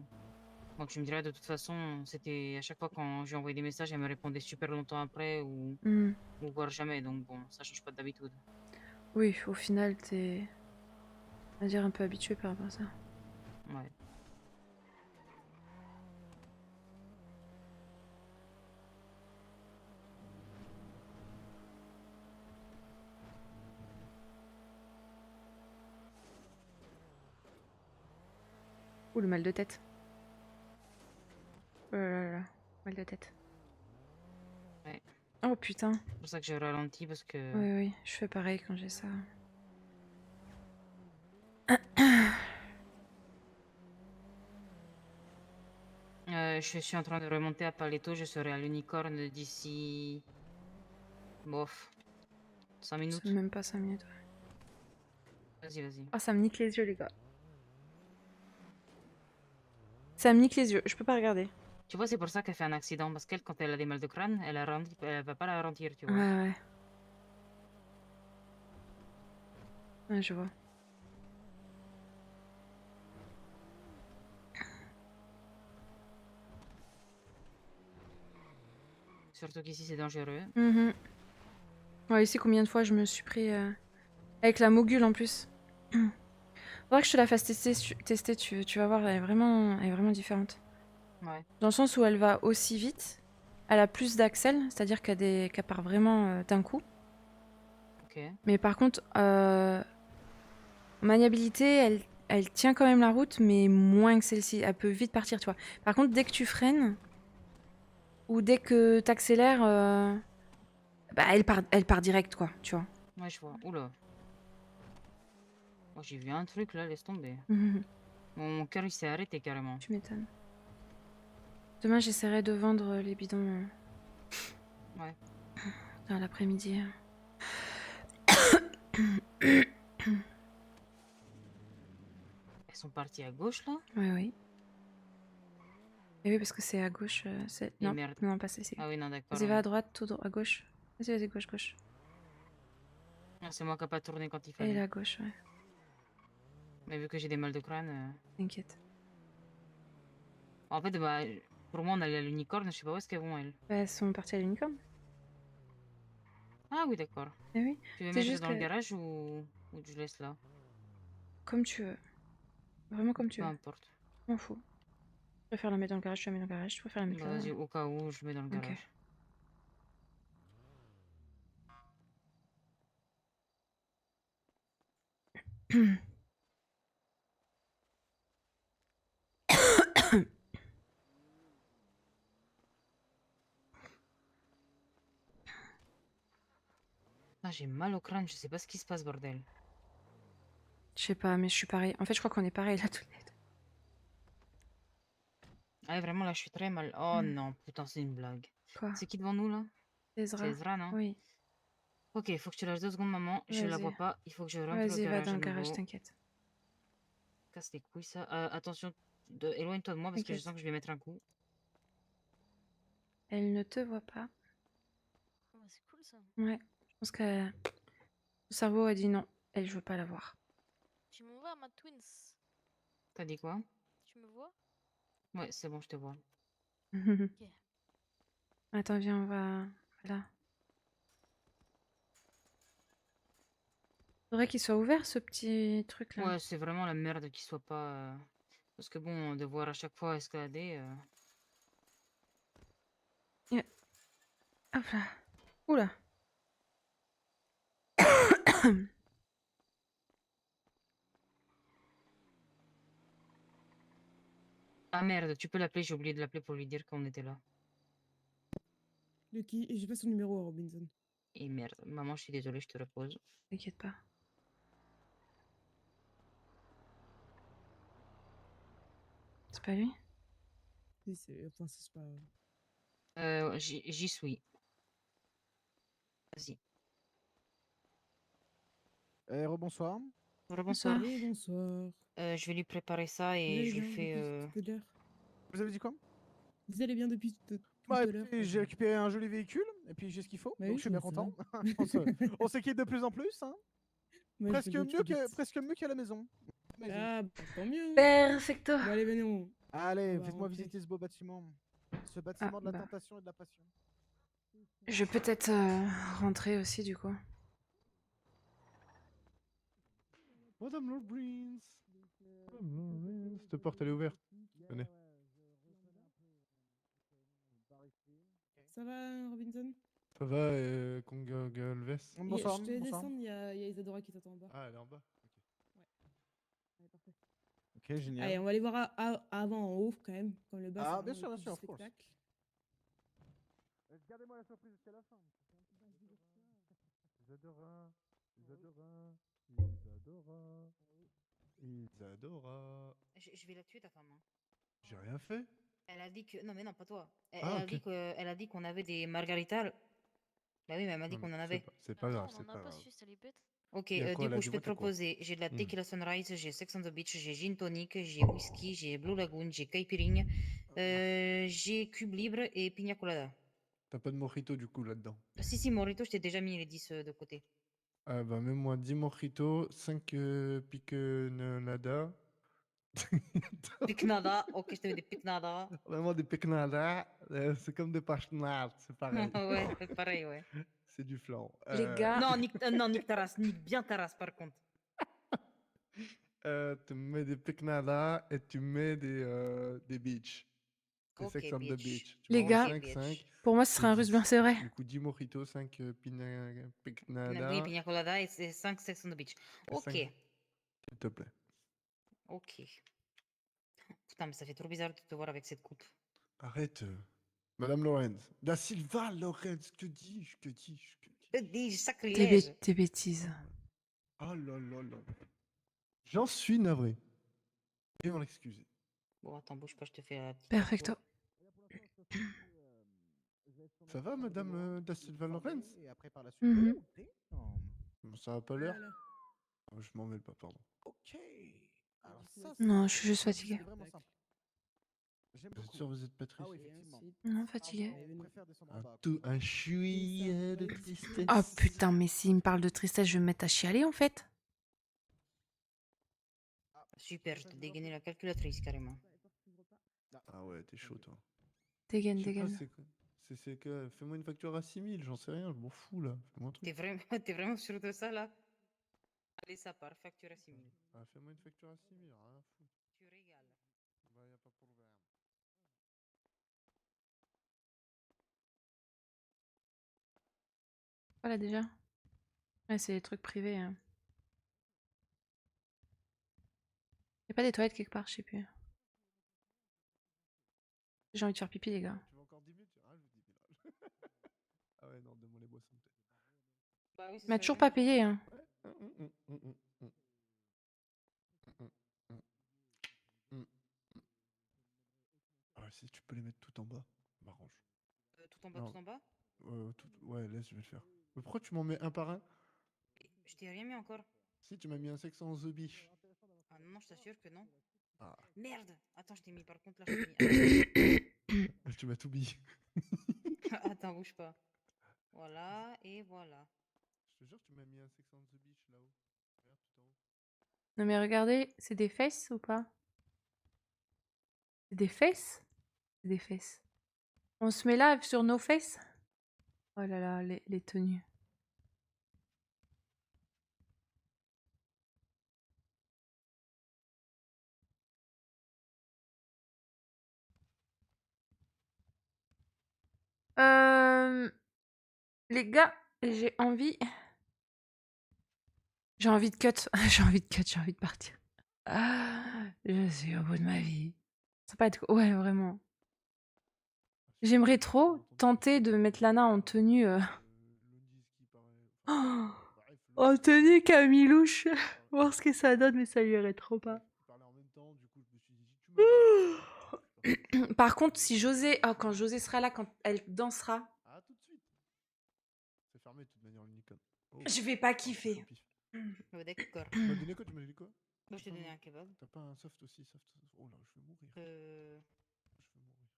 S5: Donc tu me dirais, de toute façon, c'était à chaque fois quand j'ai envoyé des messages, elle me répondait super longtemps après, ou voire jamais, donc bon, ça change pas d'habitude.
S2: Oui, au final, t'es... On va dire un peu habitué par rapport à ça.
S5: Ouais.
S2: Ouh, le mal de tête. Oh là là là, mal de tête.
S5: Ouais.
S2: Oh putain.
S5: C'est pour ça que j'ai ralenti, parce que...
S2: Oui, oui, je fais pareil quand j'ai ça.
S5: Je suis en train de remonter à Paleto, je serai à l'Unicorne d'ici... Bof. 5 minutes.
S2: C'est même pas 5 minutes. Ouais.
S5: Vas-y, vas-y.
S2: Oh, ça me nique les yeux, les gars. Ça me nique les yeux, je peux pas regarder.
S5: Tu vois, c'est pour ça qu'elle fait un accident. Parce qu'elle, quand elle a des mal de crâne, elle va pas la ralentir, tu vois.
S2: Ouais. Ouais, je vois.
S5: Surtout qu'ici, c'est dangereux.
S2: Ouais, ici, combien de fois je me suis pris... Avec la mogule, en plus. Faudra que je te la fasse tester, tu vas voir, elle est vraiment différente.
S5: Ouais.
S2: Dans le sens où elle va aussi vite, elle a plus d'axels, c'est-à-dire qu'elle part vraiment d'un coup.
S5: Ok.
S2: Mais par contre, maniabilité, elle tient quand même la route, mais moins que celle-ci. Elle peut vite partir, tu vois. Par contre, dès que tu freines, ou dès que t'accélères, bah, elle part direct, quoi, tu vois.
S5: Ouais, je vois. Oula. Oh, j'ai vu un truc là, laisse tomber. Mon cœur il s'est arrêté carrément.
S2: Tu m'étonnes. Demain, j'essaierai de vendre les bidons.
S5: Ouais.
S2: Dans l'après-midi.
S5: Elles sont parties à gauche là?
S2: Oui. Et oui, parce que c'est à gauche. Non,
S5: merde.
S2: non, pas celle-ci.
S5: Ah oui, non, d'accord.
S2: Vas-y, va à droite, tout droit, à gauche. Vas-y, gauche.
S5: Ah, c'est moi qui n'ai pas tourné quand il fallait.
S2: Et là, à gauche, ouais.
S5: Mais vu que j'ai des mal de crâne.
S2: T'inquiète.
S5: En fait, bah, pour moi, on allait à l'unicorne, je sais pas où est-ce qu'elles vont elles.
S2: Bah, elles sont parties à l'unicorne.
S5: Ah oui, d'accord.
S2: Eh oui.
S5: Tu veux
S2: C'est
S5: mettre
S2: juste
S5: dans le
S2: que-
S5: garage ou tu laisses là?
S2: Comme tu veux. Vraiment comme tu
S5: Peu
S2: veux.
S5: importe.
S2: M'en fous. Je préfère la mettre dans le garage, je la mets dans le garage. Je préfère la mettre
S5: Bah,
S2: là.
S5: vas-y, au cas où, je mets dans le
S2: Ok.
S5: garage. Ah, j'ai mal au crâne, je sais pas ce qui se passe, bordel.
S2: Je sais pas, mais je suis pareil. En fait, je crois qu'on est pareil là, toutes les deux.
S5: Ah, vraiment, là, je suis très mal. Oh non, putain, c'est une blague.
S2: Quoi?
S5: C'est qui devant nous, là?
S2: Ezra.
S5: C'est Ezra, non?
S2: Oui.
S5: Ok, il faut que je te lâche 2 secondes, maman. Je la
S2: Vas-y.
S5: vois pas. Il faut que je rentre au
S2: Vas-y, va
S5: garage
S2: dans
S5: à
S2: le garage,
S5: nouveau.
S2: t'inquiète.
S5: Casse les couilles, ça. Attention, éloigne-toi de moi parce que je
S2: T'inquiète.
S5: sens que je vais mettre un coup.
S2: Elle ne te voit pas.
S8: Oh, c'est cool ça.
S2: Ouais. Je pense que le cerveau a dit non. Elle, je veux pas la voir.
S8: Tu me vois, ma twins?
S5: T'as dit quoi?
S8: Tu me vois?
S5: Ouais, c'est bon, je te vois.
S8: Ok.
S2: Attends, viens, on va là. Faudrait qu'il soit ouvert ce petit truc là.
S5: Ouais, c'est vraiment la merde qu'il soit pas. Parce que bon, devoir à chaque fois escalader.
S2: Hop là. Oula.
S5: Ah merde, tu peux l'appeler, j'ai oublié de l'appeler pour lui dire qu'on était là.
S7: De qui? Et j'ai pas son numéro, Robinson.
S5: Et merde, maman, je suis désolée, je te repose.
S2: T'inquiète pas. C'est pas lui?
S7: Enfin, c'est pas.
S5: J'y suis. Vas-y.
S23: Rebonsoir.
S5: Rebonsoir.
S7: Oui, bonsoir.
S5: Je vais lui préparer ça et
S7: allez
S5: je lui
S7: bien
S5: fais.
S7: depuis tout à l'heure.
S23: Vous avez dit quoi?
S7: Vous allez bien depuis tout
S23: Bah,
S7: à l'heure.
S23: écoutez, j'ai récupéré un joli véhicule, et puis j'ai ce qu'il faut,
S7: Bah
S23: donc
S7: oui,
S23: je suis bien
S7: ça va.
S23: content. On s'équipe de plus en plus, hein.
S7: Ouais,
S23: Presque
S7: je me doute, je me doute.
S23: presque mieux qu'à la maison.
S7: Ah, bah, tant mieux.
S2: Perfecto.
S7: Bon, allez, venez,
S23: Allez,
S7: on va
S23: faites-moi
S7: rentrer.
S23: visiter ce beau bâtiment. Ce bâtiment de la
S2: bah.
S23: tentation et de la passion.
S2: Je vais peut-être rentrer aussi du coup.
S23: Madame Lord Breeze. Cette porte, elle est ouverte. Venez.
S7: Ça va, Robinson?
S23: Ça va, Congalves? Bonsoir.
S7: Je te laisse descendre, il y a Isadora qui t'attend en bas.
S23: Ah, elle est en bas.
S7: Ouais, parfait.
S23: Ok, génial.
S7: Allez, on va aller voir avant en haut quand même, comme le bas.
S23: Ah,
S7: c'est
S23: bien
S7: vraiment
S23: sûr,
S7: le
S23: of course.
S7: spectacle.
S23: Gardez-moi la surprise jusqu'à la fin. Isadora, Isadora.
S5: Je vais la tuer ta femme. Hein.
S23: J'ai rien fait.
S5: Elle a dit que. Non, mais non, pas toi.
S23: Ok.
S5: Elle a dit qu'on avait des margaritas. Bah oui, mais elle m'a dit qu'on en avait.
S23: C'est pas grave,
S8: On
S23: c'est
S8: en a
S23: pas
S8: pas
S23: grave.
S8: su, ça les bête.
S5: Ok,
S23: Il y a quoi
S5: du
S23: là?
S5: coup, je peux
S23: Dis-moi,
S5: te
S23: t'as quoi?
S5: proposer, j'ai de la
S23: Hmm.
S5: Tequila Sunrise, j'ai Sex on the Beach, j'ai Gin Tonic, j'ai Whisky, j'ai Blue Lagoon, j'ai Caipirinha, j'ai Cube Libre et Pina Colada.
S23: T'as pas de mojito du coup là-dedans?
S5: Si, Morito, je t'ai déjà mis les 10 de côté.
S23: Ah bah mets-moi 10 mojitos, 5 piquenada.
S5: Picnada, ok, je te mets des Picnada.
S23: Vraiment des piquenada, c'est comme des pachenades, c'est pareil.
S5: Ouais, c'est pareil, ouais.
S23: C'est du flan.
S2: Les gars.
S5: Non, nique ta race, nique bien ta race par contre.
S23: Tu mets des piquenada et tu mets des beach. Des
S5: Ok,
S23: Sex on the
S5: bitch.
S23: beach. Tu
S2: Les
S23: m'en
S2: gars,
S23: 5, 5.
S2: pour moi, ce serait un russe blanc, c'est vrai.
S23: Du coup, 10 mojitos, 5
S5: Oui,
S23: piquenada.
S5: Pina Colada et 5 Sex on the Beach. Ok,
S23: 5, s'il te plaît.
S5: ok. Putain, mais ça fait trop bizarre de te voir avec cette coupe.
S23: Arrête. Madame Lorenz. Da Silva Lorenz, que dis-je, que dis-je, que dis-je.
S5: Dis sacrilège.
S2: Des bêtises.
S23: Oh là là là. J'en suis navré. Et on l'excuser.
S5: Bon, attends, bouge pas, je te fais la petite.
S2: Perfecto.
S23: Ça va, Madame Da Silva Lorenz?
S14: Et après, par la suite,
S2: Mhm.
S23: Bon, ça va pas l'air? Oh, je m'en mêle pas, pardon.
S14: Ok. Alors ça,
S2: Non, je suis juste fatiguée.
S14: c'est vraiment simple. J'aime
S23: Vous êtes
S14: beaucoup.
S23: sûr vous êtes pas triste?
S14: Ah oui, effectivement.
S2: Non, fatiguée.
S14: Mais on préfère descendre en bas.
S23: Tout un chouïa de tristesse.
S2: Oh putain, mais s'il me parle de tristesse, je vais me mettre à chialer en fait.
S5: Super, je t'ai dégainé la calculatrice carrément.
S23: Ah ouais, t'es chaud, toi.
S2: Dégaine,
S23: Je sais pas,
S2: dégaine.
S23: c'est quoi? C'est que fais-moi une facture à 6000, j'en sais rien, je m'en fous là. Fais-moi un truc.
S5: T'es vraiment sûr de ça là? Allez, ça part, facture à 6000.
S23: Ah, fais-moi une facture à 6000, rien à foutre.
S5: Tu régales.
S23: Bah, y a pas de problème.
S2: Voilà déjà. Ouais, c'est des trucs privés. Hein. Y a pas des toilettes quelque part, je sais plus. J'ai envie de faire pipi, les gars.
S23: Tu veux encore 10 minutes? Ah, je vous dis 10 000. Ah ouais, non, donne-moi les boissons peut-être.
S5: Bah oui,
S2: Il m'a toujours pas payé. Hein.
S23: Ah, si tu peux les mettre tout en bas, m'arrange.
S5: Tout en bas,
S23: Non.
S5: tout en bas?
S23: Ouais, laisse, je vais le faire. Mais pourquoi tu m'en mets un par un?
S5: Je t'ai rien mis encore.
S23: Si, tu m'as mis un sexe en The Biche.
S5: Ah non, je t'assure que non.
S23: Ah.
S5: Merde! Attends, je t'ai mis par contre là, je t'ai mis.
S23: Tu m'as tout mis.
S5: Attends, bouge pas. Voilà, et voilà.
S23: Je te jure, tu m'as mis un sexe en The Beach là-haut. Regarde tout en haut.
S2: Non mais regardez, c'est des fesses ou pas? C'est des fesses? C'est des fesses. On se met là sur nos fesses? Oh là là, les tenues. Les gars, j'ai envie... J'ai envie de cut. J'ai envie de cut, j'ai envie de partir. Ah, je suis au bout de ma vie. Ça va pas être... Ouais, vraiment. J'aimerais trop tenter de mettre Lana en tenue... Oh, en tenue Camilouche. Voir ce que ça donne, mais ça lui irait trop pas. Par contre, si José... Oh, quand José sera là, quand elle dansera...
S23: Ah, tout de suite. C'est fermé de toute manière, le Nikon. Oh.
S2: Je vais pas kiffer.
S5: Oh, d'accord.
S23: Tu m'as donné quoi? Tu m'as dit quoi?
S5: Moi, je t'ai donné un kebab.
S23: T'as pas un soft aussi? Soft. Oh là, je vais mourir. Je vais mourir.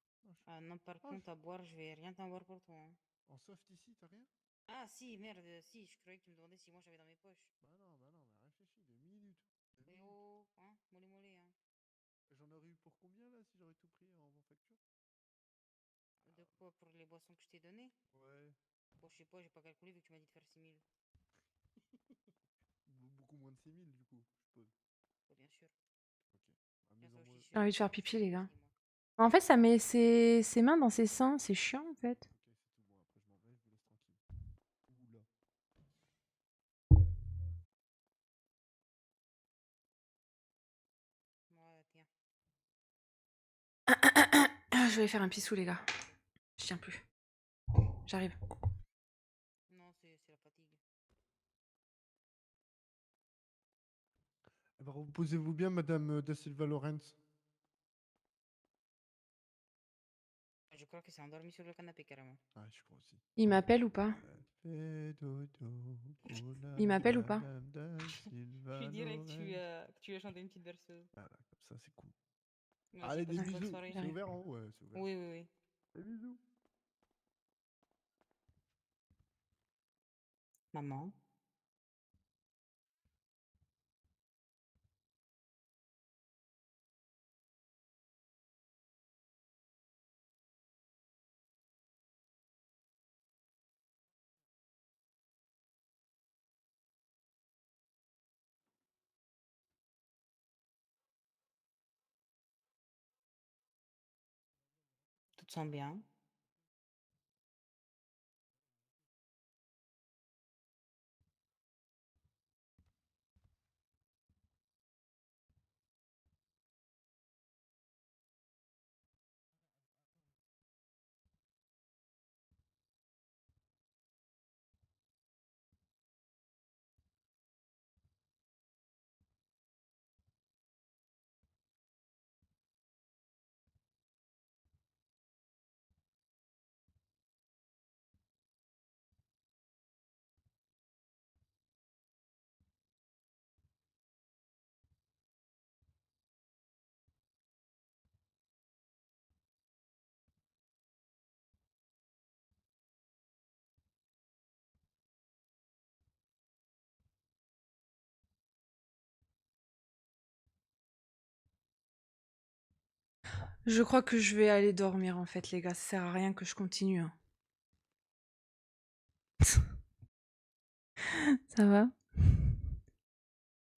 S5: Ah non, par contre, à boire, je vais rien t'en boire pour toi. Hein.
S23: En soft ici, t'as rien?
S5: Ah si, merde, si, je croyais que tu me demandais si moi j'avais dans mes poches.
S23: Bah non, mais réfléchis, 2 minutes.
S5: Eh oh, hein, mollet, hein.
S23: J'en aurais eu pour combien là si j'aurais tout pris en facture?
S5: De quoi, pour les boissons que je t'ai données?
S23: Ouais.
S5: Bon, je sais pas, j'ai pas calculé vu que tu m'as dit de faire 6000.
S23: Beaucoup moins de 6000 du coup, je suppose.
S5: Oh, bien sûr.
S23: Ok.
S2: J'ai envie de faire pipi, les gars. En fait, ça met ses mains dans ses seins. C'est chiant, en fait. Je vais faire un pissou, les gars. Je tiens plus. J'arrive.
S5: Non, c'est la fatigue.
S23: Eh ben, reposez-vous bien, Madame Da Silva Lorenz.
S5: Je crois que c'est endormi sur le canapé carrément.
S23: Ah, je crois aussi.
S2: Il m'appelle ou pas? Il m'appelle ou pas?
S5: lui dirai que
S23: Lawrence.
S5: tu as chanté une petite berceuse.
S23: Voilà, comme ça, c'est cool.
S5: Vas-y,
S23: Allez,
S5: passe
S23: des
S5: une bonne
S23: bisous.
S5: soirée.
S23: C'est ouvert en haut? Ouais, c'est ouvert.
S5: Oui, oui, oui.
S23: Des bisous.
S5: Maman. Tu te sens bien?
S2: Je crois que je vais aller dormir en fait, les gars. Ça sert à rien que je continue. Hein. Ça va?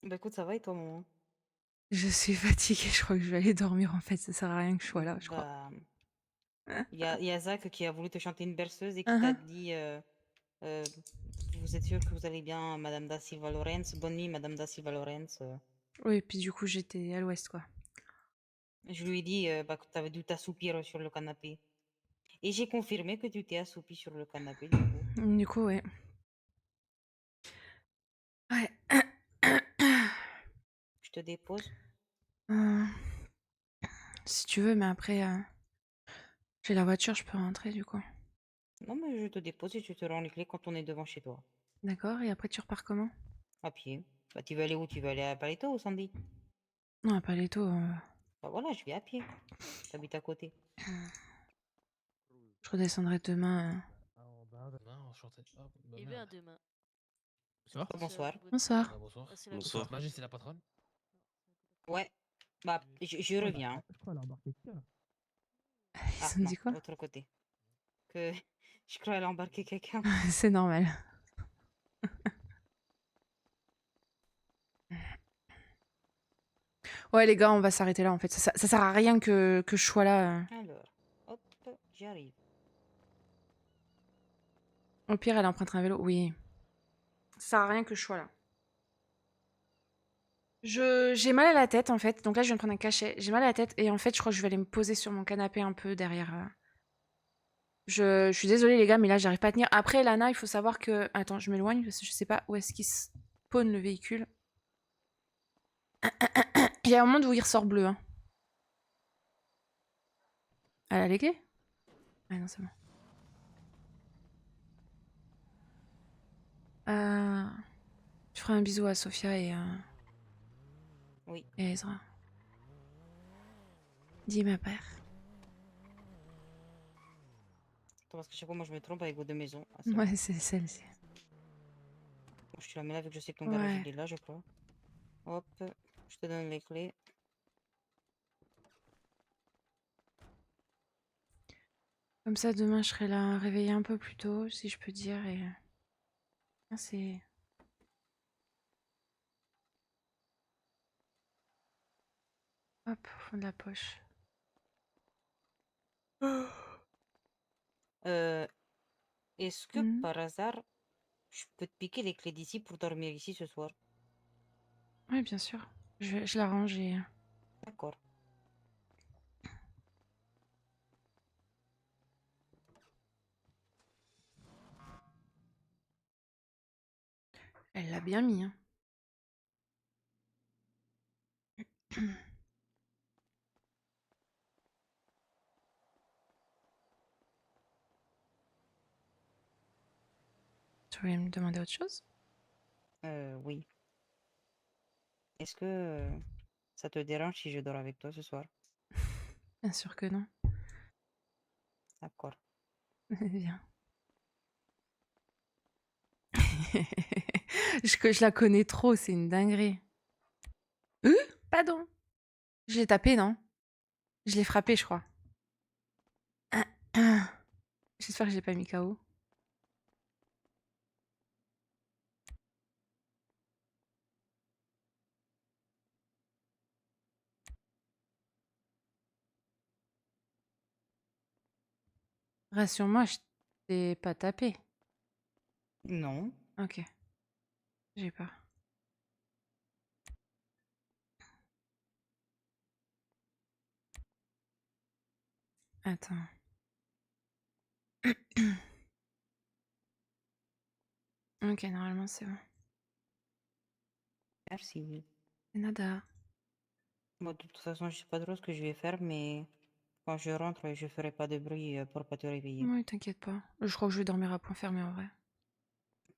S5: Bah écoute, ça va et toi, maman?
S2: Je suis fatiguée, je crois que je vais aller dormir en fait. Ça sert à rien que je sois là, je crois.
S5: Bah, il y a Zach qui a voulu te chanter une berceuse et qui
S2: Hein,
S5: t'a
S2: hein.
S5: dit vous êtes sûr que vous allez bien, Madame da Silva Lorenz? Bonne nuit, Madame da Silva Lorenz.
S2: Oui, et puis du coup, j'étais à l'ouest, quoi.
S5: Je lui ai dit bah, que tu avais dû t'assoupir sur le canapé. Et j'ai confirmé que tu t'es assoupi sur le canapé, du coup.
S2: Du coup, ouais. Ouais.
S5: Je te dépose.
S2: Euh, Si tu veux, mais après, j'ai la voiture, je peux rentrer du coup.
S5: Non, mais je te dépose et tu te rends les clés quand on est devant chez toi.
S2: D'accord, et après tu repars comment?
S5: À pied. Bah, tu veux aller où? Tu veux aller à Paleto ou Sandy?
S2: Non, à Paleto.
S5: Bah voilà, je vais à pied. T'habites à côté.
S2: Je redescendrai demain.
S16: Demain, enchanté. Ah, bah,
S8: Et
S16: merde.
S8: bien demain.
S16: Ça va?
S5: Bonsoir.
S2: Bonsoir.
S16: Ah, bonsoir.
S8: Ah, c'est la
S16: Bonsoir.
S8: patronne.
S16: Magie, c'est la patronne?
S5: Ouais. Bah, je reviens.
S23: Je crois qu'elle a embarqué qui là?
S2: Ils
S5: Ah
S2: ont
S5: non,
S2: dit quoi?
S5: l'autre côté. Que je crois qu'elle a embarqué quelqu'un.
S2: C'est normal. Ouais, les gars, on va s'arrêter là en fait. Ça sert à rien que je sois là.
S5: Alors, hop, j'arrive.
S2: Au pire, elle empruntera un vélo. Oui. Ça sert à rien que je sois là. J'ai mal à la tête en fait. Donc là, je viens de prendre un cachet. J'ai mal à la tête et en fait, je crois que je vais aller me poser sur mon canapé un peu derrière. Je suis désolée les gars, mais là, j'arrive pas à tenir. Après, Lana, il faut savoir que. Attends, je m'éloigne parce que je sais pas où est-ce qu'il spawn le véhicule. Il y a un moment où il ressort bleu. Hein. Elle a les clés? Ah non, c'est bon. Je ferai un bisou à Sophia et
S5: Oui.
S2: et Ezra. Dis ma père.
S5: Attends, parce que chaque fois, moi, je me trompe avec vos deux maisons. Ah, c'est
S2: Ouais,
S5: bon.
S2: c'est celle-ci.
S5: Bon, je te la mets là, vu que je sais que ton garage,
S2: Ouais.
S5: il est là, je crois. Hop, je te donne les clés.
S2: Comme ça, demain, je serai là réveillée un peu plus tôt, si je peux dire. Et ah, c'est. Hop, au fond de la poche.
S5: Est-ce que par hasard, je peux te piquer les clés d'ici pour dormir ici ce soir?
S2: Oui, bien sûr. Je la range et.
S5: D'accord.
S2: Elle l'a bien mis. Hein. Tu voulais me demander autre chose?
S5: Oui. Est-ce que ça te dérange si je dors avec toi ce soir?
S2: Bien sûr que non.
S5: D'accord.
S2: Viens. Je la connais trop, c'est une dinguerie. Pardon. Je l'ai tapé, non? Je l'ai frappé, je crois. J'espère que j'ai pas mis KO. Rassure-moi, je t'ai pas tapé.
S5: Non.
S2: Ok. J'ai peur. Attends. Ok, normalement c'est bon.
S5: Merci.
S2: Nada.
S5: Moi, de toute façon, je sais pas trop ce que je vais faire, mais quand je rentre, je ferai pas de bruit pour pas te réveiller.
S2: Oui, t'inquiète pas. Je crois que je vais dormir à point fermé en vrai.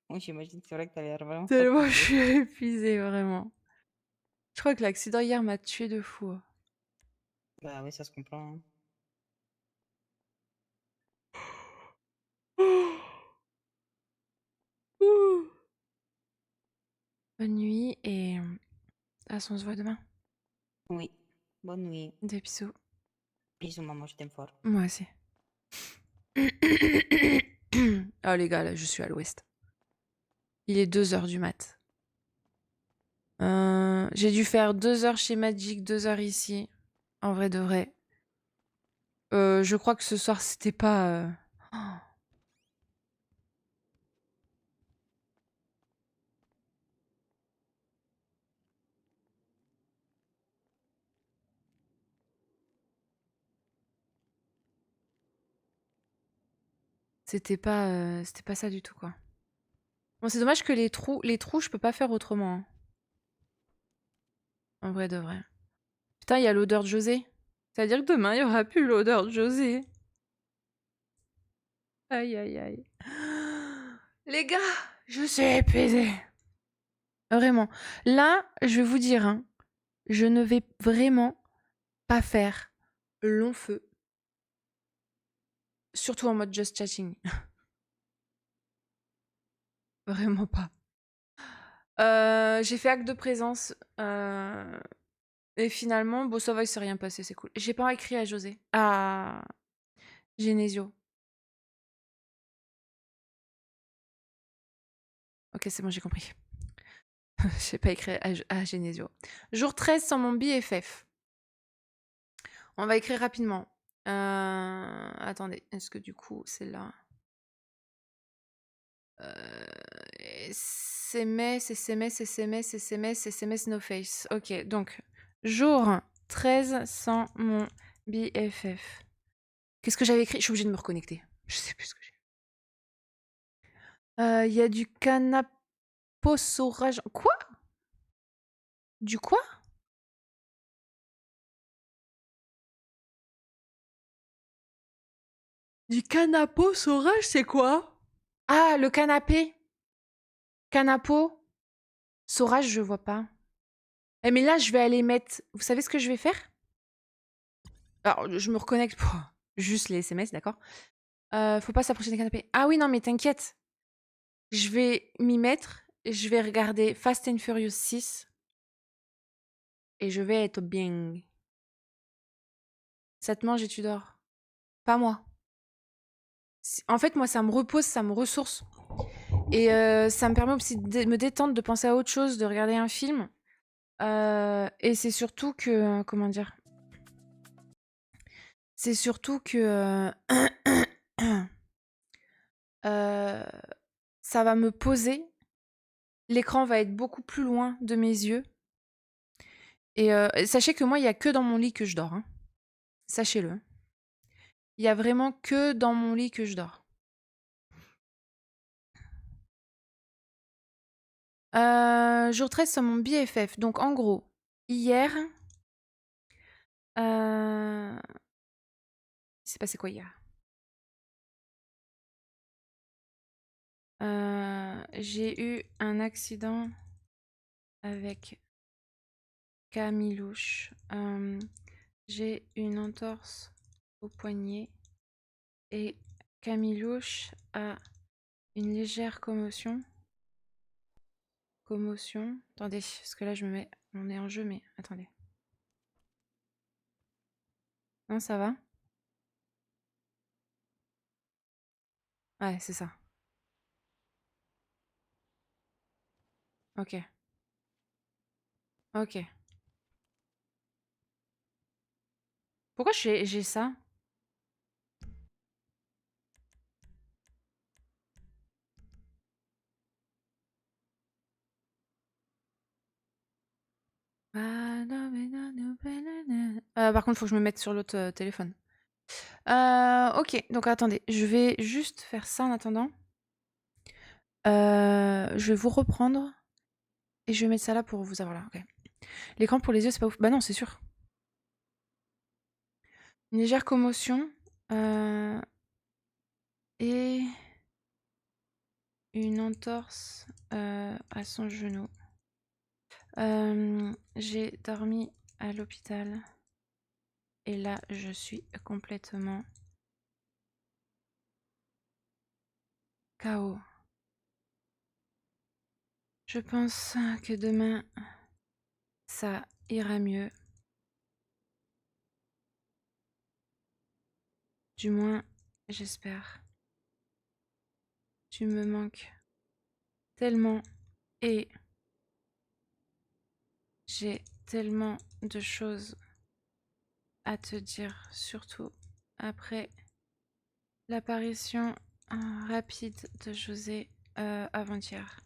S5: Oui, j'imagine, c'est vrai que t'as l'air vraiment
S2: Tellement je
S5: fatigué.
S2: suis épuisée, vraiment. Je crois que l'accident hier m'a tué de fou.
S5: Bah oui, ça se comprend. Hein.
S2: Bonne nuit et on se voit demain.
S5: Oui. Bonne nuit.
S2: Des bisous.
S5: Bisous, maman, je t'aime fort.
S2: Moi aussi. Ah les gars, là, je suis à l'ouest. Il est 2h du mat. J'ai dû faire 2h chez Magic, 2h ici. En vrai de vrai. Je crois que ce soir, c'était pas... C'était pas ça du tout, quoi. Bon, c'est dommage que les trous, je peux pas faire autrement. Hein. En vrai de vrai. Putain, il y a l'odeur de José. Ça veut dire que demain, il y aura plus l'odeur de José. Aïe, aïe, aïe. Les gars, je suis épuisée. Vraiment. Là, je vais vous dire, hein, je ne vais vraiment pas faire long feu. Surtout en mode just chatting. Vraiment pas. J'ai fait acte de présence. Et finalement, bon, ça va, il s'est rien passé, c'est cool. J'ai pas écrit à José. À Genesio. Ok, c'est bon, j'ai compris. J'ai pas écrit à Genesio. Jour 13 sans mon BFF. On va écrire rapidement. Attendez, est-ce que du coup, c'est là SMS, no face. Ok, donc, jour 13 sans mon BFF. Qu'est-ce que j'avais écrit? Je suis obligée de me reconnecter. Je sais plus ce que j'ai. Il y a du canaposaurage. Quoi? Du quoi? Du canaposaurage, c'est quoi? Ah, le canapé. Canapo. Saurage, je vois pas. Eh, mais là, je vais aller mettre... Vous savez ce que je vais faire? Alors, je me reconnecte pour juste les SMS, d'accord? Faut pas s'approcher des canapés. Ah oui, non, mais t'inquiète. Je vais m'y mettre. Je vais regarder Fast and Furious 6. Et je vais être bien. Ça te mange et tu dors. Pas moi. En fait, moi, ça me repose, ça me ressource. Et ça me permet aussi de me détendre, de penser à autre chose, de regarder un film. Et c'est surtout que... comment dire? C'est surtout que... ça va me poser. L'écran va être beaucoup plus loin de mes yeux. Et sachez que moi, il n'y a que dans mon lit que je dors. Hein. Sachez-le. Il y a vraiment que dans mon lit que je dors. Jour 13 sur mon BFF. Donc en gros, hier... il s'est passé quoi hier? J'ai eu un accident avec Camilouche. J'ai une entorse au poignet et Camilouche a une légère commotion. Commotion. Attendez, parce que là je me mets. On est en jeu, mais attendez. Non, ça va? Ouais, c'est ça. Ok. Ok. Pourquoi j'ai ça? Par contre, faut que je me mette sur l'autre téléphone. Ok, donc attendez, je vais juste faire ça en attendant. Je vais vous reprendre et je vais mettre ça là pour vous avoir là. Ok. L'écran pour les yeux, c'est pas ouf. Bah non, c'est sûr. Une légère commotion et une entorse à son genou. J'ai dormi à l'hôpital et là, je suis complètement KO. Je pense que demain, ça ira mieux. Du moins, j'espère. Tu me manques tellement et j'ai tellement de choses à te dire, surtout après l'apparition rapide de José avant-hier.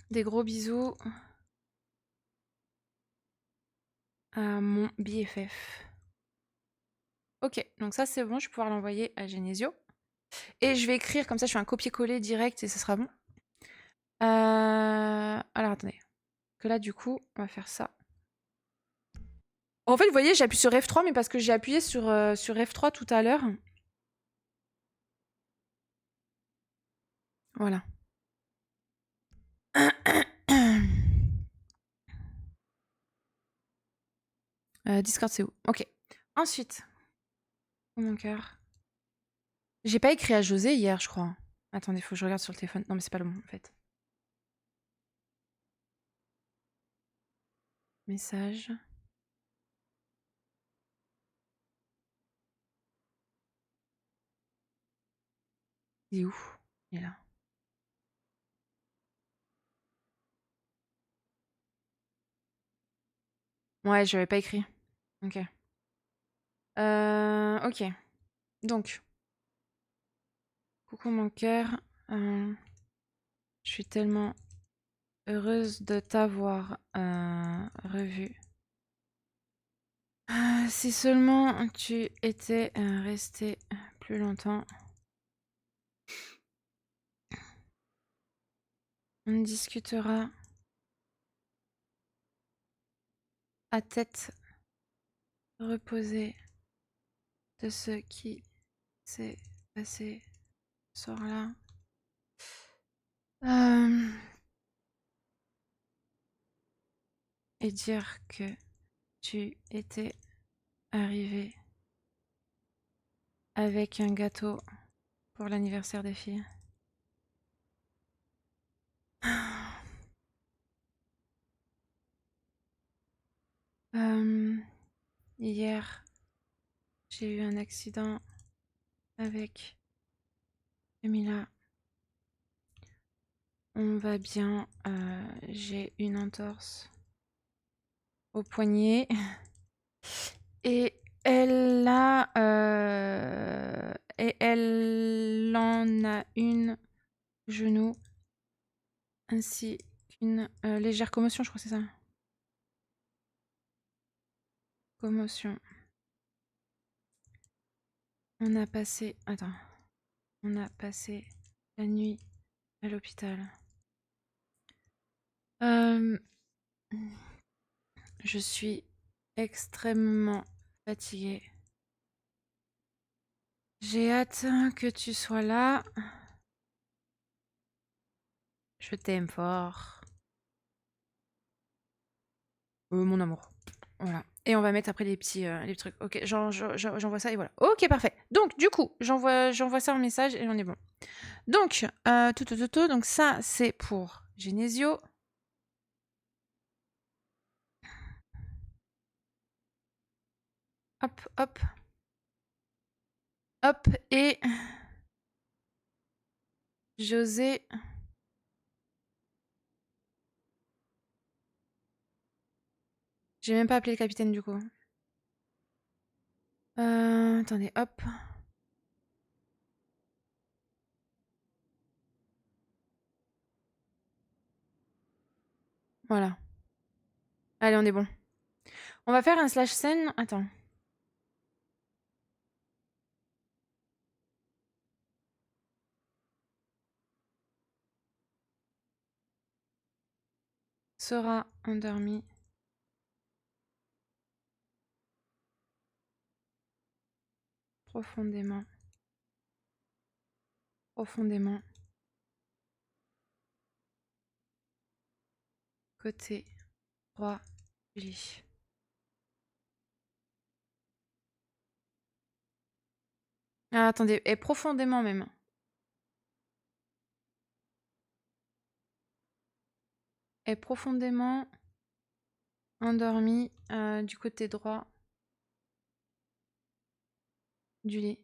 S2: Des gros bisous à mon BFF. Ok, donc ça c'est bon, je vais pouvoir l'envoyer à Genesio. Et je vais écrire, comme ça je fais un copier-coller direct et ce sera bon. Alors attendez. Que là du coup, on va faire ça. En fait, vous voyez, j'appuie sur F3, mais parce que j'ai appuyé sur F3 tout à l'heure. Voilà. Discord, c'est où? Ok. Ensuite, mon cœur. J'ai pas écrit à José hier, je crois. Attendez, faut que je regarde sur le téléphone. Non, mais c'est pas le bon, en fait. Message. Il est où? Il est là. Ouais, je l'avais pas écrit. Ok. Ok. Donc. Coucou mon cœur. Je suis tellement heureuse de t'avoir revu. Si seulement tu étais resté plus longtemps. On discutera à tête reposée de ce qui s'est passé ce soir-là. Et dire que tu étais arrivé avec un gâteau pour l'anniversaire des filles. Hier, j'ai eu un accident avec Emila. On va bien. J'ai une entorse au poignet. Et elle en a une au genou. Ainsi qu'une légère commotion, je crois que c'est ça. Commotion. On a passé la nuit à l'hôpital. Je suis extrêmement fatiguée. J'ai hâte que tu sois là. Je t'aime fort. mon amour. Voilà. Et on va mettre après les petits trucs. Ok, j'envoie ça et voilà. Ok, parfait. Donc, du coup, j'envoie ça en message et on est bon. Donc, donc ça, c'est pour Genesio. Hop, hop. Hop, et... José... J'ai même pas appelé le capitaine du coup. Attendez, hop. Voilà. Allez, on est bon. On va faire un slash scène. Attends. Sera endormi. Profondément. Profondément. Côté droit du lit. Ah, attendez, et profondément même. Et profondément endormi du côté droit du lit.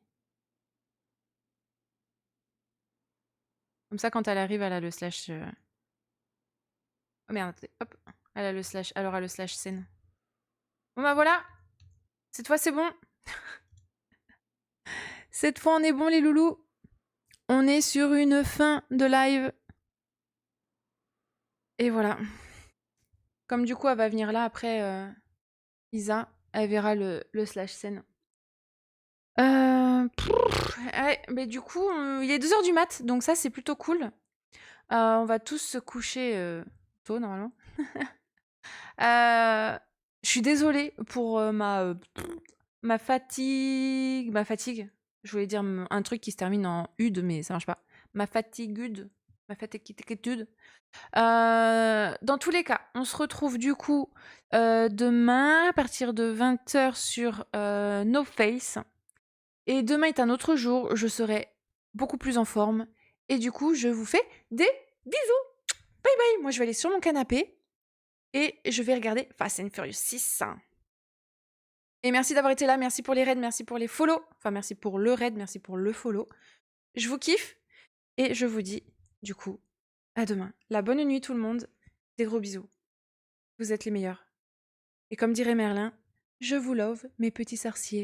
S2: Comme ça, quand elle arrive, elle a le slash... Oh merde, attendez, hop. Elle a le slash, alors elle a le slash scène. Bon bah voilà. Cette fois, c'est bon. Cette fois, on est bon, les loulous. On est sur une fin de live. Et voilà. Comme du coup, elle va venir là après Isa, elle verra le slash scène. Ouais, mais du coup, il est 2h du mat, donc ça, c'est plutôt cool. On va tous se coucher tôt, normalement. Je suis désolée pour ma fatigue. Ma fatigue. Je voulais dire un truc qui se termine en UD, mais ça marche pas. Ma fatigude. Ma fatiguitude. Dans tous les cas, on se retrouve du coup demain à partir de 20h sur No Face. Et demain est un autre jour, je serai beaucoup plus en forme. Et du coup, je vous fais des bisous. Bye bye. Moi, je vais aller sur mon canapé et je vais regarder Fast and Furious 6. Et merci d'avoir été là, merci pour les raids, merci pour les follow. Enfin, merci pour le raid, merci pour le follow. Je vous kiffe et je vous dis, du coup, à demain. La bonne nuit tout le monde. Des gros bisous. Vous êtes les meilleurs. Et comme dirait Merlin, je vous love, mes petits sorciers.